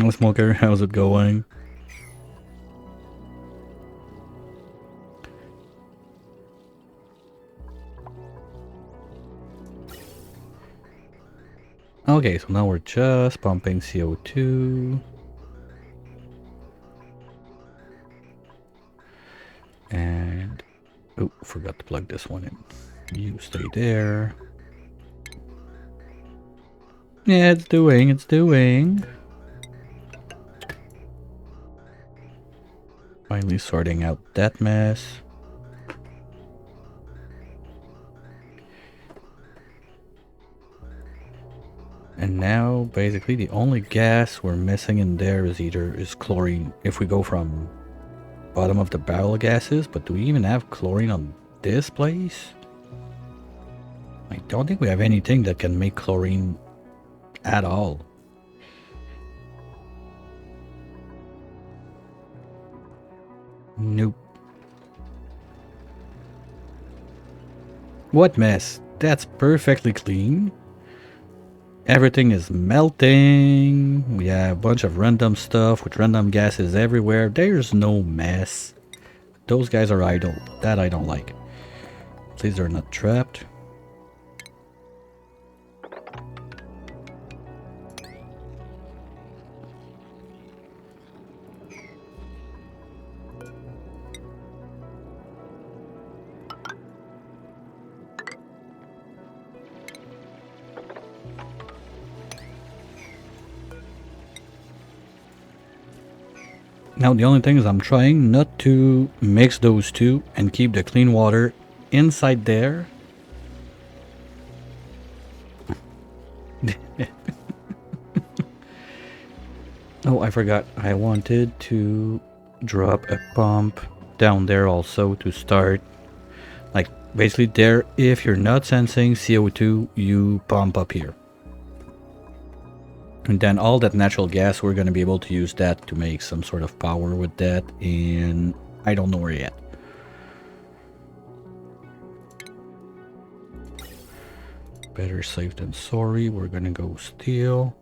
Hello, Smoker. How's it going? Okay, so now we're just pumping CO2. And... oh, forgot to plug this one in. You stay there. Yeah, it's doing. Finally sorting out that mess. And now, basically, the only gas we're missing in there is chlorine. If we go from bottom of the barrel gases, but do we even have chlorine on this place? I don't think we have anything that can make chlorine at all. Nope. What mess? That's perfectly clean. Everything is melting. We have a bunch of random stuff with random gases everywhere. There's no mess. Those guys are idle. That I don't like. Please, they're not trapped. Now the only thing is I'm trying not to mix those two and keep the clean water inside there. Oh, I forgot. I wanted to drop a pump down there also to start. Like basically there, if you're not sensing CO2, you pump up here. And then all that natural gas, we're going to be able to use that to make some sort of power with that, and I don't know where yet. Better safe than sorry. We're going to go steel.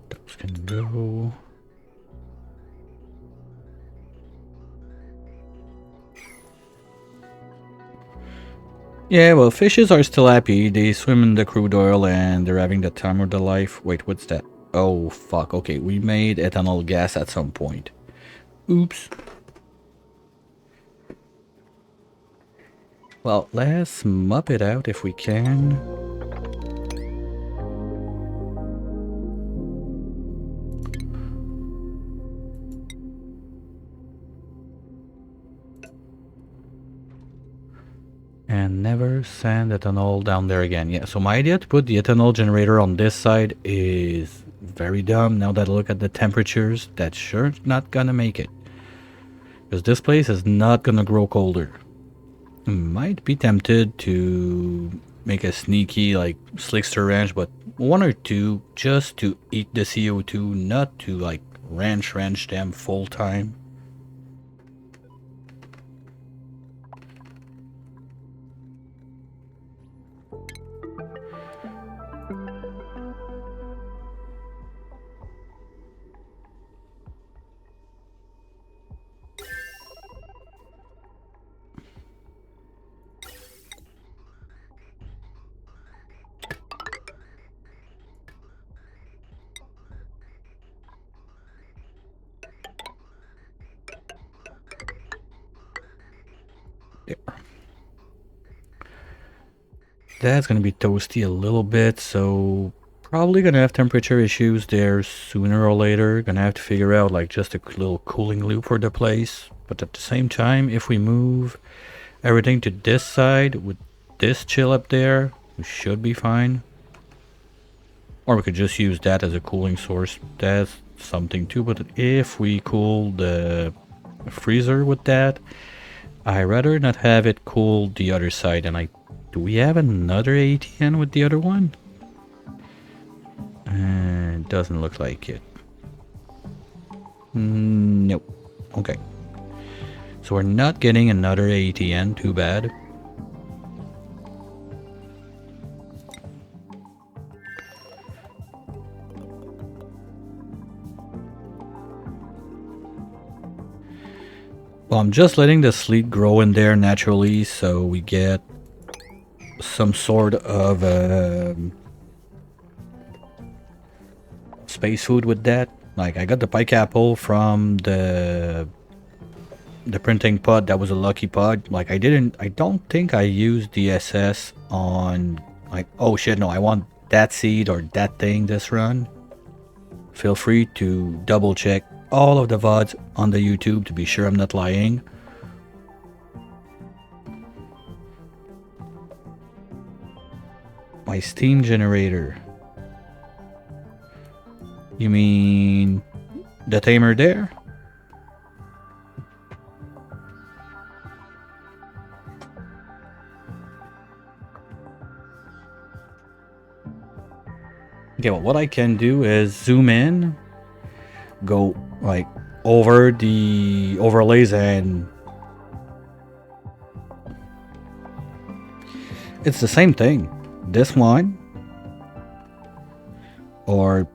Those can go. Yeah, well, fishes are still happy. They swim in the crude oil and they're having the time of their life. Wait, what's that? Oh, fuck. Okay, we made ethanol gas at some point. Oops. Well, let's mop it out if we can. And never send ethanol down there again. Yeah, so my idea to put the ethanol generator on this side is very dumb. Now that I look at the temperatures, that's sure not gonna make it. Because this place is not gonna grow colder. Might be tempted to make a sneaky like slickster ranch, but one or two just to eat the CO2, not to like ranch them full time. That's gonna be toasty a little bit, so probably gonna have temperature issues there sooner or later. Gonna have to figure out like just a little cooling loop for the place. But at the same time, if we move everything to this side with this chill up there, we should be fine. Or we could just use that as a cooling source. That's something too. But if we cool the freezer with that, I rather not have it cool the other side. And do we have another ATN with the other one? Doesn't look like it. Nope. Okay. So we're not getting another ATN. Too bad. Well, I'm just letting the sleet grow in there naturally so we get some sort of space food with that. Like, I got the pike apple from the printing pod. That was a lucky pod. Like, I don't think I used the SS on, like, oh shit, no, I want that seed or that thing this run. Feel free to double check all of the VODs on the YouTube to be sure I'm not lying. My steam generator. You mean the tamer there? Okay, well, what I can do is zoom in, go like over the overlays, and it's the same thing. This one or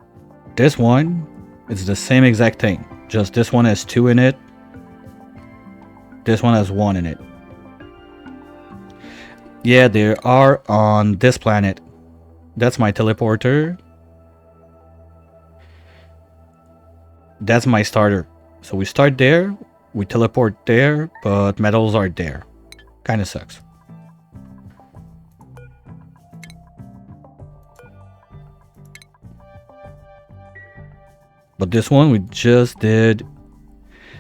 this one, it's the same exact thing. Just this one has 2 in it. This one has 1 in it. Yeah, they are on this planet. That's my teleporter. That's my starter. So we start there, we teleport there, but metals are there. Kinda sucks. But this one we just did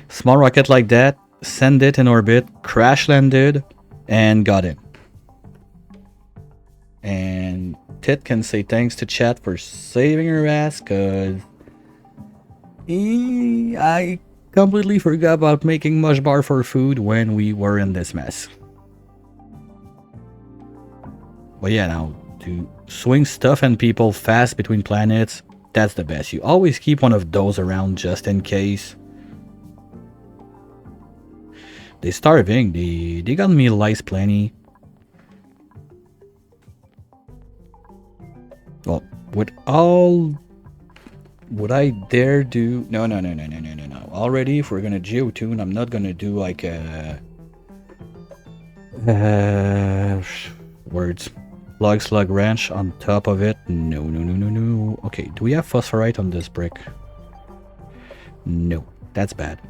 small rocket like that, send it in orbit, crash landed, and got in. And Tit can say thanks to chat for saving her ass, cause I completely forgot about making mush bar for food when we were in this mess. But yeah, now to swing stuff and people fast between planets, that's the best. You always keep one of those around just in case. They starving. They got me lice plenty. Well, would I dare do? No. Already, if we're gonna geotune, I'm not gonna do like a words. Slug ranch on top of it. No. Okay, do we have phosphorite on this brick? No, that's bad.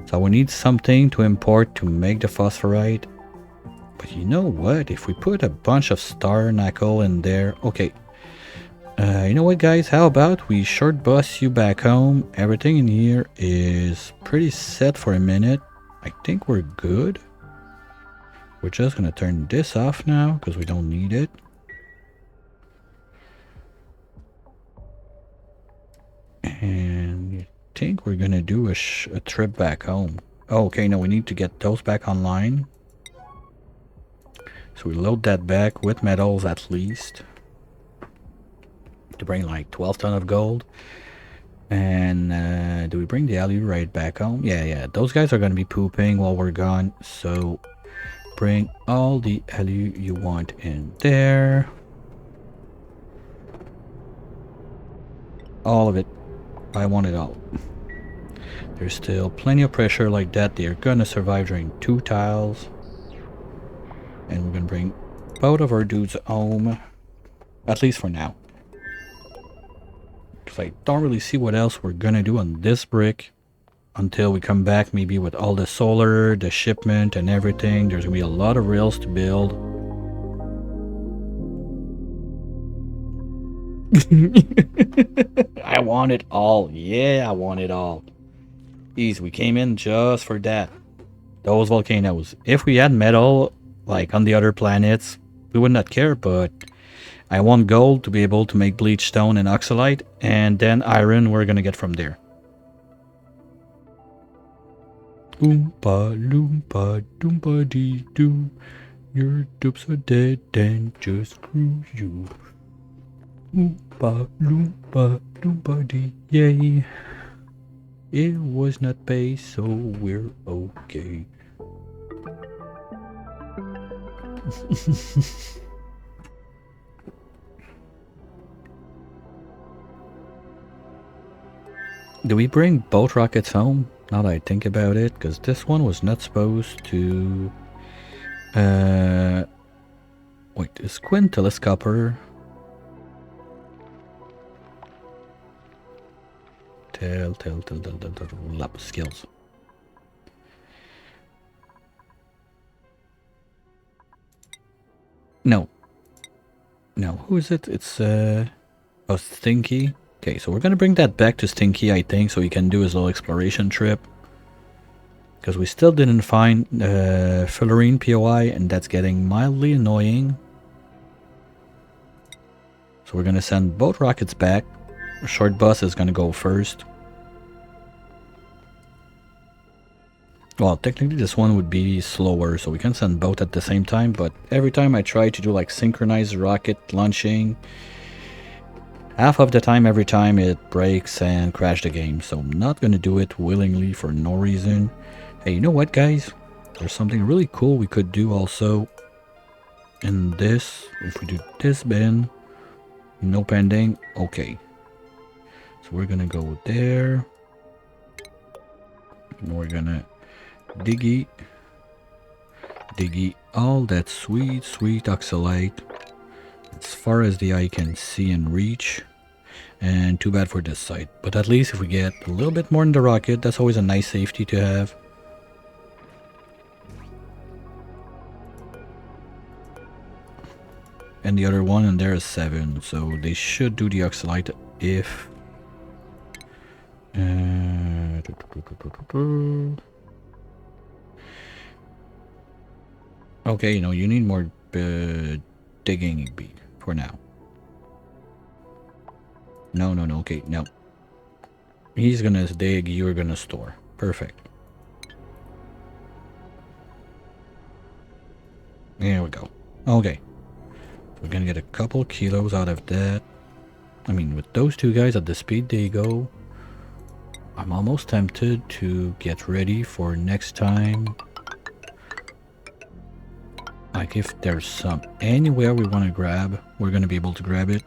So we need something to import to make the phosphorite. But you know what? If we put a bunch of star knuckle in there... Okay. You know what, guys? How about we short bus you back home? Everything in here is pretty set for a minute. I think we're good. We're just gonna turn this off now because we don't need it. And I think we're gonna do a trip back home. Oh, okay, no, we need to get those back online. So we load that back with metals at least. To bring like 12 ton of gold. And do we bring the alurite back home? Yeah, those guys are gonna be pooping while we're gone. So bring all the alu you want in there. All of it. I want it all. There's still plenty of pressure like that. They're gonna survive during 2 tiles. And we're gonna bring both of our dudes home. At least for now. Because I don't really see what else we're gonna do on this brick. Until we come back maybe with all the solar, the shipment and everything. There's gonna be a lot of rails to build. I want it all. Yeah, I want it all. Easy, we came in just for that. Those volcanoes. If we had metal, like on the other planets, we would not care, but I want gold to be able to make bleach stone and oxalite, and then iron we're gonna get from there. Oompa loompa doompa dee doo. Your dupes are dead and just screw you. Oompa loompa doompa dee. Yay. It was not paid, so we're okay. Do we bring both rockets home? Now that I think about it, because this one was not supposed to... Wait, is Quinn telescoper? Lab skills. No. No, who is it? It's, oh, Stinky. Okay, so we're gonna bring that back to Stinky, I think, so he can do his little exploration trip. Because we still didn't find Fullerene POI, and that's getting mildly annoying. So we're gonna send both rockets back. Short bus is gonna go first. Well, technically this one would be slower, so we can send both at the same time, but every time I try to do like synchronized rocket launching, half of the time, every time it breaks and crashes the game, so I'm not gonna do it willingly for no reason. Hey, you know what, guys? There's something really cool we could do also in this. If we do this bin, no pending, okay. So we're gonna go there. And we're gonna diggy, all that sweet oxalite as far as the eye can see and reach. And too bad for this side, but at least if we get a little bit more in the rocket, that's always a nice safety to have. And the other one in there is 7, so they should do the oxalite if... Okay, you know, you need more digging bead for now. No, okay, no. He's gonna dig, you're gonna store. Perfect. There we go. Okay. We're gonna get a couple kilos out of that. I mean, with those two guys at the speed they go, I'm almost tempted to get ready for next time. Like if there's anywhere we want to grab, we're gonna be able to grab it.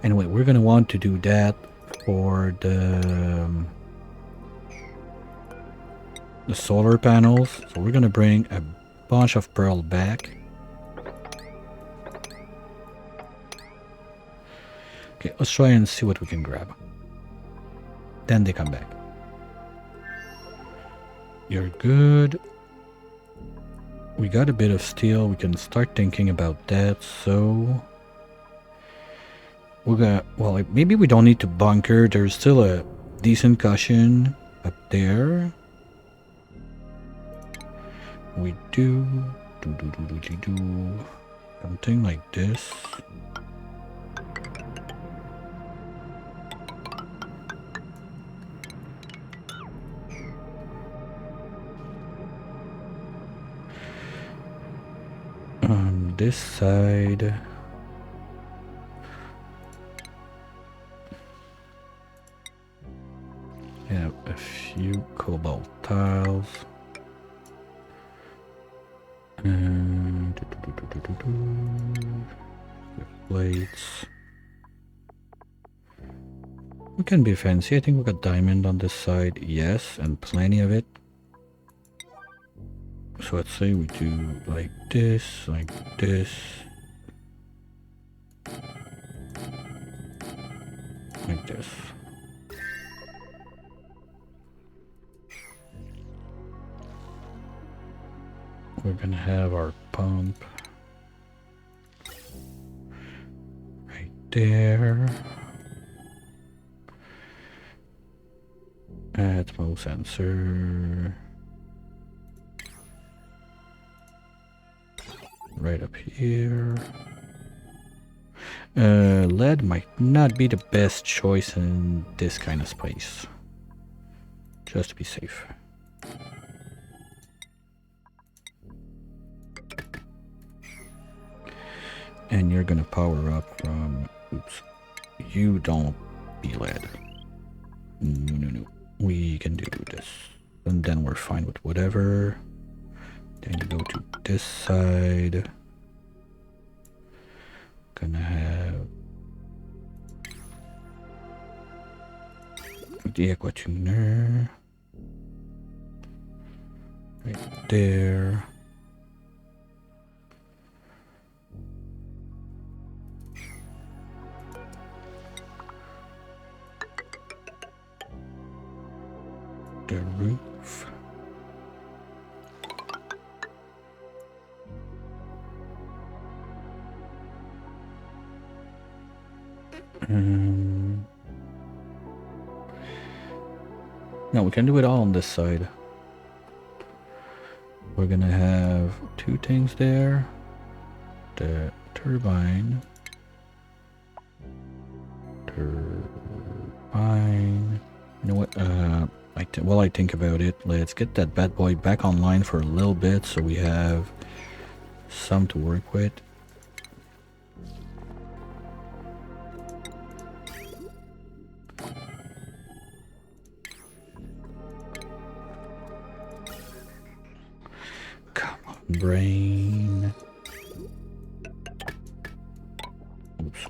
Anyway, we're gonna want to do that for the solar panels. So we're gonna bring a bunch of pearl back. Okay, let's try and see what we can grab. Then they come back. You're good. We got a bit of steel. We can start thinking about that. So we're gonna, well, maybe we don't need to bunker. There's still a decent cushion up there. We do something like this. On this side, have a few cobalt tiles. And plates. We can be fancy. I think we got diamond on this side. Yes, and plenty of it. So let's say we do like this, like this. Like this. We're gonna have our pump right there. Atmo sensor right up here. Lead might not be the best choice in this kind of space, just to be safe. And you're gonna power up from, oops, you don't be lead. No. We can do this. And then we're fine with whatever. Then you go to this side. Gonna have put the aqua tuner right there. The roof. No, we can do it all on this side. We're gonna have two things there. The turbine. Turbine. You know what? While I think about it, let's get that bad boy back online for a little bit so we have some to work with. Come on, brain. Oops.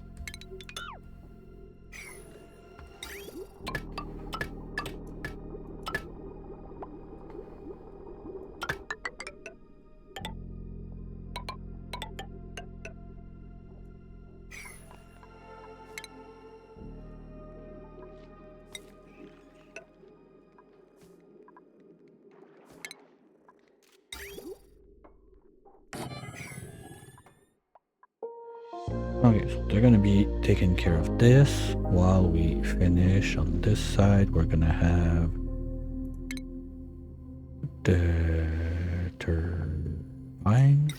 Okay, so they're gonna be taking care of this while we finish on this side. We're gonna have the turbine.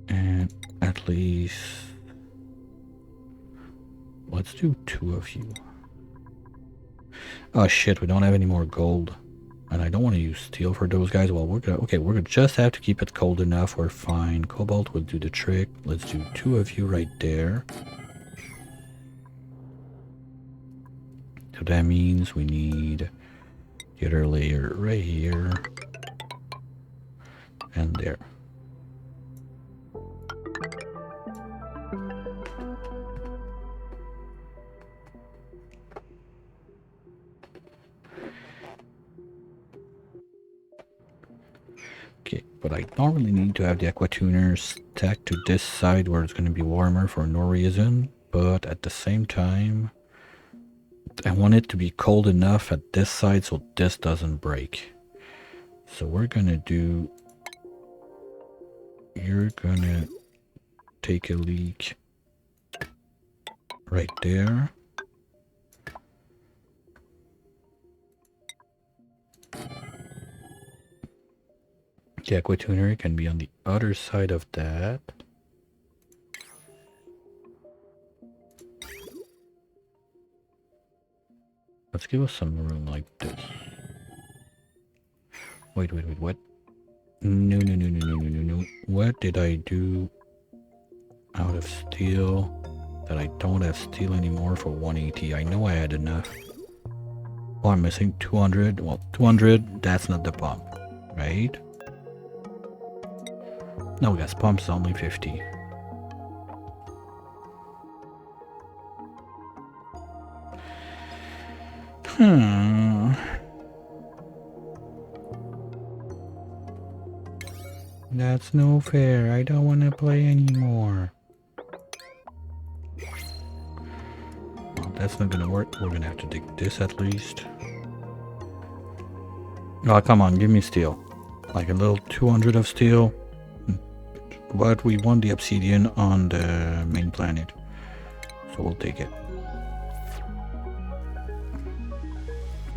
And at least let's do two of you. Oh shit, we don't have any more gold. And I don't want to use steel for those guys. Well, we're gonna just have to keep it cold enough. We're fine. Cobalt will do the trick. Let's do two of you right there. So that means we need the other layer right here. And there. Okay, but I don't really need to have the aqua tuner stacked to this side where it's going to be warmer for no reason. But at the same time, I want it to be cold enough at this side so this doesn't break. So we're going to do... You're going to take a leak right there. The aqua tuner can be on the other side of that. Let's give us some room like this. Wait, what? No. What did I do out of steel that I don't have steel anymore for 180? I know I had enough. Oh, I'm missing 200. Well, 200, that's not the pump, right? No, gas pump's only 50. That's no fair. I don't want to play anymore. Well, that's not gonna work. We're gonna have to dig this at least. Oh, come on, give me steel. Like a little 200 of steel. But we want the obsidian on the main planet. So we'll take it.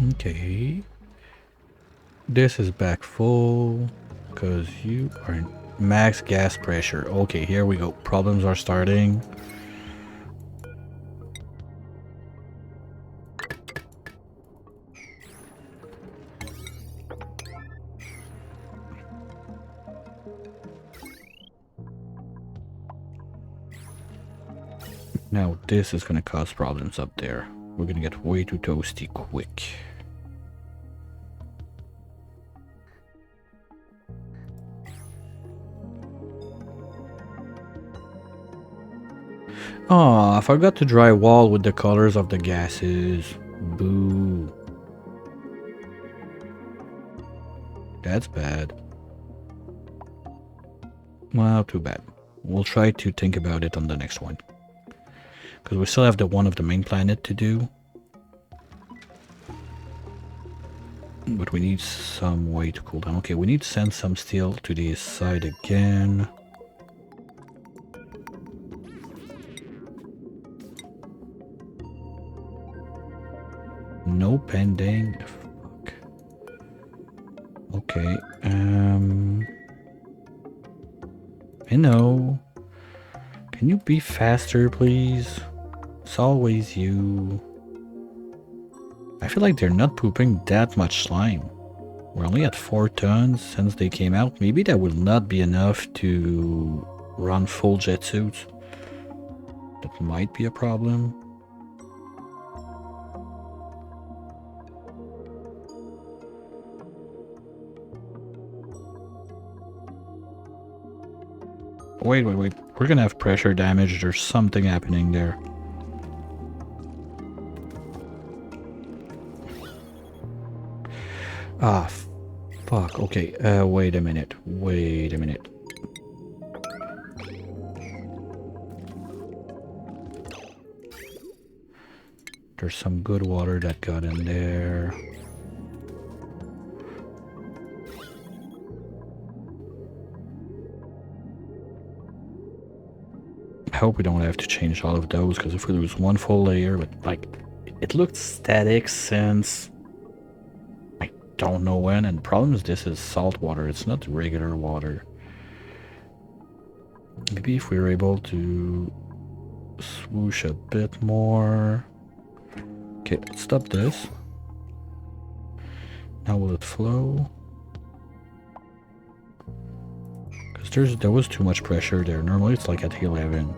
Okay. This is back full. Because you are in max gas pressure. Okay, here we go. Problems are starting. Now this is going to cause problems up there. We're going to get way too toasty quick. Oh, I forgot to drywall with the colors of the gases. Boo. That's bad. Well, too bad. We'll try to think about it on the next one. Because we still have the one of the main planet to do. But we need some way to cool down. Okay, we need to send some steel to the side again. No pending. Fuck. Okay. Hello. Can you be faster, please? It's always you. I feel like they're not pooping that much slime. We're only at 4 tons since they came out. Maybe that will not be enough to run full jet suits. That might be a problem. Wait. We're gonna have pressure damage. There's something happening there. Ah, fuck. Okay, wait a minute. There's some good water that got in there. I hope we don't have to change all of those, because if we lose one full layer, but like, it looked static since I don't know when, and the problem is this is salt water, it's not regular water. Maybe if we were able to swoosh a bit more. Okay, let's stop this. Now will it flow? Because there was too much pressure there. Normally it's like at 11.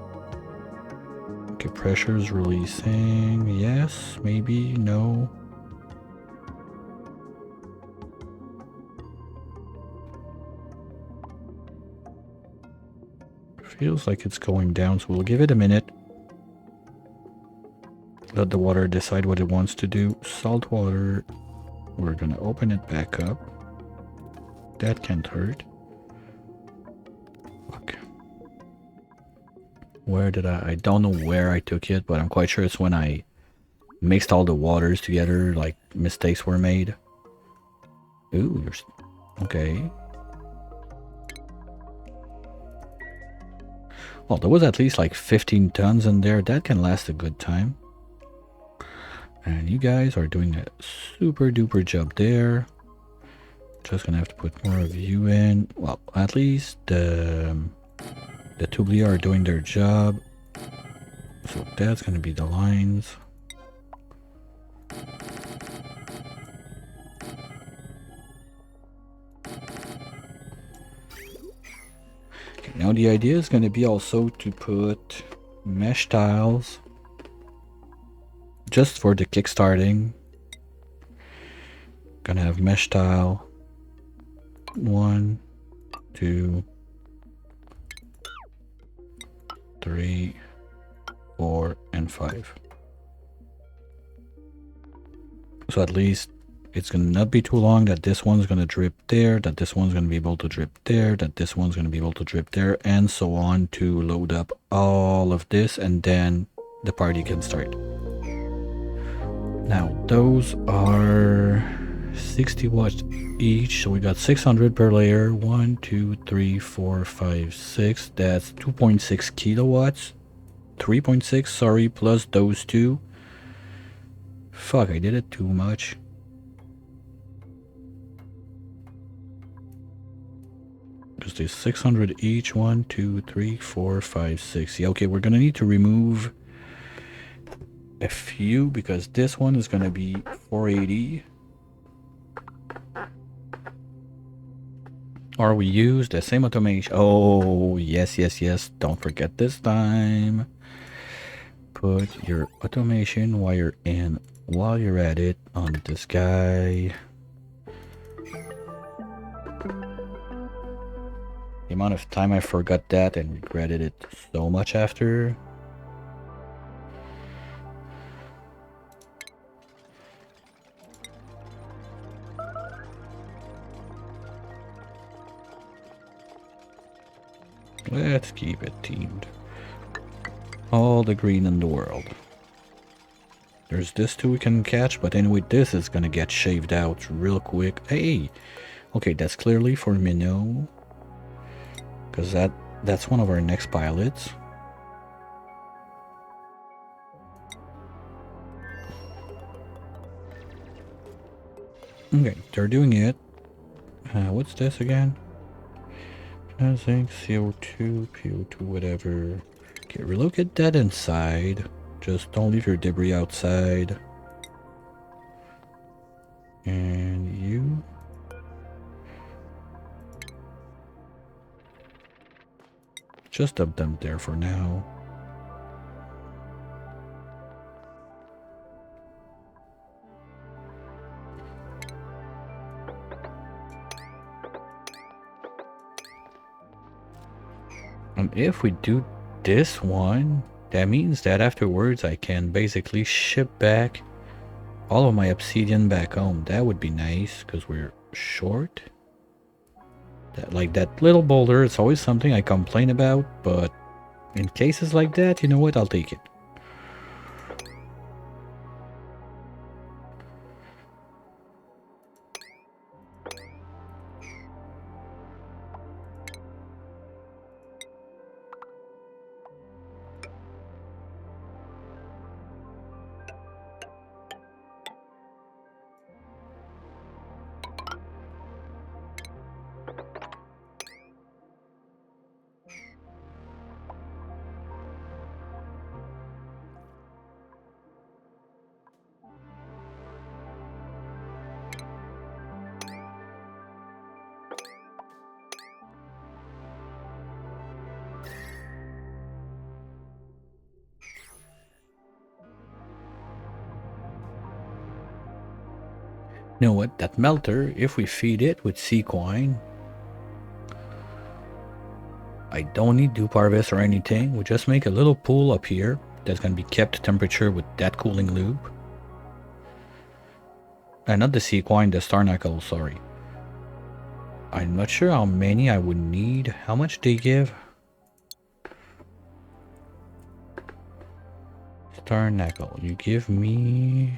Okay, pressure's releasing. Yes, maybe, no. Feels like it's going down, so we'll give it a minute. Let the water decide what it wants to do. Salt water. We're gonna open it back up. That can't hurt. Fuck. Where did I don't know where I took it, but I'm quite sure it's when I mixed all the waters together, like mistakes were made. Ooh, okay. Well, there was at least like 15 tons in there. That can last a good time. And you guys are doing a super duper job there. Just gonna have to put more of you in. Well, at least the Tublia are doing their job. So that's gonna be the lines. Okay, now the idea is gonna be also to put mesh tiles just for the kickstarting. Gonna have mesh tile 1, 2, 3, 4, and 5. So at least it's gonna not be too long that this one's gonna drip there, that this one's gonna be able to drip there, that this one's gonna be able to drip there, and so on to load up all of this, and then the party can start. Now those are 60 watts each, so we got 600 per layer. 1, 2, 3, 4, 5, 6. That's 2.6 kilowatts. 3.6, sorry, plus those two. Fuck, I did it too much. Because there's 600 each. 1, 2, 3, 4, 5, 6. Yeah, okay, we're gonna need to remove a few because this one is gonna be 480. Or we use the same automation. Oh, yes. Don't forget this time. Put your automation wire in while you're at it on this guy. The amount of time I forgot that and regretted it so much after. Let's keep it teamed. All the green in the world. There's this too we can catch, but anyway, this is gonna get shaved out real quick. Hey! Okay, that's clearly for minnow. Because that's one of our next pilots. Okay, they're doing it. What's this again? Zinc, CO2, PO2, whatever. Okay, relocate that inside. Just don't leave your debris outside. And you... just dump them there for now. And if we do this one, that means that afterwards I can basically ship back all of my obsidian back home. That would be nice, because we're short. Like that little boulder, it's always something I complain about, but in cases like that, you know what, I'll take it. You know what, that melter, if we feed it with sea coin, I don't need dew harvest or anything. We just make a little pool up here that's going to be kept temperature with that cooling loop. And not the sea coin, the star knuckle, sorry. I'm not sure how many I would need. How much they give? Star knuckle, you give me...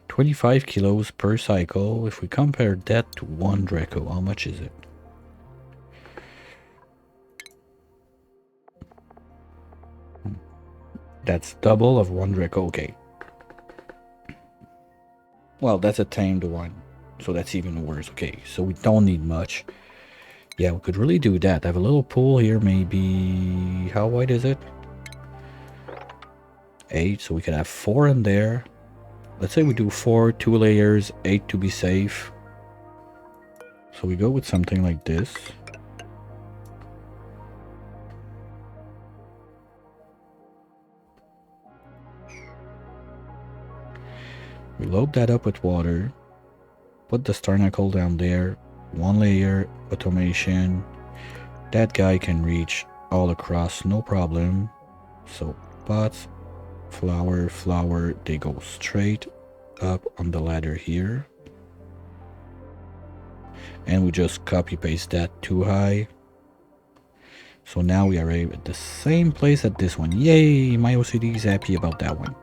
25 kilos per cycle. If we compare that to 1 Draco, how much is it? That's double of 1 Draco, okay. Well, that's a tamed one, so that's even worse. Okay, so we don't need much. Yeah, we could really do that. I have a little pool here, maybe... how wide is it? 8, so we could have 4 in there. Let's say we do 4, 2 layers, 8 to be safe. So we go with something like this. We load that up with water. Put the star knuckle down there. 1 layer, automation. That guy can reach all across, no problem. So pots, flower, flower, they go straight up on the ladder here. And we just copy paste that too high. So now we are at the same place at this one. Yay, my OCD is happy about that one.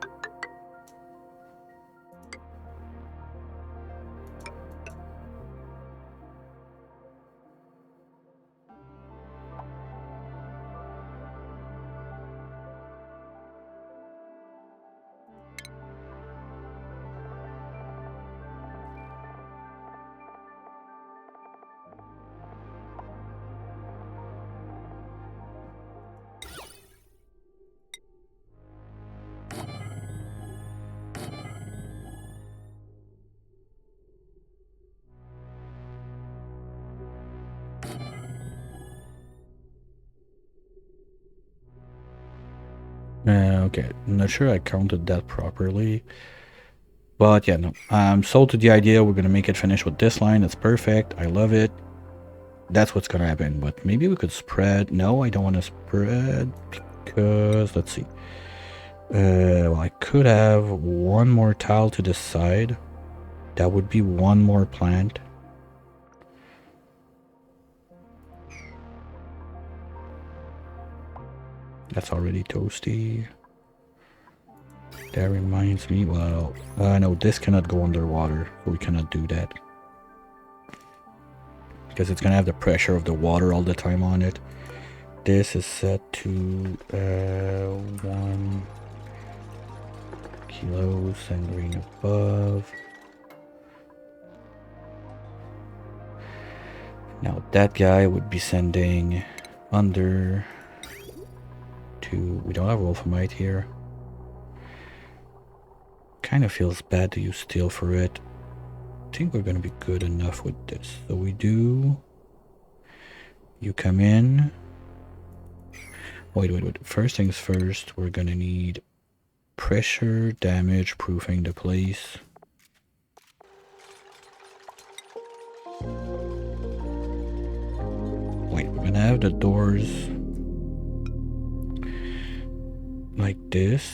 Okay, I'm not sure I counted that properly. But yeah, no, I'm sold to the idea. We're going to make it finish with this line. It's perfect. I love it. That's what's going to happen. But maybe we could spread. No, I don't want to spread because, let's see. Well, I could have one more tile to the side. That would be one more plant. That's already toasty. That reminds me, well, no, this cannot go underwater, so we cannot do that. Because it's gonna have the pressure of the water all the time on it. This is set to 1 kilos and green above. Now that guy would be sending under to, we don't have wolframite here. Kind of feels bad to use steel for it. I think we're gonna be good enough with this. So we do, you come in. Wait. First things first, we're gonna need pressure damage proofing the place. Wait, we're gonna have the doors like this.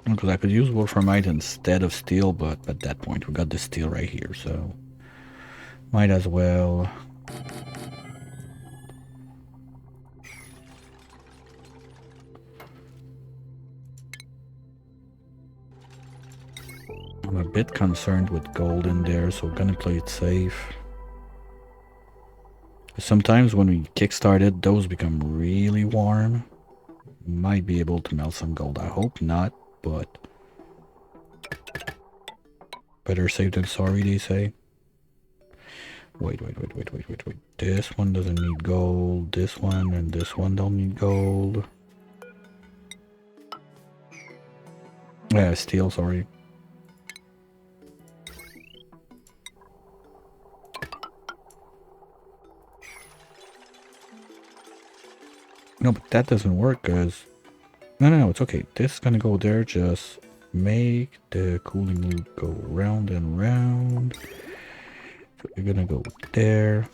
Because I could use wolframite instead of steel, but at that point we got the steel right here, so might as well. I'm a bit concerned with gold in there, so we're gonna play it safe. Sometimes when we kickstart it, those become really warm. Might be able to melt some gold. I hope not, but better safe than sorry, they say. Wait. This one doesn't need gold. This one and this one don't need gold. Yeah, steel, sorry. No, but that doesn't work, because... No, it's okay. This is gonna go there. Just make the cooling loop go round and round. So you're gonna go there.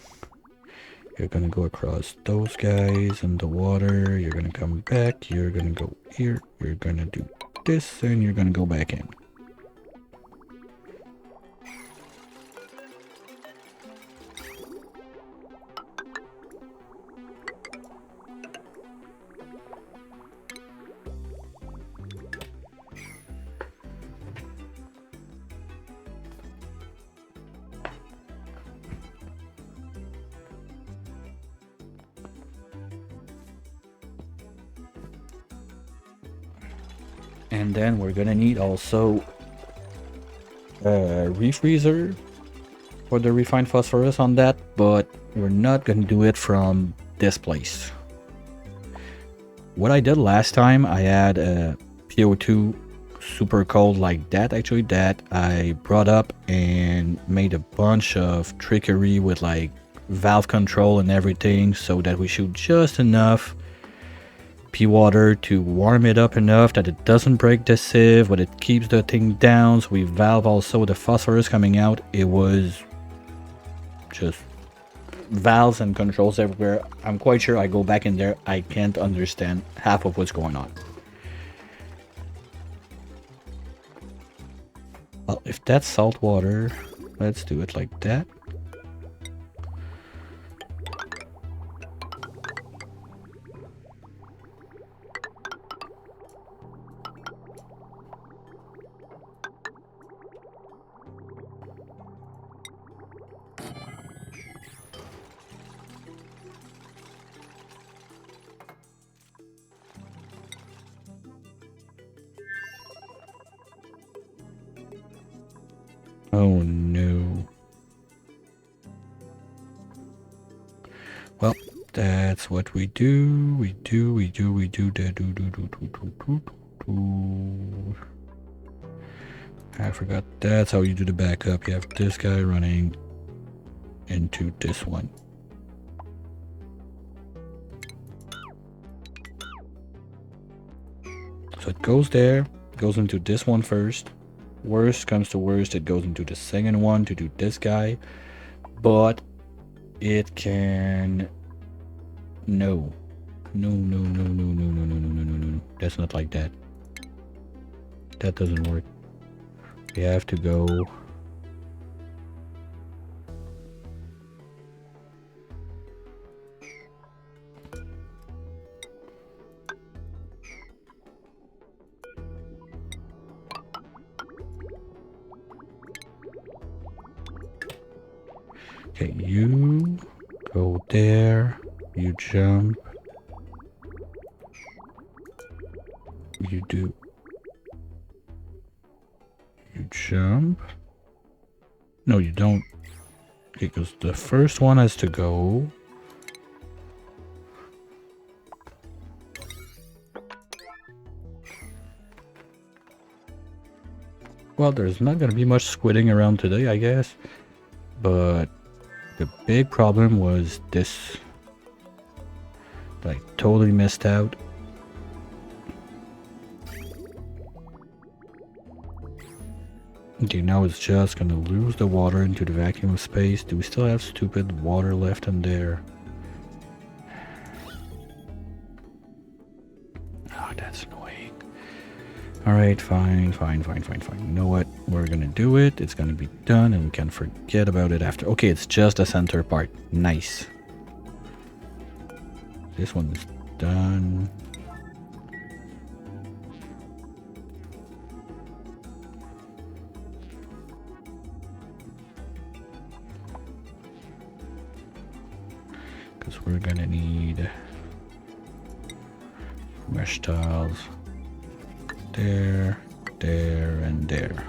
You're gonna go across those guys in the water. You're gonna come back. You're gonna go here. You're gonna do this, and you're gonna go back in. And then we're gonna need also a refreezer for the refined phosphorus on that, but we're not gonna do it from this place. What I did last time, I had a PO2 super cold like that, actually, that I brought up and made a bunch of trickery with like valve control and everything, so that we shoot just enough pea water to warm it up enough that it doesn't break the sieve, but it keeps the thing down. So we valve also the phosphorus coming out. It was just valves and controls everywhere. I'm quite sure I go back in there, I can't understand half of what's going on. Well, if that's salt water, let's do it like that. Oh no. Well, that's what we do. We do. I forgot. That's how you do the backup. You have this guy running into this one. So it goes there, goes into this one first. Worst comes to worst, it goes into the second one to do this guy. But it can... No. No, no, no, no, no, no, no, no, no, no, no. That's not like that. That doesn't work. We have to go... Okay, you go there, you jump, you do, you jump, no you don't, because the first one has to go, well there's not gonna be much squidding around today I guess, but the big problem was this, I totally missed out. Okay, now it's just gonna lose the water into the vacuum of space. Do we still have stupid water left in there? Oh, that's annoying. Alright, fine. You know what? We're gonna do it. It's gonna be done and we can forget about it after. Okay, it's just the center part. Nice. This one's done. Because we're gonna need mesh tiles. There, and there.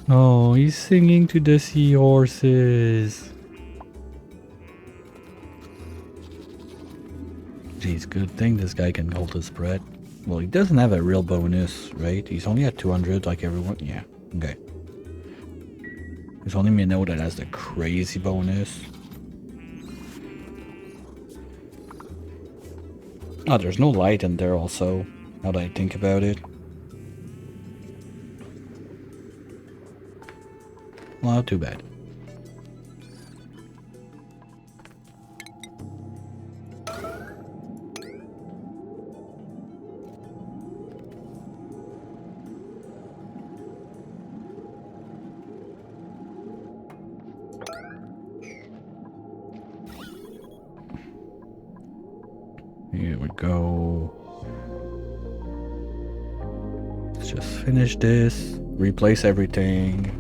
Oh, he's singing to the seahorses. Geez, good thing this guy can hold his breath. Well, he doesn't have a real bonus, right? He's only at 200 like everyone. Yeah, okay. There's only Minnow that has the crazy bonus. Oh, there's no light in there also, now that I think about it. Well, not too bad. Here we go. Let's just finish this, replace everything,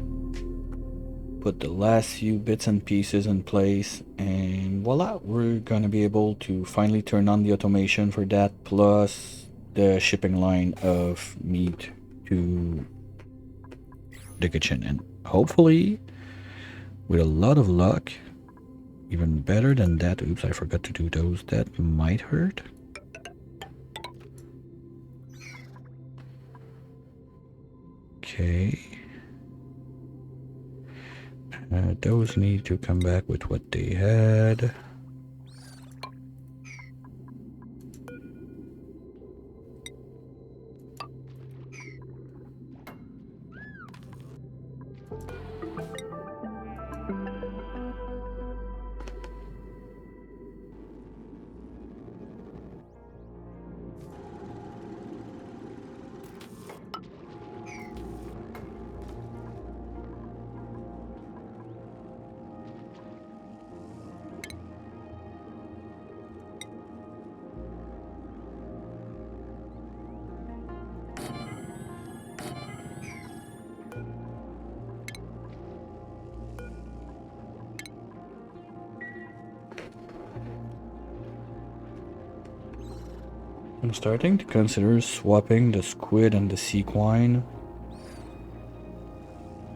put the last few bits and pieces in place, and voila, we're gonna be able to finally turn on the automation for that, plus the shipping line of meat to the kitchen, and hopefully with a lot of luck, even better than that. Oops, I forgot to do those. That might hurt. Okay. Those need to come back with what they had. I'm starting to consider swapping the squid and the sequine.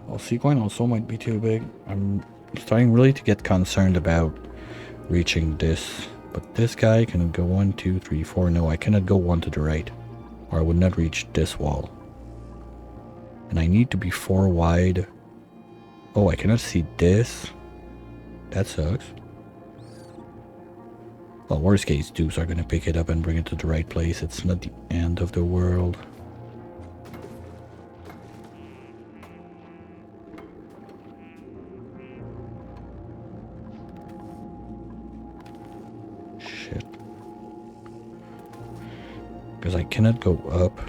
Well, sequine also might be too big. I'm starting really to get concerned about reaching this. But this guy can go 1, 2, 3, 4. No, I cannot go 1 to the right, or I would not reach this wall. And I need to be 4 wide Oh, I cannot see this. That sucks. Well, worst case, dupes are gonna pick it up and bring it to the right place. It's not the end of the world. Shit. Because I cannot go up.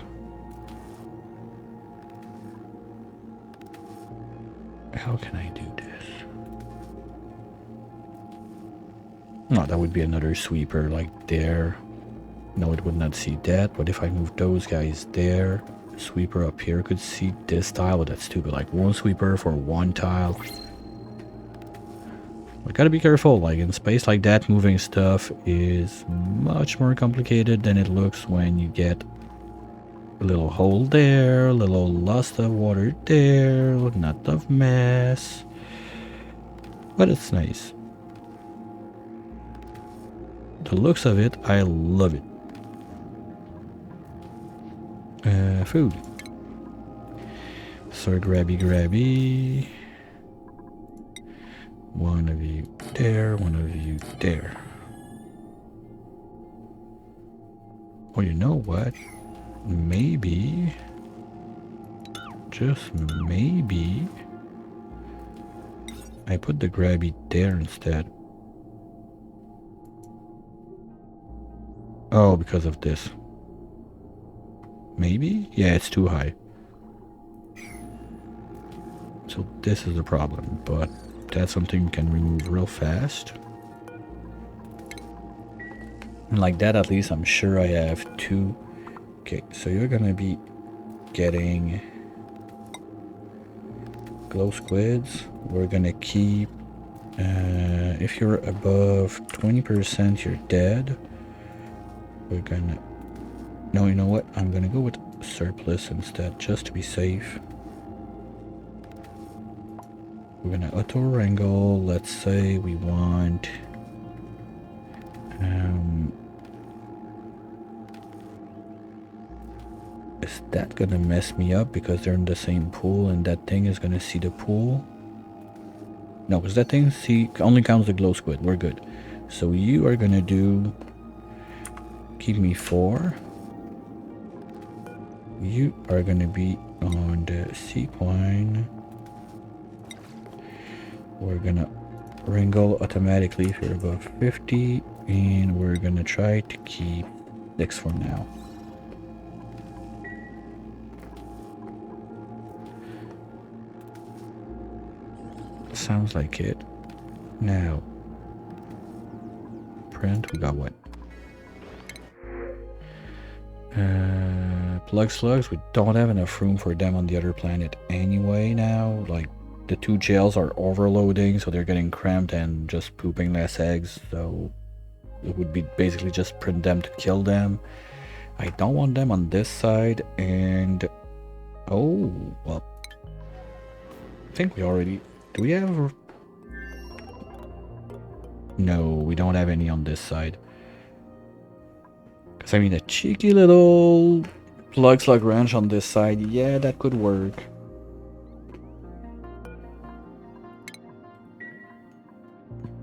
How can I do this? No, that would be another sweeper like there. No, it would not see that, but if I move those guys there, sweeper up here could see this tile, but that's stupid. Like one sweeper for one tile. We gotta be careful, like in space like that, moving stuff is much more complicated than it looks when you get a little hole there, a little loss of water there, not of mess. But it's nice. The looks of it, I love it. Food. So grabby. One of you there, one of you there. Well, you know what? Maybe, just maybe, I put the grabby there instead. Oh, because of this. Maybe? Yeah, it's too high. So this is the problem, but that's something we can remove real fast. And like that, at least I'm sure I have two. Okay, so you're gonna be getting glow squids. We're gonna keep, if you're above 20%, you're dead. We're gonna, no, you know what? I'm gonna go with surplus instead, just to be safe. We're gonna auto wrangle. Let's say we want is that gonna mess me up because they're in the same pool and that thing is gonna see the pool? No, because that thing only counts the glow squid. We're good. So you are gonna do, keep me 4. You are gonna be on the sequine. We're gonna wrangle automatically if you're above 50, and we're gonna try to keep 6 for now. Sounds like it. Now, print, we got what? Plug slugs, we don't have enough room for them on the other planet anyway now. Like, the 2 jails are overloading, so they're getting cramped and just pooping less eggs, so it would be basically just print them to kill them. I don't want them on this side, and oh, well, I think we already, do we have, no, we don't have any on this side. Because I mean, a cheeky little plug slug ranch on this side, yeah, that could work.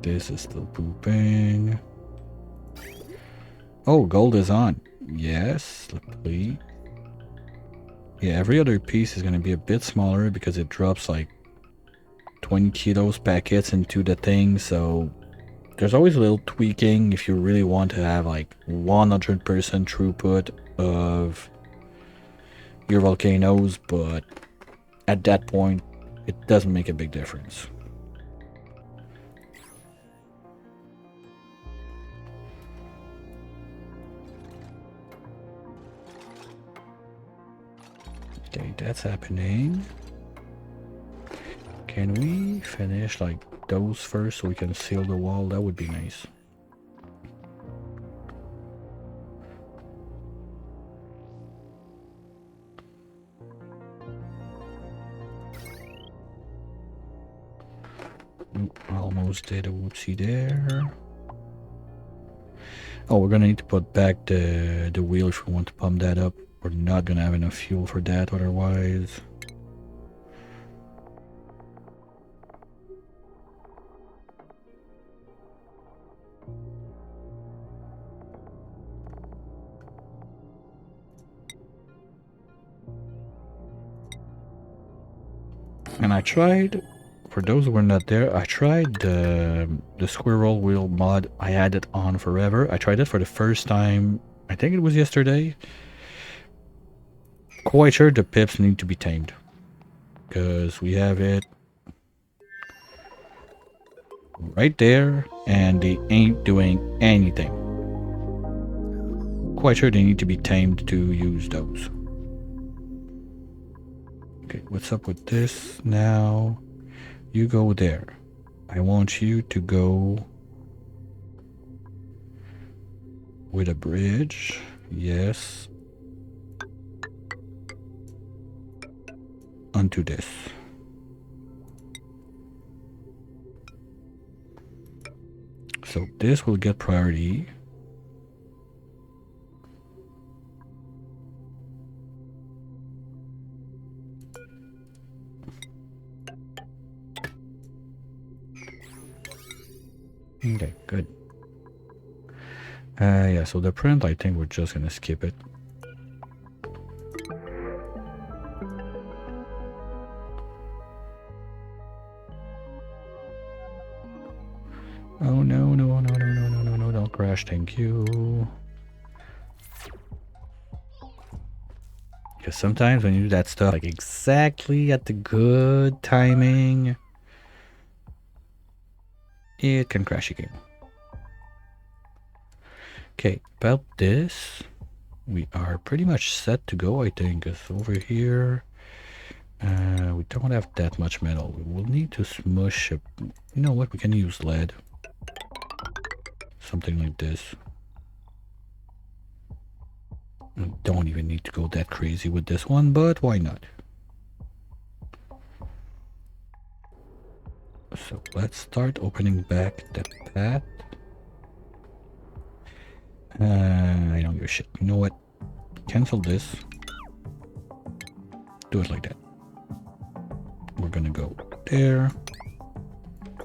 This is still pooping. Oh, gold is on. Yes, please. Yeah, every other piece is going to be a bit smaller because it drops like 20 kilos packets into the thing, so there's always a little tweaking if you really want to have like 100% throughput of your volcanoes, but at that point, it doesn't make a big difference. Okay, that's happening. Can we finish like those first so we can seal the wall? That would be nice. Almost did a whoopsie there. Oh, we're gonna need to put back the wheel if we want to pump that up. We're not gonna have enough fuel for that otherwise. And I tried, for those who were not there, I tried the squirrel wheel mod. I had it on forever. I tried it for the first time, I think it was yesterday. Quite sure the pips need to be tamed. Because we have it right there, and they ain't doing anything. Quite sure they need to be tamed to use those. Okay, what's up with this now? You go there. I want you to go with a bridge. Yes. Onto this. So this will get priority. Okay, good. Yeah, so the print, I think we're just gonna skip it. Oh no, no, no, no, no, no, no, no, don't crash, thank you. Because sometimes when you do that stuff, like exactly at the good timing, it can crash again. Okay, about this, we are pretty much set to go, I think. Because over here, we don't have that much metal. We will need to smush it. You know what? We can use lead. Something like this. We don't even need to go that crazy with this one, but why not? So let's start opening back the path. I don't give a shit. You know what? Cancel this. Do it like that. We're gonna go there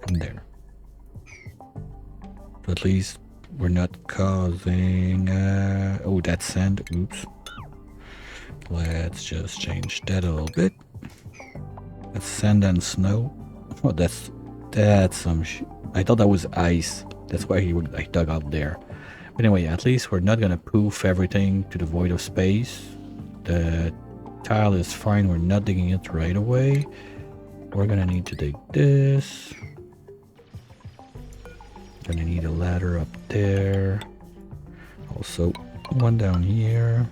and there. So at least we're not causing... oh, that's sand. Oops. Let's just change that a little bit. That's sand and snow. Oh, that's some I thought that was ice. That's why I dug out there. But anyway, at least we're not gonna poof everything to the void of space. The tile is fine. We're not digging it right away. We're gonna need to dig this. Gonna need a ladder up there. Also, one down here.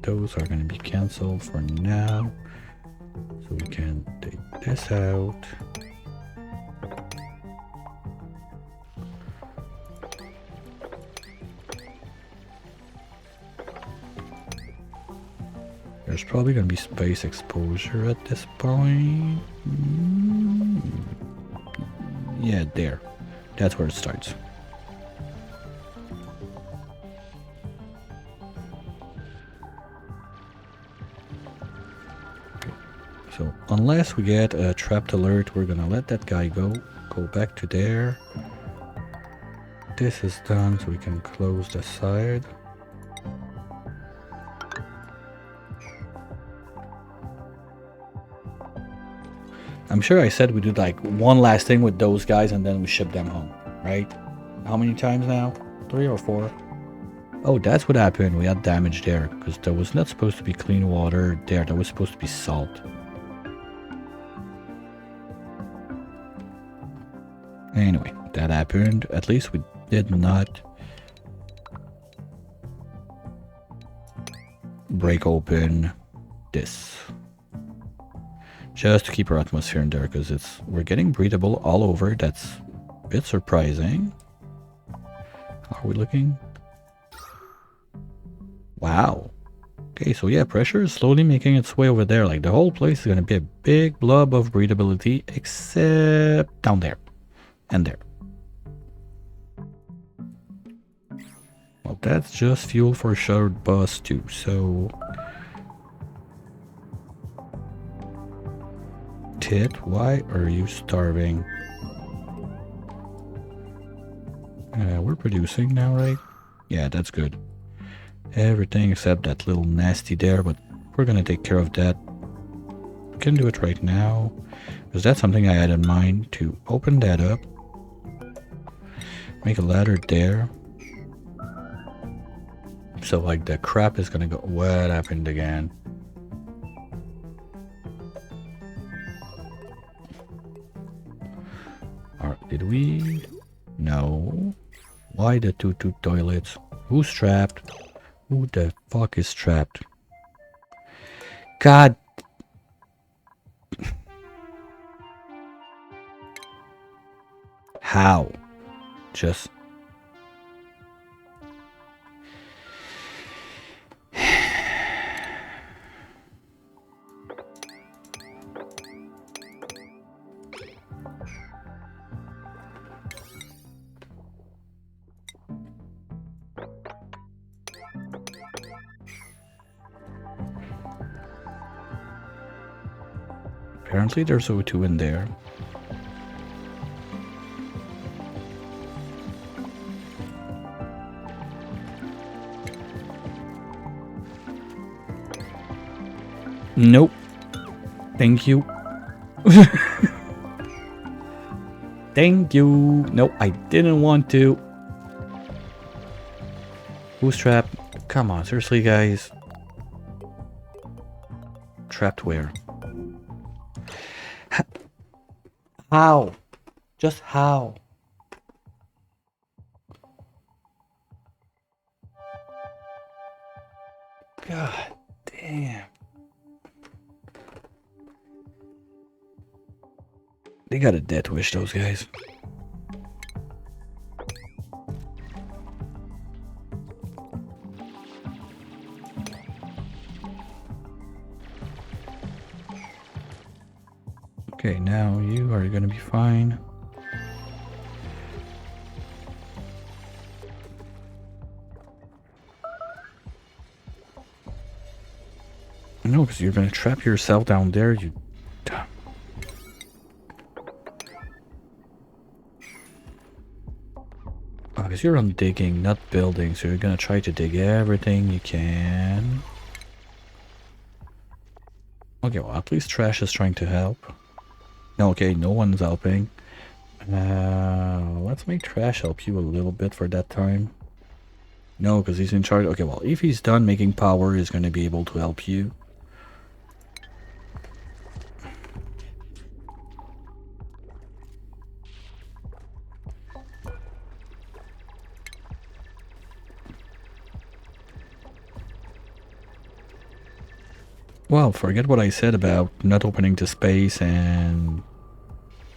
Those are gonna be cancelled for now. So we can take this out. There's probably gonna be space exposure at this point. Yeah, there. That's where it starts. Okay. So unless we get a trapped alert, we're gonna let that guy go. Go back to there. This is done, so we can close the side. I'm sure I said we do like one last thing with those guys and then we ship them home, right? How many times now? 3 or 4? Oh, that's what happened. We had damage there because there was not supposed to be clean water there. There was supposed to be salt. Anyway, that happened. At least we did not break open this. Just to keep our atmosphere in there, because we're getting breathable all over. That's a bit surprising. How are we looking? Wow. Okay, so yeah, pressure is slowly making its way over there. Like the whole place is going to be a big blob of breathability, except down there and there. Well, that's just fuel for a shuttered bus too, so... Tit, why are you starving? We're producing now, right? Yeah, that's good. Everything except that little nasty there, but we're gonna take care of that. We can do it right now, because that's something I had in mind, to open that up. Make a ladder there. So like the crap is gonna go. What happened again? Alright, did we? No. Why the two toilets? Who's trapped? Who the fuck is trapped? God. How? Just. Apparently there's O2 in there. Nope. Thank you. Thank you. Nope, I didn't want to. Who's trapped? Come on, seriously, guys. Trapped where? How? Just how? God damn. They got a death wish, those guys. Okay, now you are gonna be fine. No, because you're gonna trap yourself down there, you dumb. Oh, because you're on digging, not building, so you're gonna try to dig everything you can. Okay, well, at least Trash is trying to help. No, okay, no one's helping. Let's make Trash help you a little bit for that time. No, because he's in charge. Okay, well, if he's done making power, he's going to be able to help you. Well, forget what I said about not opening to space and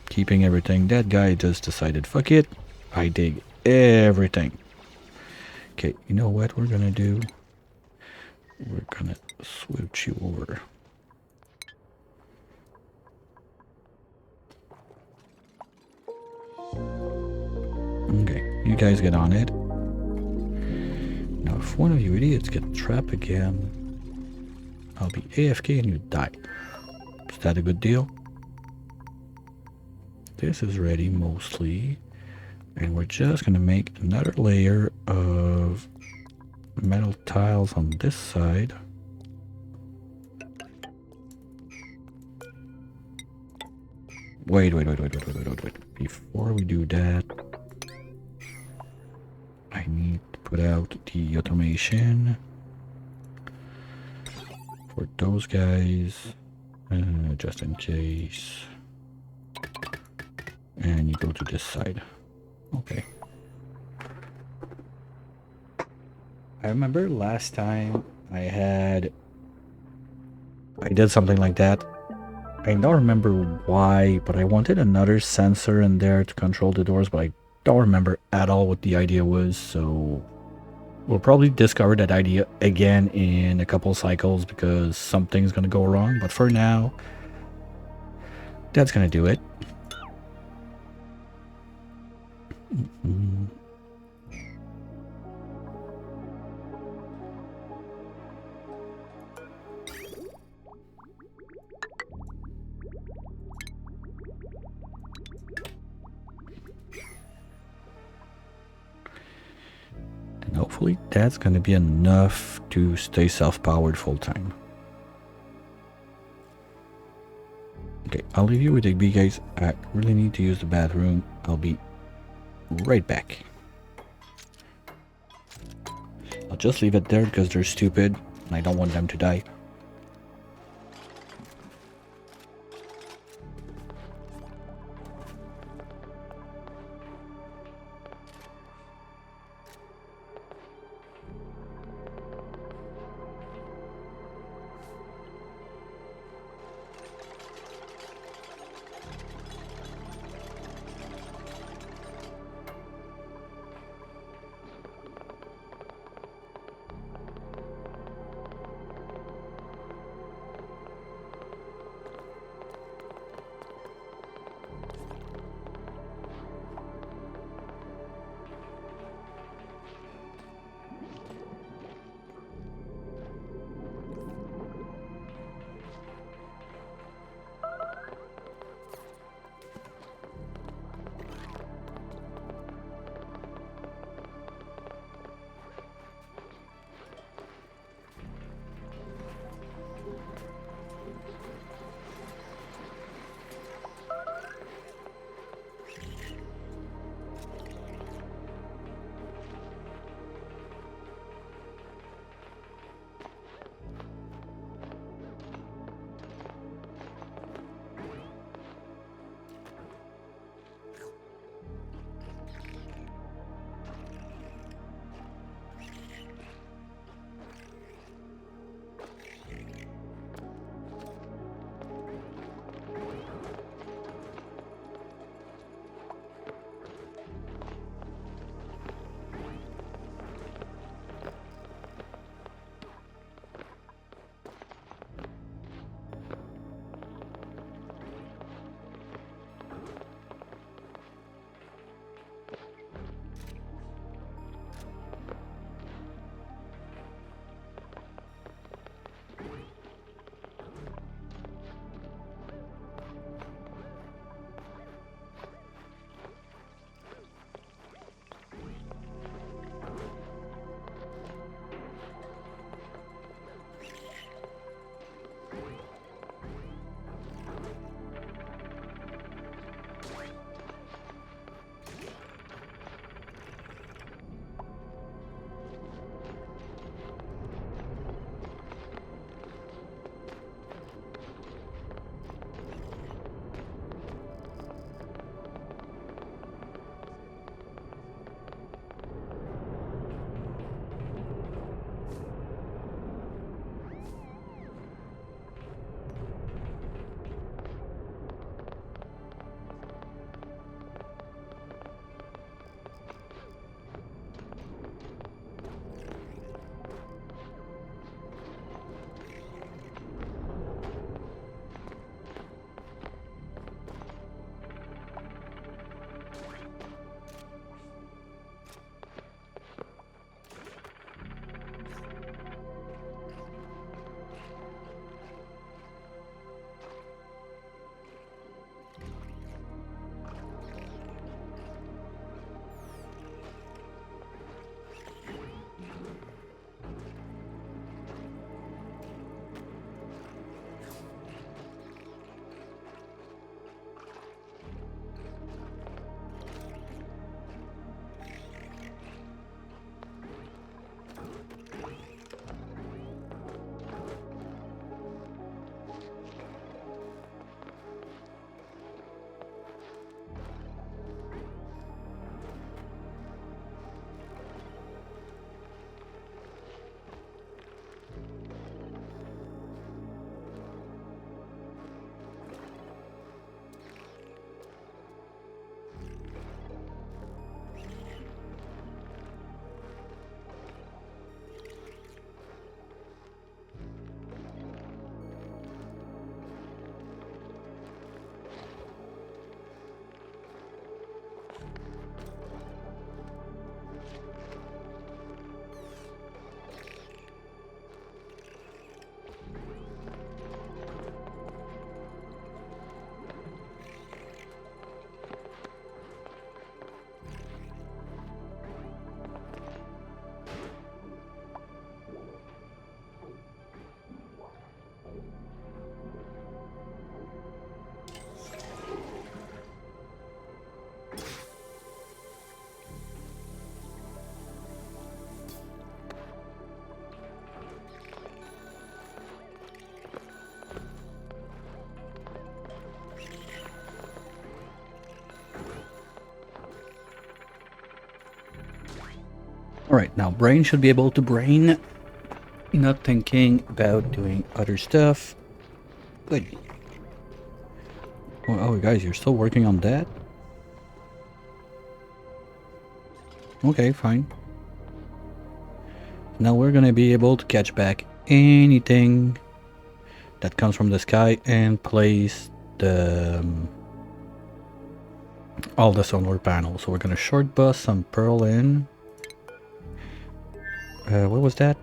keeping everything. That guy just decided, fuck it, I dig everything. Okay, you know what we're gonna do? We're gonna switch you over. Okay, you guys get on it. Now, if one of you idiots get trapped again, I'll be AFK and you die. Is that a good deal? This is ready mostly. And we're just gonna make another layer of metal tiles on this side. Wait. Before we do that, I need to put out the automation for those guys, just in case. And you go to this side. Okay. I remember last time I did something like that. I don't remember why, but I wanted another sensor in there to control the doors, but I don't remember at all what the idea was, so we'll probably discover that idea again in a couple cycles because something's gonna go wrong, but for now, that's gonna do it. And hopefully that's gonna be enough to stay self-powered full time. I'll leave you with a B, guys. I really need to use the bathroom. I'll be right back. I'll just leave it there because they're stupid and I don't want them to die. Alright, now brain should be able to brain, not thinking about doing other stuff. Good. Oh, guys, you're still working on that? Okay, fine. Now we're gonna be able to catch back anything that comes from the sky and place the all the solar panels. So we're gonna short bus some pearl in. What was that?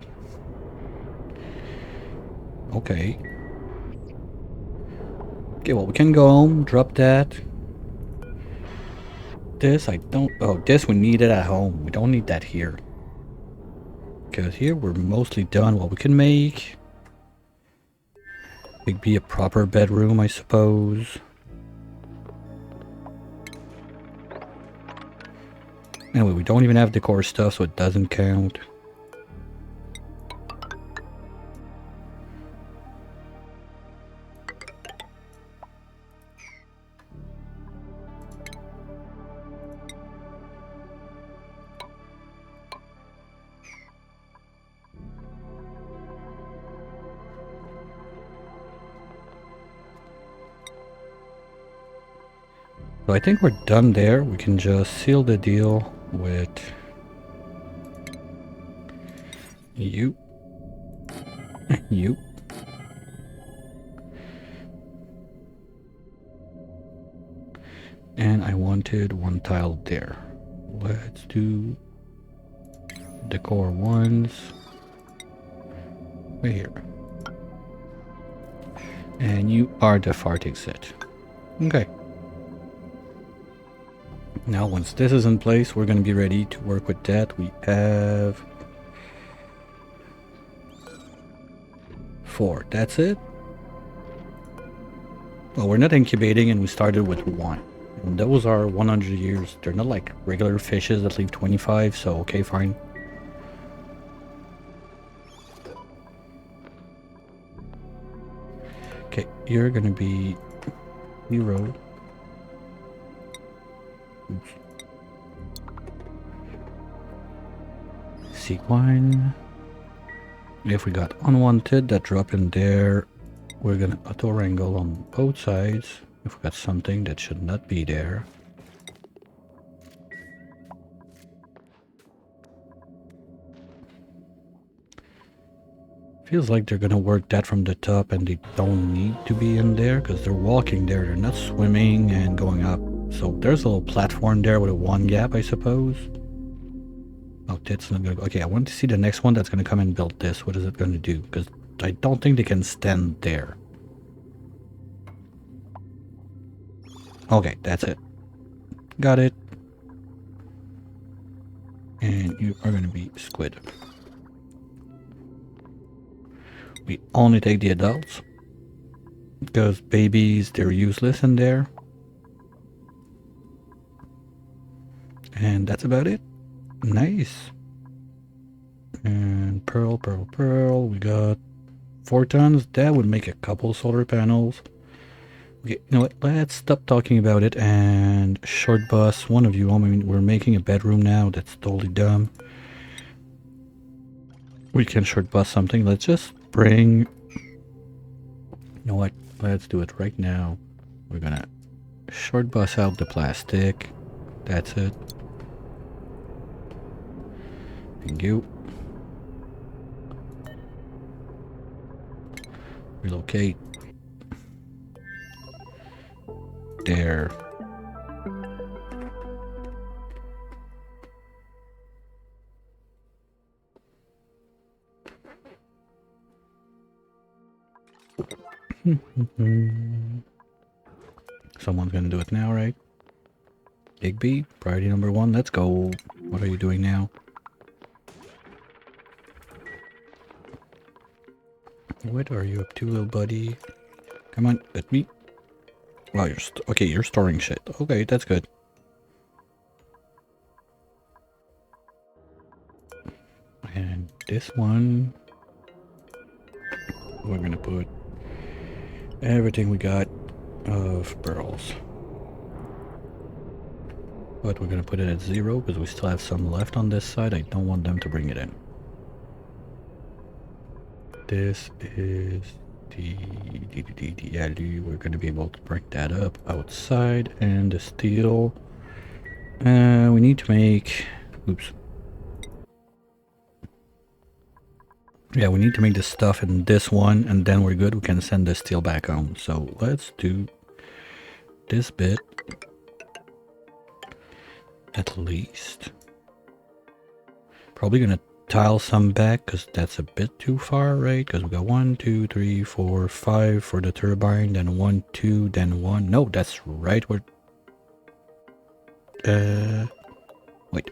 Okay. Okay, well, we can go home, drop that. This, I don't... Oh, this we need it at home. We don't need that here. Because here we're mostly done what we can make. It'd be a proper bedroom, I suppose. Anyway, we don't even have decor stuff, so it doesn't count. So I think we're done there. We can just seal the deal with you. You. And I wanted one tile there. Let's do decor ones right here. And you are the fart exit. Okay. Now once this is in place, we're going to be ready to work with that. We have 4. That's it. Well, we're not incubating and we started with 1. And those are 100 years. They're not like regular fishes that leave 25, so okay, fine. Okay, you're going to be 0. Oops. Sequine. If we got unwanted that drop in there, we're gonna auto wrangle on both sides. If we got something that should not be there. Feels like they're gonna work that from the top and they don't need to be in there because they're walking there, they're not swimming and going up. So there's a little platform there with a 1 gap, I suppose. Oh, that's not gonna go. Okay, I want to see the next one that's gonna come and build this. What is it gonna do? Because I don't think they can stand there. Okay, that's it. Got it. And you are gonna be squid. We only take the adults. Because babies, they're useless in there. And that's about it. Nice. And pearl, pearl, pearl. We got 4 tons. That would make a couple solar panels. Okay, you know what? Let's stop talking about it and short bus one of you. I mean, we're making a bedroom now. That's totally dumb. We can short bus something. Let's just bring... You know what? Let's do it right now. We're gonna short bus out the plastic. That's it. Thank you. Relocate. There. Someone's gonna do it now, right? Big B, priority number 1. Let's go. What are you doing now? What are you up to, little buddy? Come on, let me. Wow, you're okay. You're storing shit. Okay, that's good. And this one, we're gonna put everything we got of pearls. But we're gonna put it at 0 because we still have some left on this side. I don't want them to bring it in. This is the alley. We're gonna be able to bring that up outside, and the steel. We need to make. Oops. Yeah, we need to make the stuff in this one, and then we're good. We can send the steel back home. So let's do this bit at least. Probably gonna tile some back because that's a bit too far, right? Because we got 1, 2, 3, 4, 5 for the turbine, then 1, 2, then 1. No, that's right. We're wait.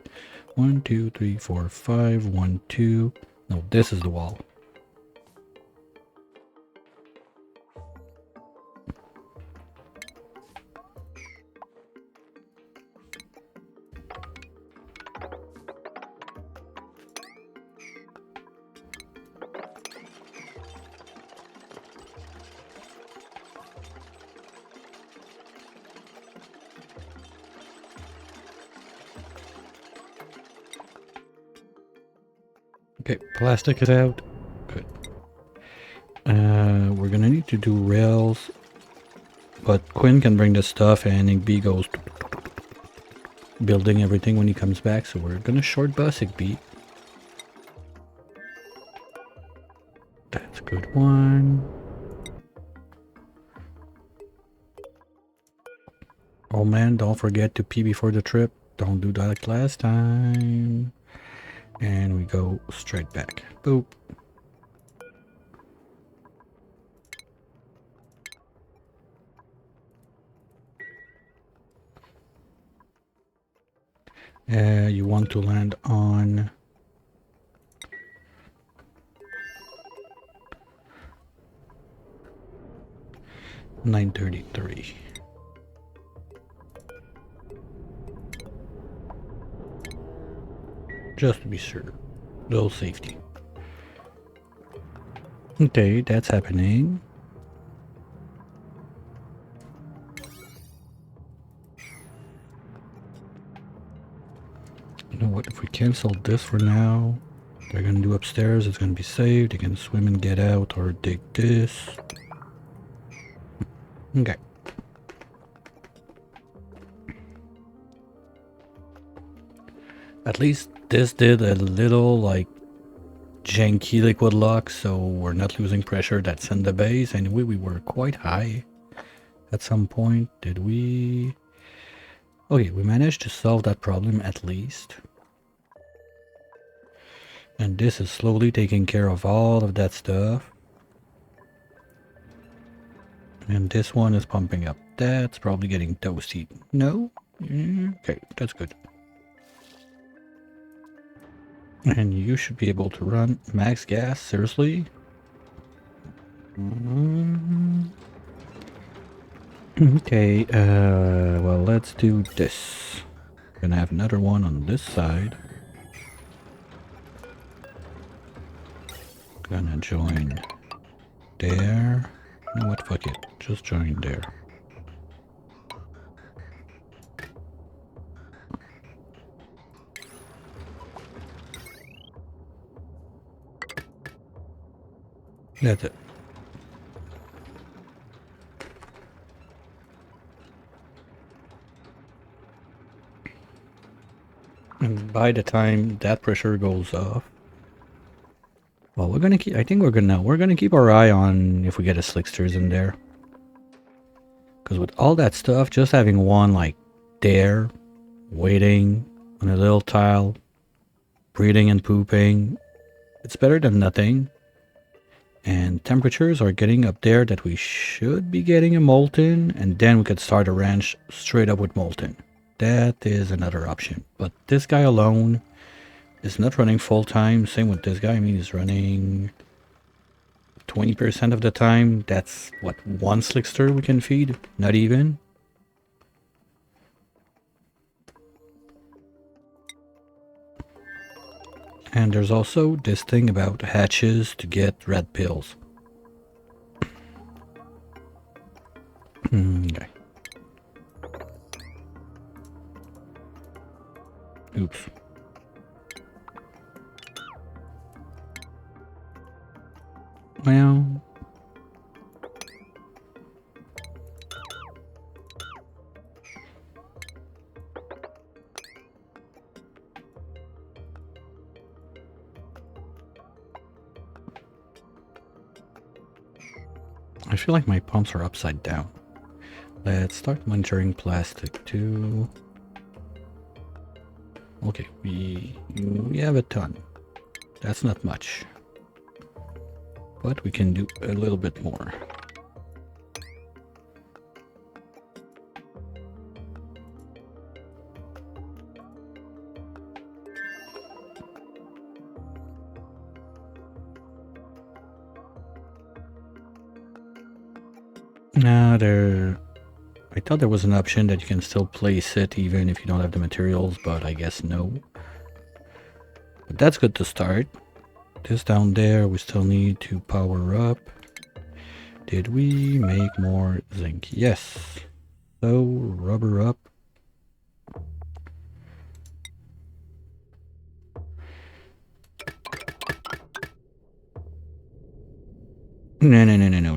1, 2, 3, 4, 5, 1, 2. No, this is the wall. Okay, plastic is out. Good. We're gonna need to do rails, but Quinn can bring the stuff and Igby goes building everything when he comes back, so we're gonna short bus Igby. That's a good one. Oh man, don't forget to pee before the trip. Don't do that like last time. And we go straight back. Boop. You want to land on 933. Just to be sure. Little safety. Okay, that's happening. You know what, if we cancel this for now, they're gonna do upstairs, it's gonna be safe, they can swim and get out or dig this. Okay. At least this did a little like janky liquid lock, so we're not losing pressure. That's in the base. Anyway, we were quite high at some point. Did we? Okay, we managed to solve that problem at least. And this is slowly taking care of all of that stuff. And this one is pumping up. That's probably getting toasty. No? Okay, that's good. And you should be able to run max gas, seriously? Okay, well, let's do this. Gonna have another one on this side. Gonna join there. You know what, fuck it. Just join there. That's it. And by the time that pressure goes off, well, we're gonna keep. I think we're gonna keep our eye on if we get a slicksters in there. Because with all that stuff, just having one like there, waiting on a little tile, breathing and pooping, it's better than nothing. And temperatures are getting up there that we should be getting a molten, and then we could start a ranch straight up with molten. That is another option. But this guy alone is not running full time. Same with this guy. I mean, he's running 20% of the time. That's what, one slickster we can feed? Not even. And there's also this thing about hatches to get red pills. Okay. Oops. Well, I feel like my pumps are upside down. Let's start monitoring plastic too. Okay, we have a ton. That's not much. But we can do a little bit more. Now I thought there was an option that you can still place it even if you don't have the materials, but I guess no. But that's good to start. This down there, we still need to power up. Did we make more zinc? Yes. So, rubber up. No.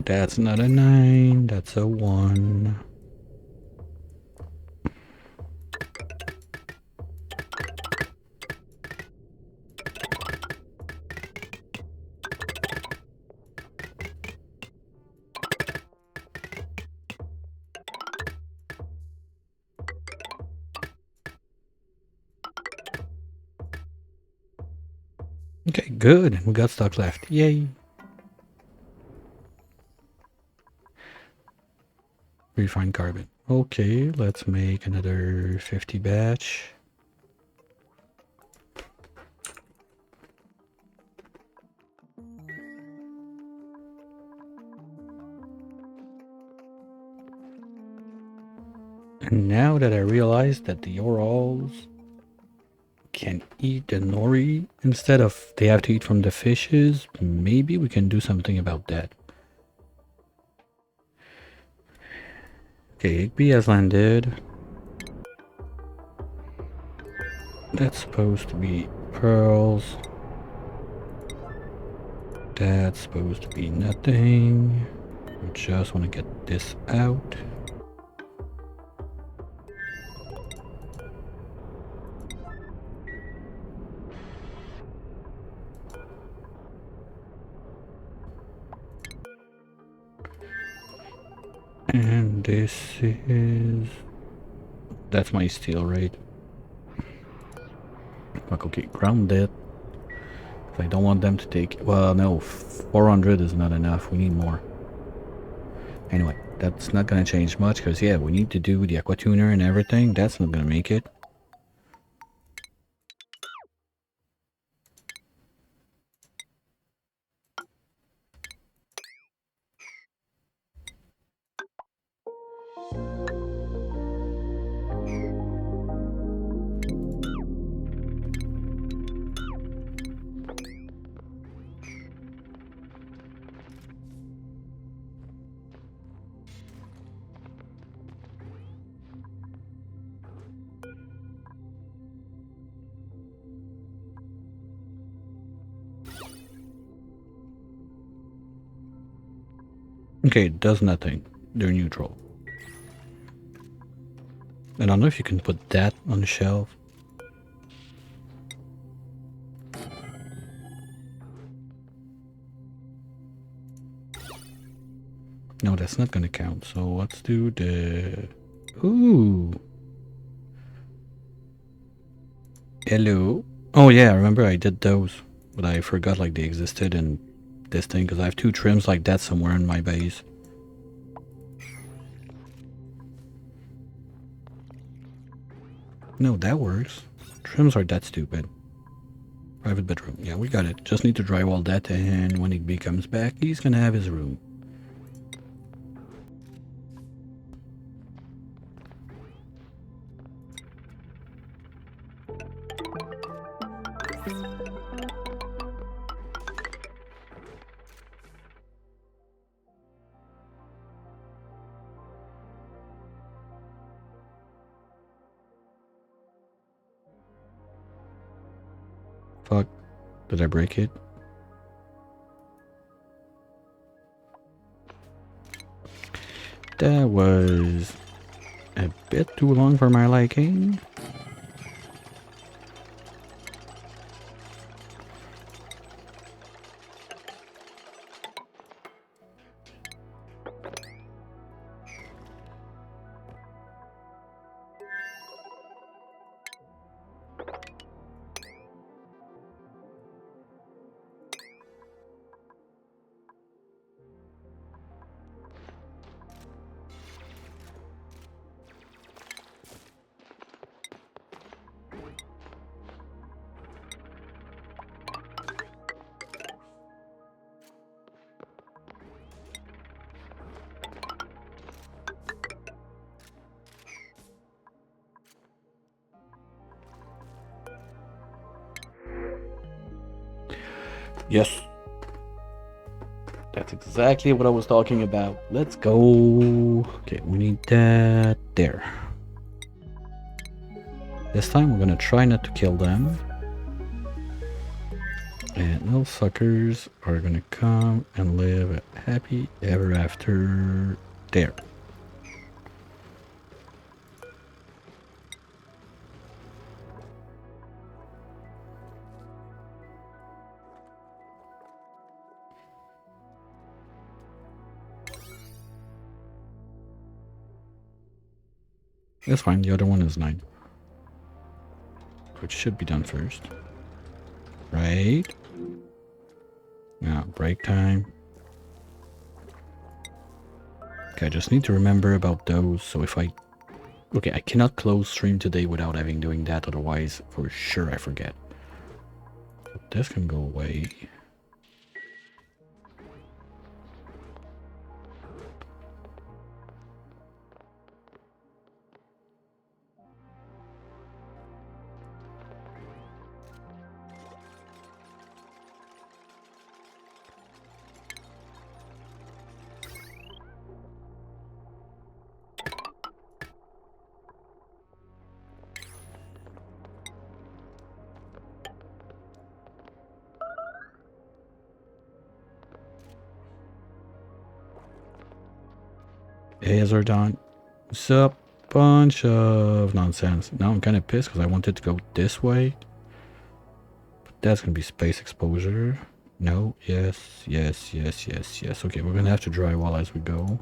That's not a 9. That's a 1. Okay, good. We got stock left. Yay. Refined carbon. Okay, let's make another 50 batch. And now that I realize that the orals can eat the nori instead of they have to eat from the fishes, maybe we can do something about that. Okay, Igby has landed. That's supposed to be pearls. That's supposed to be nothing. I just want to get this out. And this is... That's my steel, right? Okay, ground it. I don't want them to take... Well, no, 400 is not enough. We need more. Anyway, that's not going to change much because, yeah, we need to do the aqua tuner and everything. That's not going to make it. Okay, it does nothing. They're neutral. I don't know if you can put that on the shelf. No, that's not gonna count. So let's do the... Ooh. Hello. Oh yeah, I remember I did those. But I forgot like they existed in this thing because I have 2 trims like that somewhere in my base. No, that works. Trims are that stupid. Private bedroom. Yeah, we got it. Just need to drywall that, and when he comes back, he's gonna have his room. Fuck. Did I break it? That was a bit too long for my liking. Yes. That's exactly what I was talking about. Let's go. Okay, we need that there. This time we're gonna try not to kill them. And little suckers are gonna come and live happy ever after there. That's fine, the other one is 9. Which should be done first. Right? Now, break time. Okay, I just need to remember about those, so if I... Okay, I cannot close stream today without having doing that, otherwise for sure I forget. So this can go away. Hey, Azardon. What's up? Bunch of nonsense. Now I'm kind of pissed because I wanted to go this way. But that's going to be space exposure. No, yes, yes, yes, yes, yes. Okay, we're going to have to drywall as we go.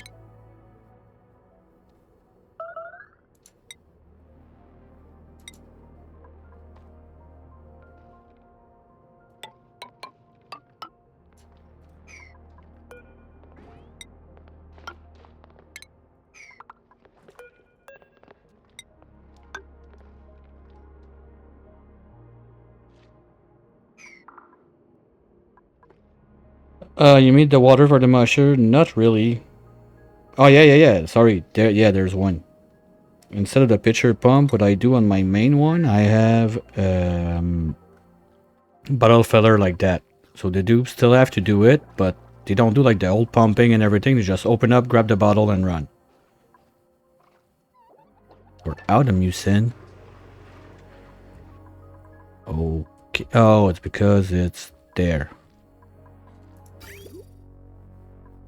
You mean the water for the musher? Not really. Oh, yeah. Sorry. There's one. Instead of the pitcher pump, what I do on my main one, I have bottle filler like that. So they do still have to do it, but they don't do like the old pumping and everything. They just open up, grab the bottle, and run. We're out of mucin. Okay. Oh, it's because it's there.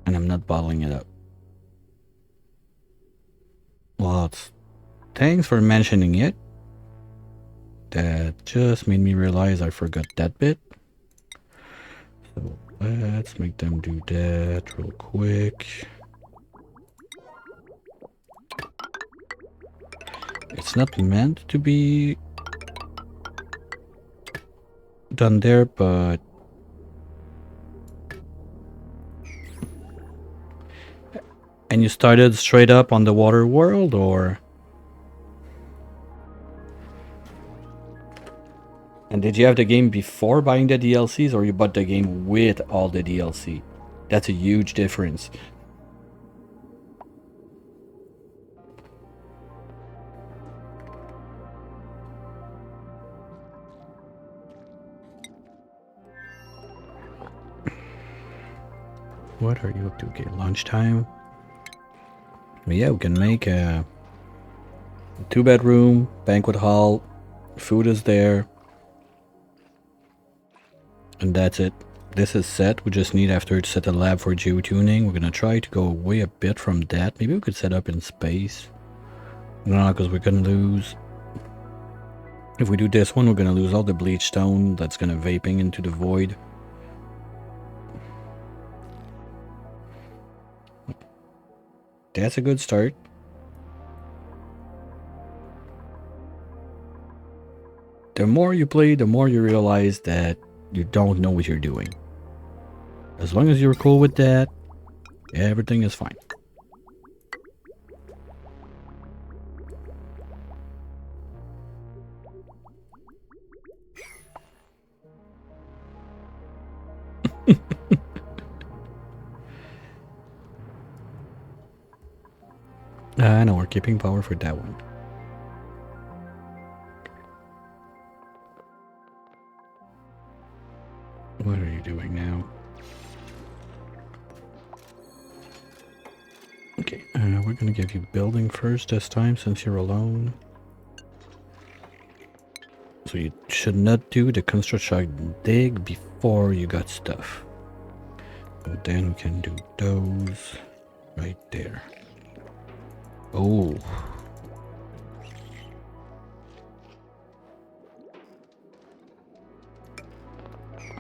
And I'm not bottling it up. Well, thanks for mentioning it. That just made me realize I forgot that bit. So let's make them do that real quick. It's not meant to be done there, but and you started straight up on the water world, or? And did you have the game before buying the DLCs, or you bought the game with all the DLC? That's a huge difference. What are you up to? Okay, lunchtime. But yeah, we can make a 2-bedroom banquet hall. Food is there. And that's it. This is set. We just need after to set a lab for geotuning. We're gonna try to go away a bit from that. Maybe we could set up in space. No, because we're gonna lose. If we do this one, we're gonna lose all the bleach stone that's gonna vaping into the void. That's a good start. The more you play, the more you realize that you don't know what you're doing. As long as you're cool with that, everything is fine. I know, we're keeping power for that one. What are you doing now? Okay, we're gonna give you building first this time since you're alone. So you should not do the construction dig before you got stuff. And then we can do those right there. Oh.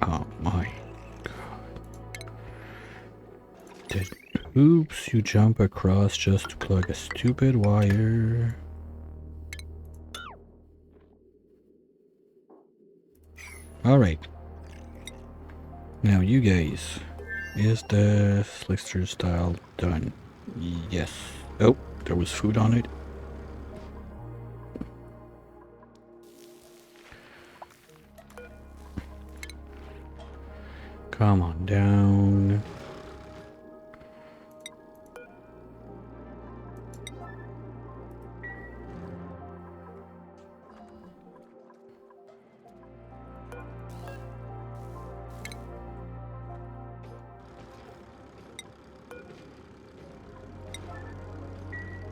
Oh my god. Did oops, you jump across just to plug a stupid wire. Alright. Now you guys. Is the slickster style done? Yes. Oh, there was food on it. Come on down.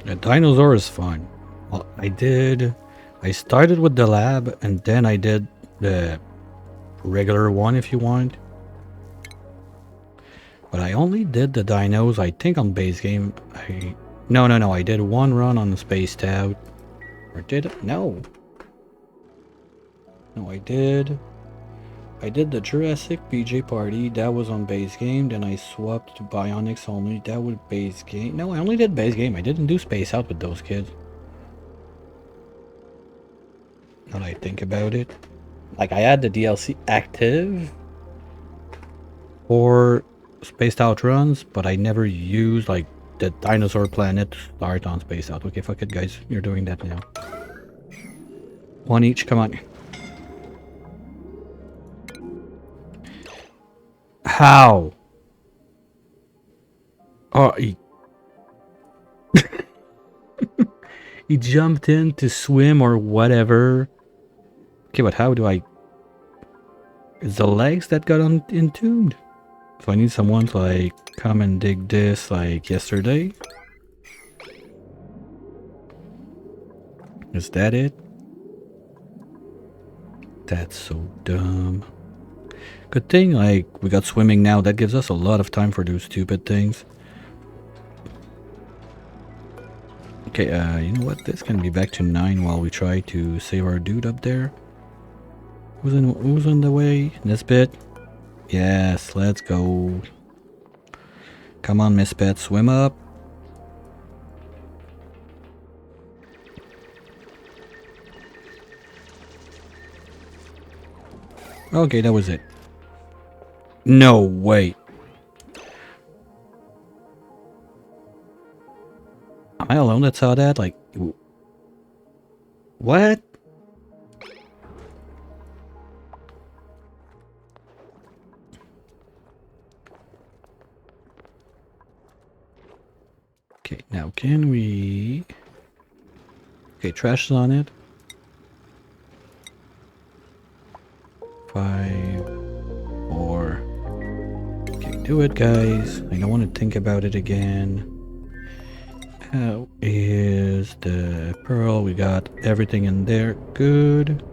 A dinosaur is fun. Well, I started with the lab and then I did the regular one if you want. But I only did the dinos, I think on base game. No, I did one run on the Spaced Out. Or did it? No. No, I did the Jurassic PJ Party, that was on base game, then I swapped to Bionics only, that was base game. No, I only did base game, I didn't do Space Out with those kids. Now that I think about it. Like, I had the DLC active for Spaced Out runs, but I never used, like, the Dinosaur Planet to start on Spaced Out. Okay, fuck it, guys, you're doing that now. One each, come on. How? Oh, he jumped in to swim or whatever. Okay, but how do I... It's the legs that got entombed. So I need someone to, like, come and dig this, like, yesterday. Is that it? That's so dumb. Good thing, like, we got swimming now. That gives us a lot of time for those stupid things. Okay, you know what? This can be back to 9 while we try to save our dude up there. Who's in the way? This bit? Yes, let's go. Come on, Miss Pet, swim up. Okay, that was it. No, wait. Am I alone that saw that? Like, what? Okay, now can we... Okay, trash is on it. 5, 4. Okay, do it, guys. I don't want to think about it again. How is the pearl? We got everything in there. Good.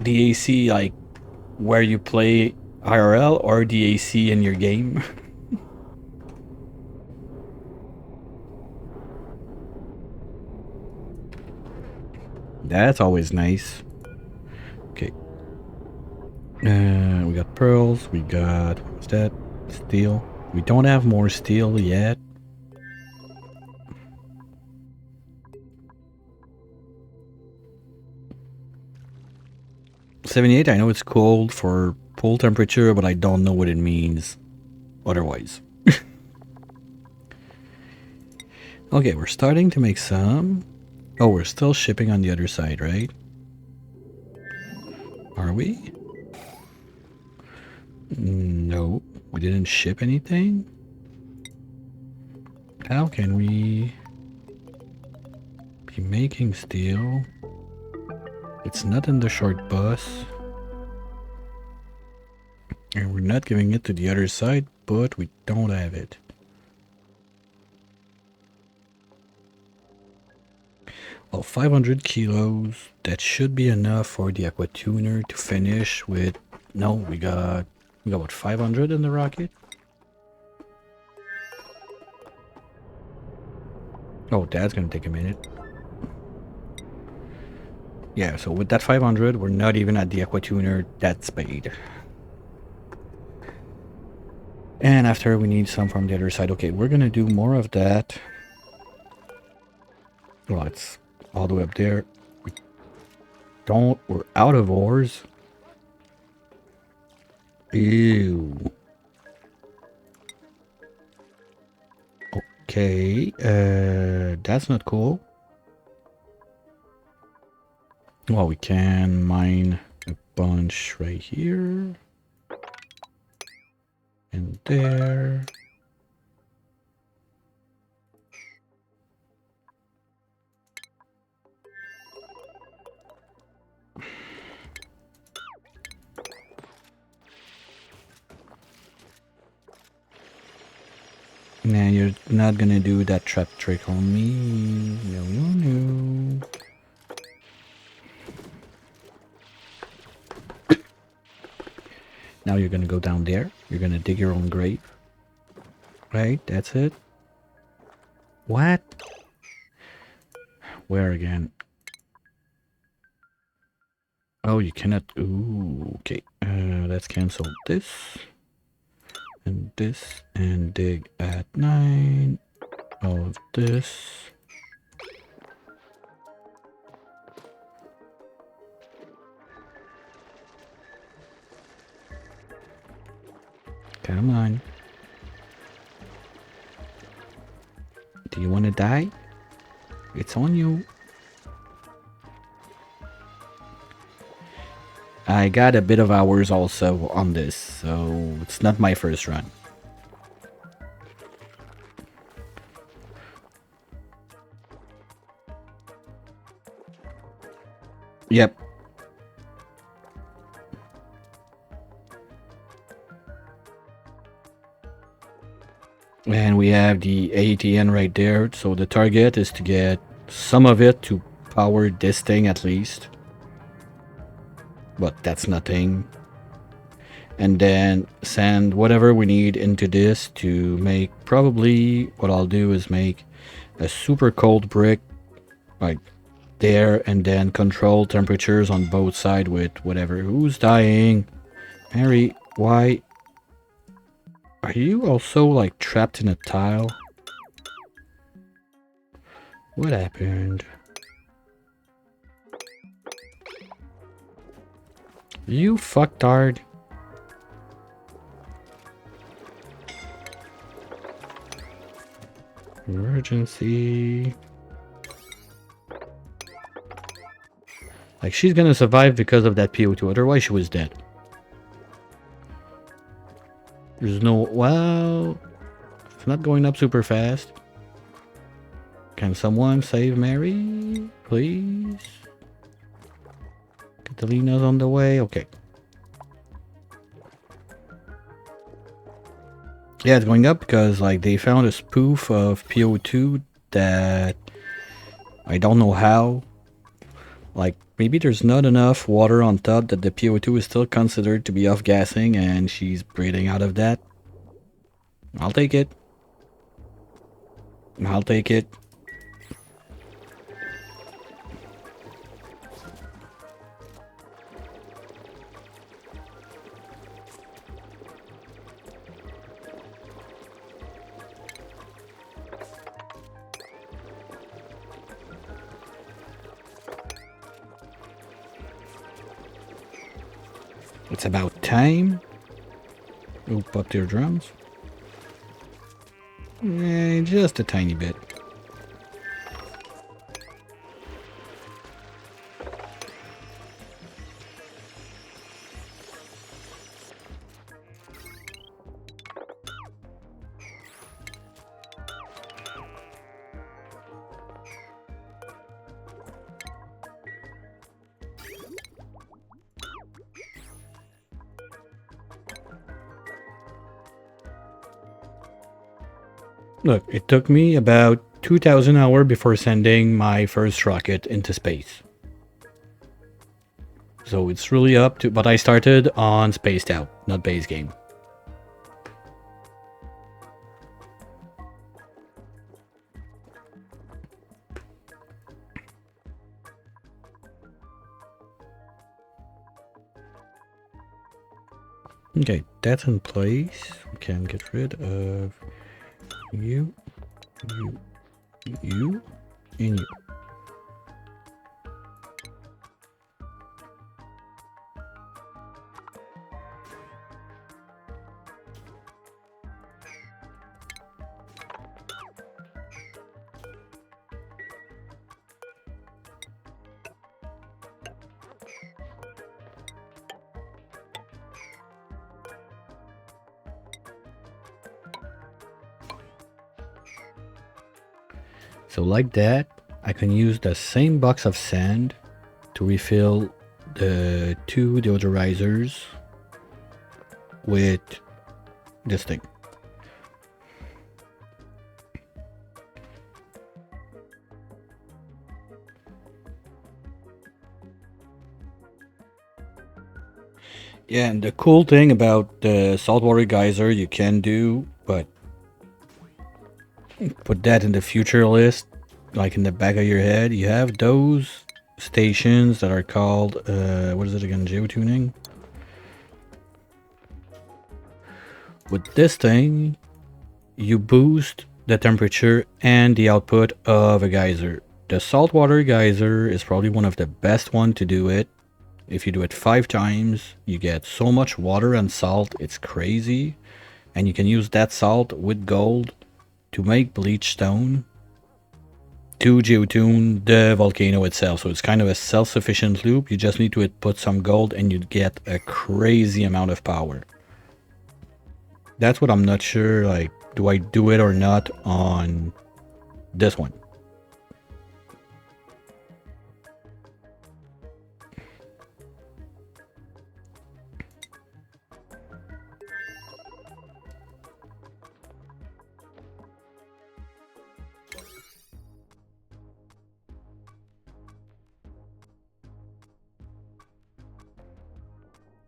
The AC, like, where you play IRL or the AC in your game? That's always nice. Okay. We got pearls. We got, what's that? Steel. We don't have more steel yet. $78, I know it's cold for pool temperature, but I don't know what it means otherwise. Okay, we're starting to make some. Oh, we're still shipping on the other side, right? Are we? No, we didn't ship anything. How can we be making steel? It's not in the short bus. And we're not giving it to the other side, but we don't have it. Well, 500 kilos. That should be enough for the aqua tuner to finish with. No, we got what, 500 in the rocket? Oh, that's gonna take a minute. Yeah, so with that 500, we're not even at the aqua tuner that speed. And after we need some from the other side. Okay, we're gonna do more of that. Well, it's all the way up there. We're out of ores. Ew. Okay, that's not cool. Well, we can mine a bunch right here. And there. Nah, you're not gonna do that trap trick on me. No, no, no. Now you're gonna go down there. You're gonna dig your own grave. Right, that's it. What? Where again? Oh, you cannot. Ooh, okay. Let's cancel this. And this. And dig at 9. All of this. Come on. Do you want to die? It's on you. I got a bit of hours also on this, so it's not my first run. Yep. And we have the ATN right there, so the target is to get some of it to power this thing at least. But that's nothing. And then send whatever we need into this to make, probably what I'll do is make a super cold brick like there, and then control temperatures on both sides with whatever. Who's dying? Mary, why? Are you also like trapped in a tile? What happened? You fucktard. Emergency. Like, she's gonna survive because of that PO2, otherwise she was dead. There's no... well... it's not going up super fast. Can someone save Mary? Please? Catalina's on the way. Okay. Yeah, it's going up because, like, they found a spoof of PO2 that... I don't know how. Like, maybe there's not enough water on top that the PO2 is still considered to be off-gassing and she's breathing out of that. I'll take it. I'll take it. It's about time. Oh, pop their drums. Just a tiny bit. Look, it took me about 2,000 hours before sending my first rocket into space. So it's really up to... But I started on Spaced Out, not base game. Okay, that's in place. We can get rid of you, you, and you. So like that, I can use the same box of sand to refill the two deodorizers with this thing. Yeah, and the cool thing about the saltwater geyser you can do, but put that in the future list, like in the back of your head, you have those stations that are called, what is it again, geotuning? With this thing, you boost the temperature and the output of a geyser. The saltwater geyser is probably one of the best one to do it. If you do it 5 times, you get so much water and salt, it's crazy. And you can use that salt with gold to make bleach stone to geotune the volcano itself. So it's kind of a self-sufficient loop. You just need to put some gold and you get a crazy amount of power. That's what I'm not sure, like, do I do it or not on this one?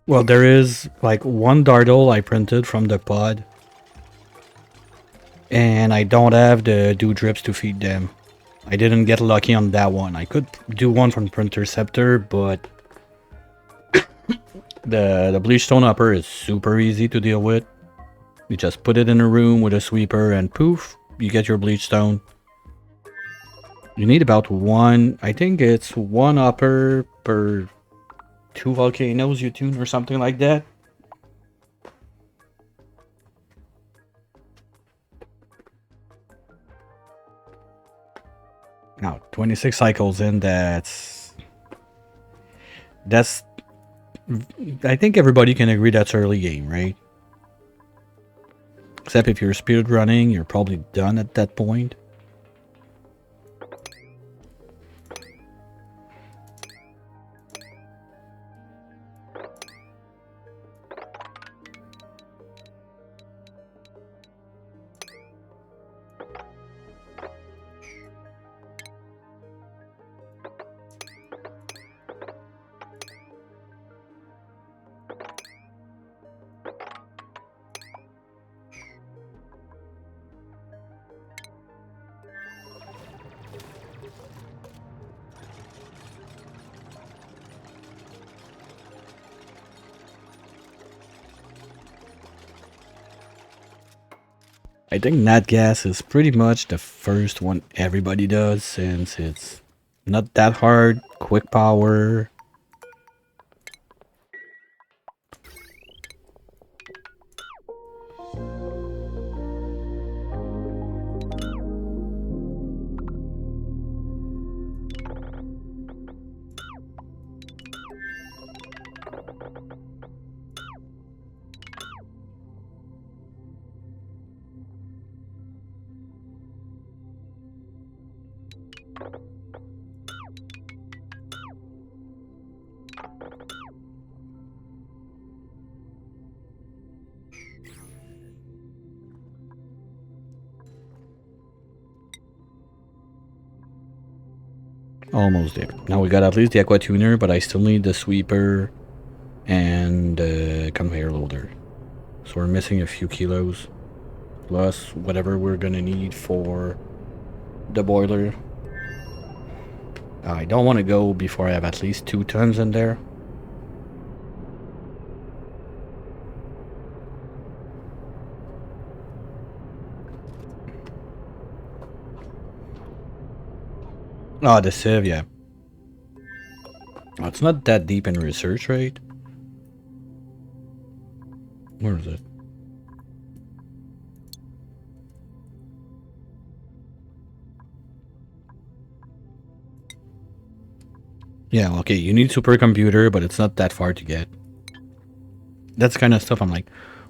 Well, there is like one dartle I printed from the pod. And I don't have the dew drips to feed them. I didn't get lucky on that one. I could do one from Printerceptor, but the bleach stone upper is super easy to deal with. You just put it in a room with a sweeper and poof, you get your bleach stone. You need about one, I think it's one upper per 2 volcanoes you tune or something like that. Now, 26 cycles in, that's... I think everybody can agree that's early game, right? Except if you're speed running, you're probably done at that point. I think nat gas is pretty much the first one everybody does since it's not that hard, quick power. Almost there. Now we got at least the aqua tuner, but I still need the sweeper and conveyor loader. So we're missing a few kilos. Plus whatever we're gonna need for the boiler. I don't want to go before I have at least 2 tons in there. Oh, the sieve, yeah. Oh, it's not that deep in research, right? Where is it? Yeah, okay, you need supercomputer, but it's not that far to get. That's kind of stuff I'm like,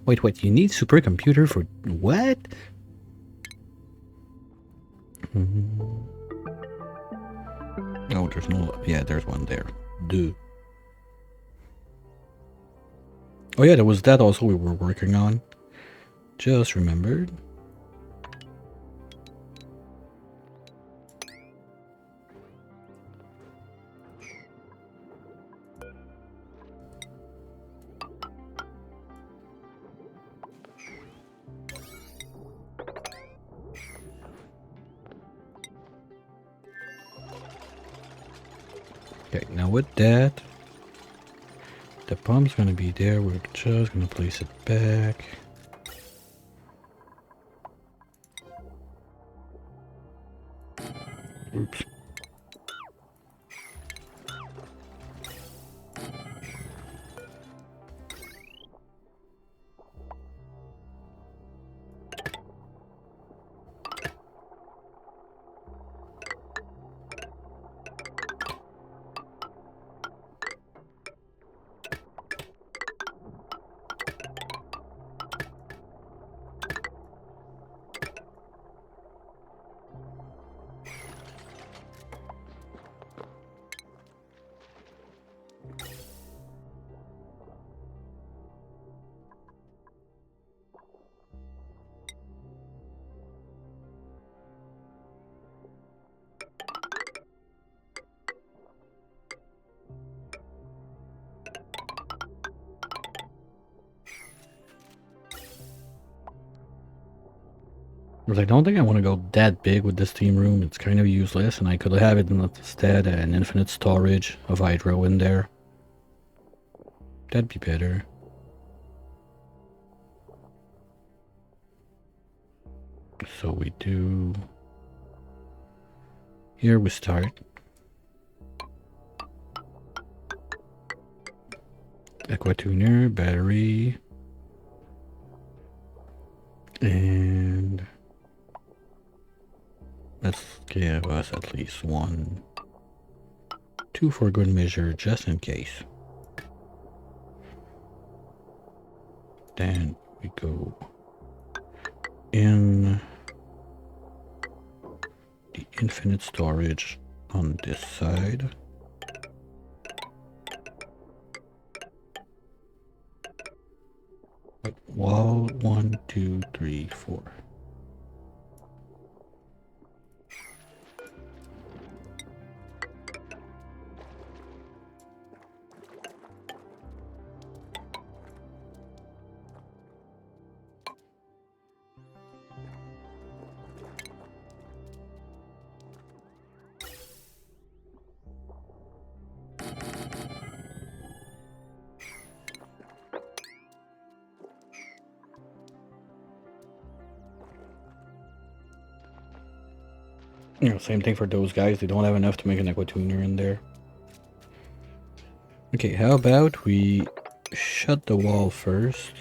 wait, you need supercomputer for what? Oh, there's no, yeah, there's one there. Duh. Oh yeah, there was that also we were working on. Just remembered. Okay, now with that, the pump's gonna be there. We're just gonna place it back. Oops. I don't think I want to go that big with this steam room. It's kind of useless, and I could have it instead an infinite storage of hydro in there. That'd be better. So we do... Here we start. Aqua tuner, battery. And... let's give us at least 1, 2 for good measure, just in case. Then we go in the infinite storage on this side. Wall 1, 2, 3, 4. You know, same thing for those guys. They don't have enough to make an aqua tuner in there. Okay, how about we shut the wall first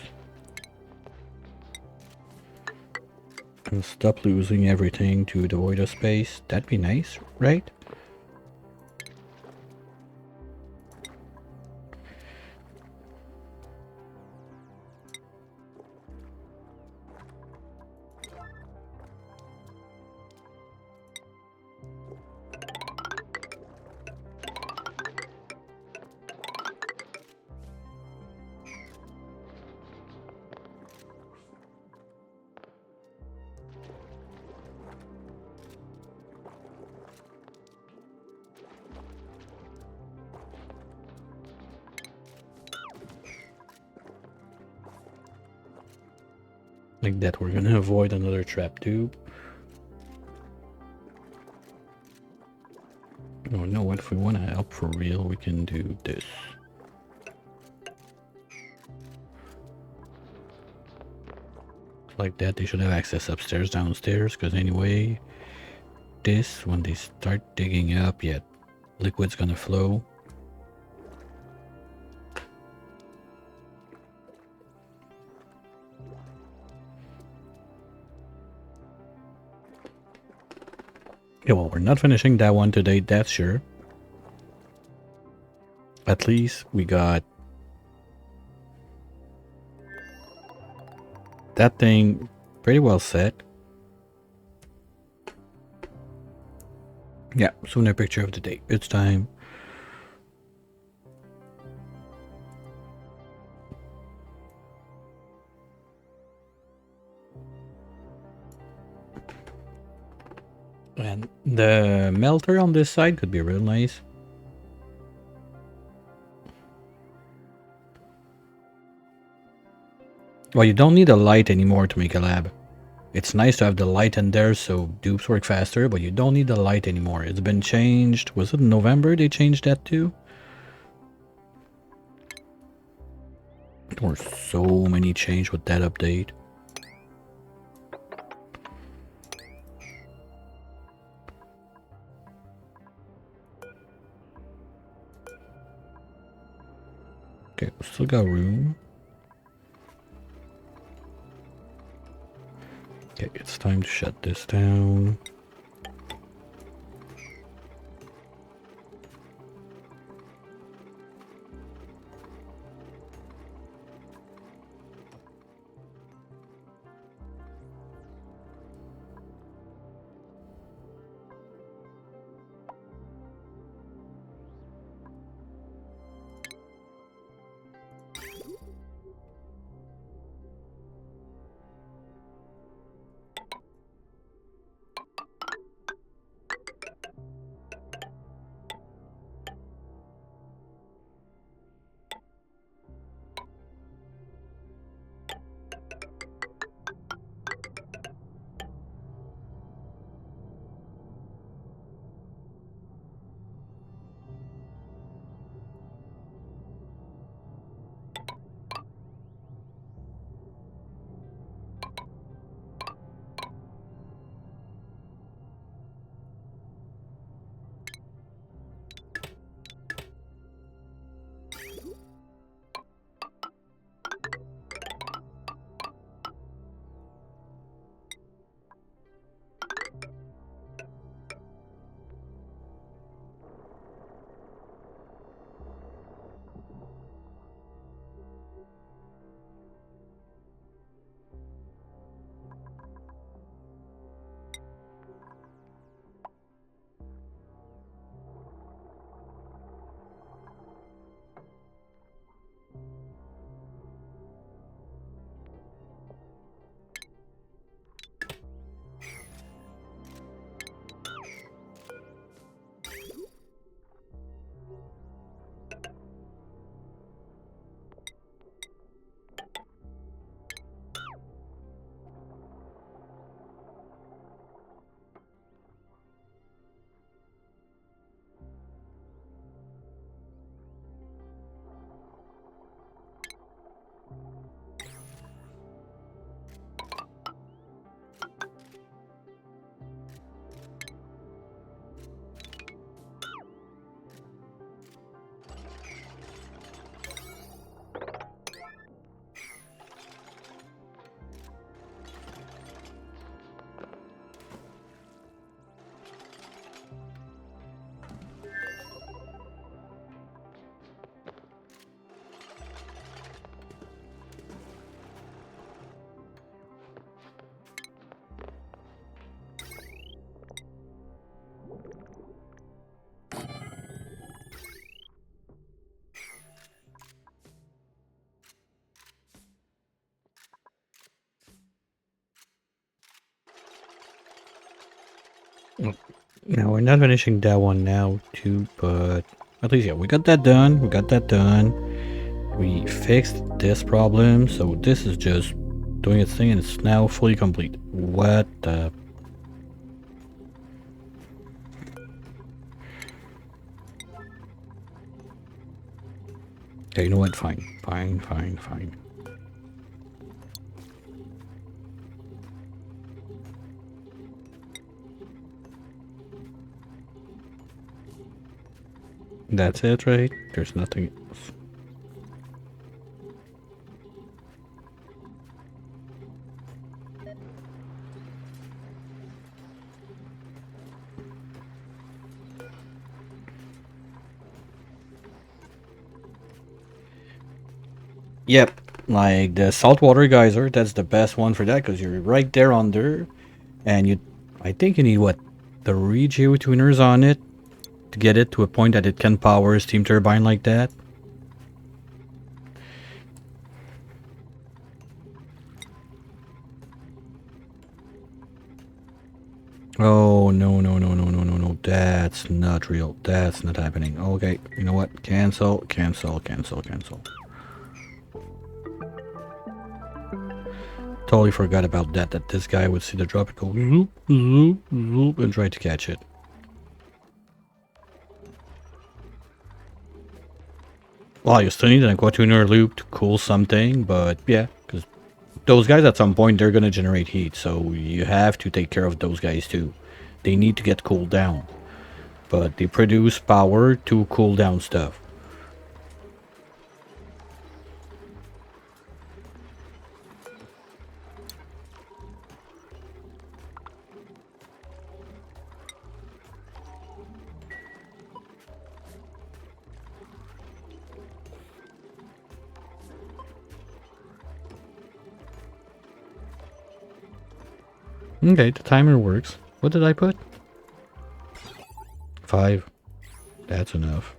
and stop losing everything to the void of space. That'd be nice, right? Like that, we're gonna avoid another trap tube. Oh no, what if we want to help for real, we can do this. Like that, they should have access upstairs, downstairs, because anyway, this, when they start digging up, yeah, liquid's gonna flow. Yeah, well, we're not finishing that one today, that's sure. At least we got that thing pretty well set. Yeah, sooner picture of the day. It's time. And the melter on this side could be real nice. Well, you don't need a light anymore to make a lab. It's nice to have the light in there so dupes work faster, but you don't need the light anymore. It's been changed. Was it in November they changed that too? There were so many changes with that update. Okay, we still got room. Okay, it's time to shut this down. Now we're not finishing that one now too, but at least yeah, we got that done. We got that done. We fixed this problem, so this is just doing its thing and it's now fully complete. What the... Okay, you know what? Fine. Fine, fine, fine. That's it, right? There's nothing else. Yep, like the saltwater geyser, that's the best one for that because you're right there under, and you, I think you need what, 3 geotuners on it to get it to a point that it can power a steam turbine like that. Oh no no no no no no no! That's not real. That's not happening. Okay, you know what? Cancel, cancel, cancel, cancel. Totally forgot about that. That this guy would see the drop and go zoop zoop zoop and try to catch it. Well, you still need an aquatuner loop to cool something, but yeah, because those guys at some point they're gonna generate heat, so you have to take care of those guys too. They need to get cooled down, but they produce power to cool down stuff. Okay, the timer works. What did I put? 5. That's enough.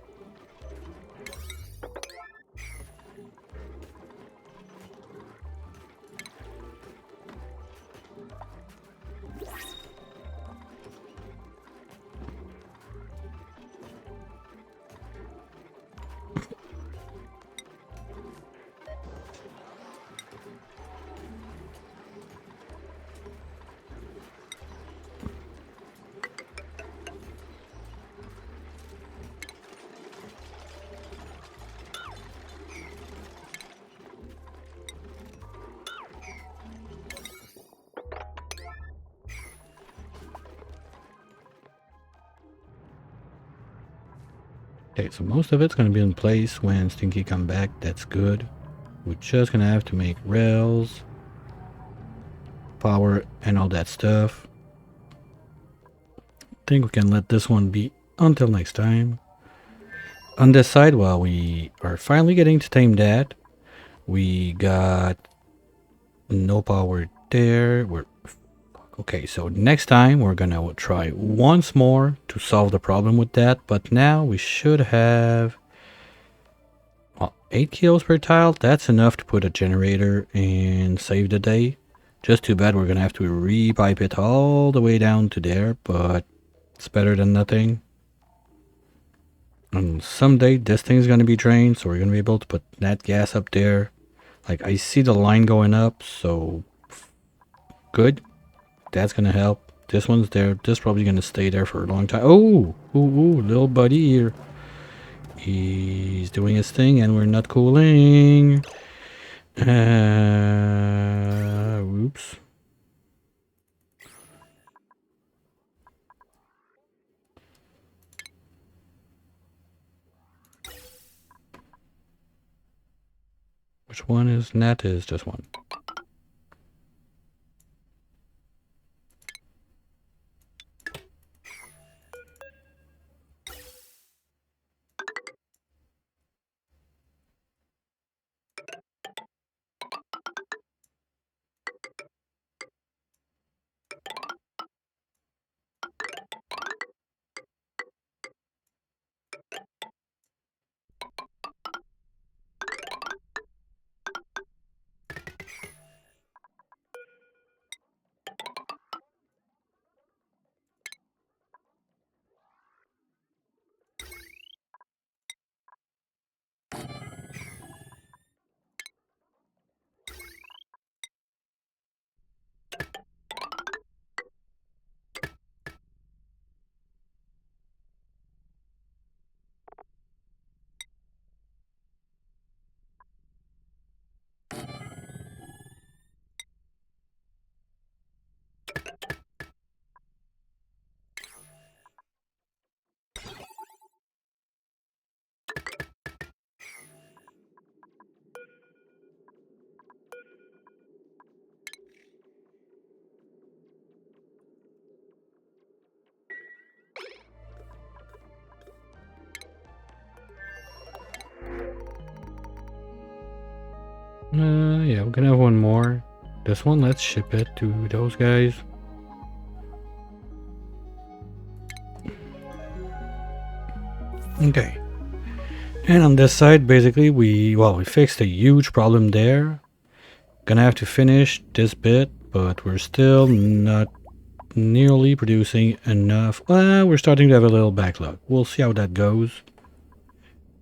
Okay, so most of it's going to be in place when Stinky come back. That's good. We're just going to have to make rails, power, and all that stuff. I think we can let this one be until next time. On this side, well, we are finally getting to tame that. We got no power there. We're okay, so next time we're gonna try once more to solve the problem with that, but now we should have 8 kilos per tile. That's enough to put a generator and save the day. Just too bad we're gonna have to re-pipe it all the way down to there, but it's better than nothing. And someday this thing's gonna be drained, so we're gonna be able to put that gas up there. Like, I see the line going up, so good. That's gonna help. This one's there. This probably gonna stay there for a long time. Oh, ooh, ooh, little buddy here. He's doing his thing, and we're not cooling. Oops. Which one is net? Is just one. Yeah, we're gonna have one more. This one, let's ship it to those guys. Okay. And on this side, basically, we fixed a huge problem there. Gonna have to finish this bit, but we're still not nearly producing enough. Well, we're starting to have a little backlog. We'll see how that goes.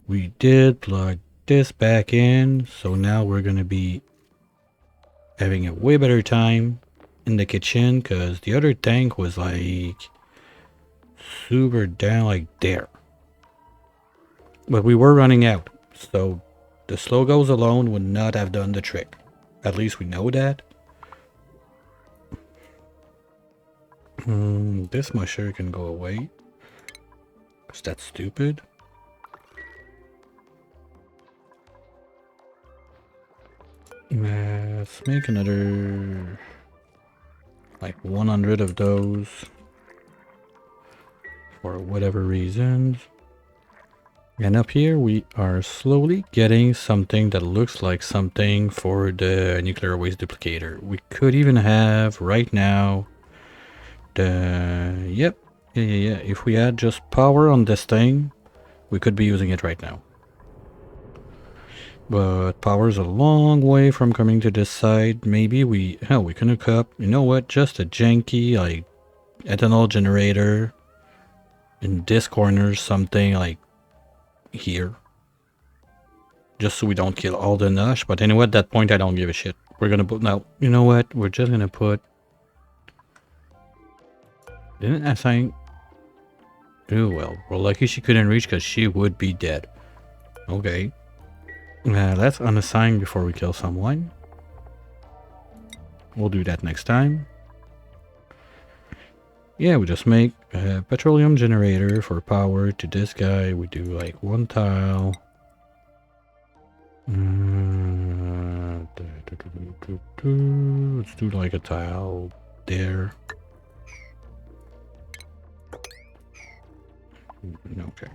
We did plug this back in, so now we're gonna be having a way better time in the kitchen, because the other tank was like super down like there. But we were running out, so the slow goes alone would not have done the trick. At least we know that. This musher can go away. Because that's stupid. Let's make another like 100 of those for whatever reasons. And up here we are slowly getting something that looks like something for the nuclear waste duplicator. We could even have right now the... Yep. Yeah. If we had just power on this thing, we could be using it right now. But power's a long way from coming to this side. Maybe we can hook up, you know what, just a janky like ethanol generator in this corner, something like here. Just so we don't kill all the nush. But anyway, at that point I don't give a shit. We're gonna put, now, you know what, we're just gonna put... Didn't I saying... Oh well, we're lucky she couldn't reach because she would be dead. Okay. Let's unassign before we kill someone. We'll do that next time. Yeah, we just make a petroleum generator for power to this guy. We do like one tile. Let's do like a tile there. Okay.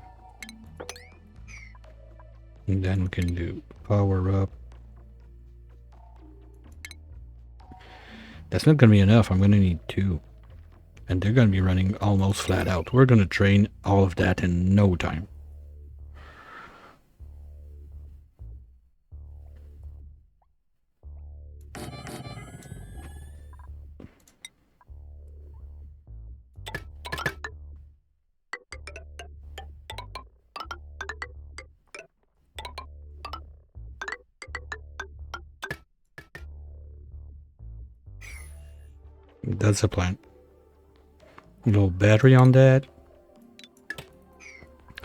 And then we can do power up. That's not going to be enough. I'm going to need 2. And they're going to be running almost flat out. We're going to drain all of that in no time. That's the plan. A little battery on that.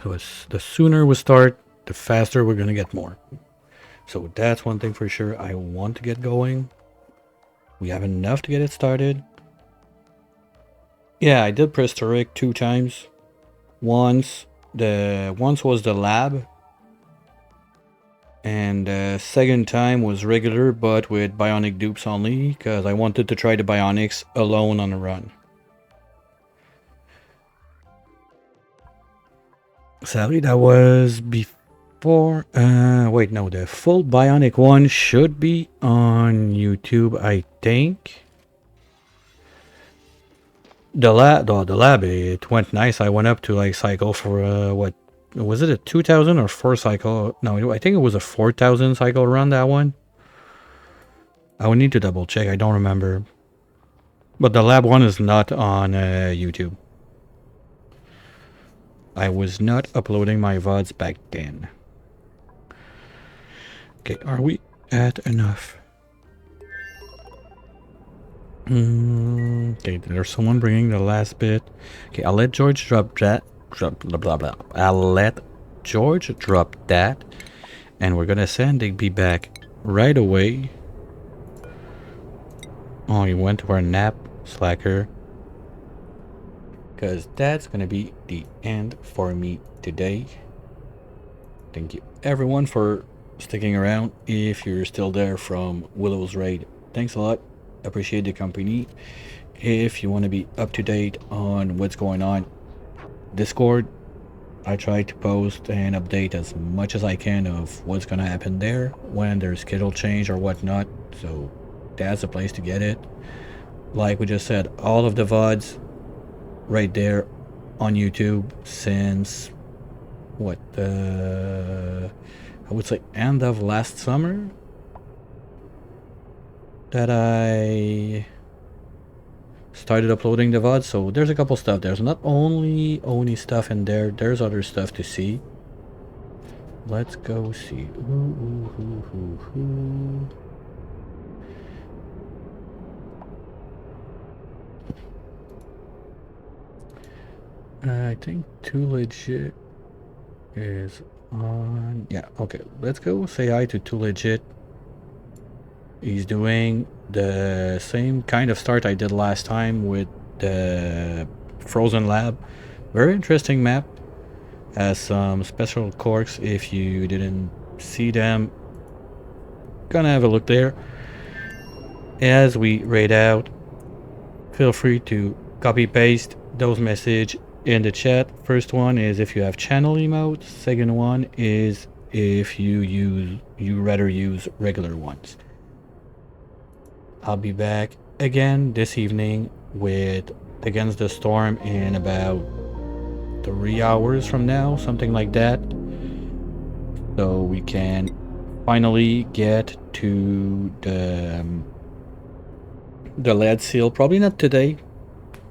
So the sooner we start, the faster we're gonna get more. So that's one thing for sure. I want to get going. We have enough to get it started. Yeah, I did prehistoric 2 times. Once was the lab. And the second time was regular, but with bionic dupes only, because I wanted to try the bionics alone on a run. Sadly, that was before... wait, no, the full bionic one should be on YouTube, I think. The lab, it went nice. I went up to like cycle for, what? Was it a 2000 or 4 cycle? No, I think it was a 4000 cycle run, that one. I would need to double check. I don't remember. But the lab one is not on YouTube. I was not uploading my VODs back then. Okay, are we at enough? Okay, there's someone bringing the last bit. Okay, I'll let George drop that. I'll let George drop that, and we're gonna send Digby back right away. Oh, he went to our nap, slacker. Because that's gonna be the end for me today. Thank you everyone for sticking around. If you're still there from Willow's raid, thanks a lot. Appreciate the company. If you want to be up to date on what's going on, Discord, I try to post and update as much as I can of what's gonna happen there when there's schedule change or whatnot. So that's the place to get it. Like we just said, all of the VODs right there on YouTube since what I would say end of last summer that I started uploading the VOD. So there's a couple stuff. There's not only Oni stuff in there, there's other stuff to see. Let's go see. I think Too Legit is on. Yeah, okay. Let's go say hi to Too Legit. He's doing the same kind of start I did last time with the Frozen Lab. Very interesting map. Has some special quirks if you didn't see them. Gonna have a look there. As we raid out, feel free to copy paste those messages in the chat. First one is if you have channel emotes. Second one is if you rather use regular ones. I'll be back again this evening with Against the Storm in about 3 hours from now, something like that. So we can finally get to the lead seal. Probably not today.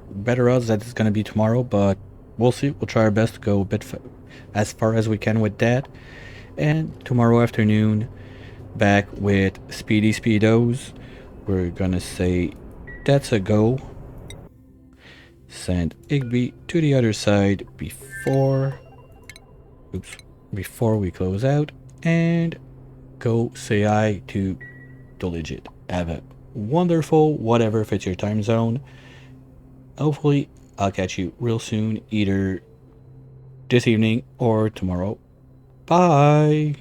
Better odds that it's gonna be tomorrow, but we'll see. We'll try our best to go a bit as far as we can with that. And tomorrow afternoon, back with Speedy Speedos. We're gonna say that's a go. Send Igby to the other side before we close out, and go say hi to the legit. Have a wonderful whatever fits your time zone. Hopefully I'll catch you real soon, either this evening or tomorrow. Bye.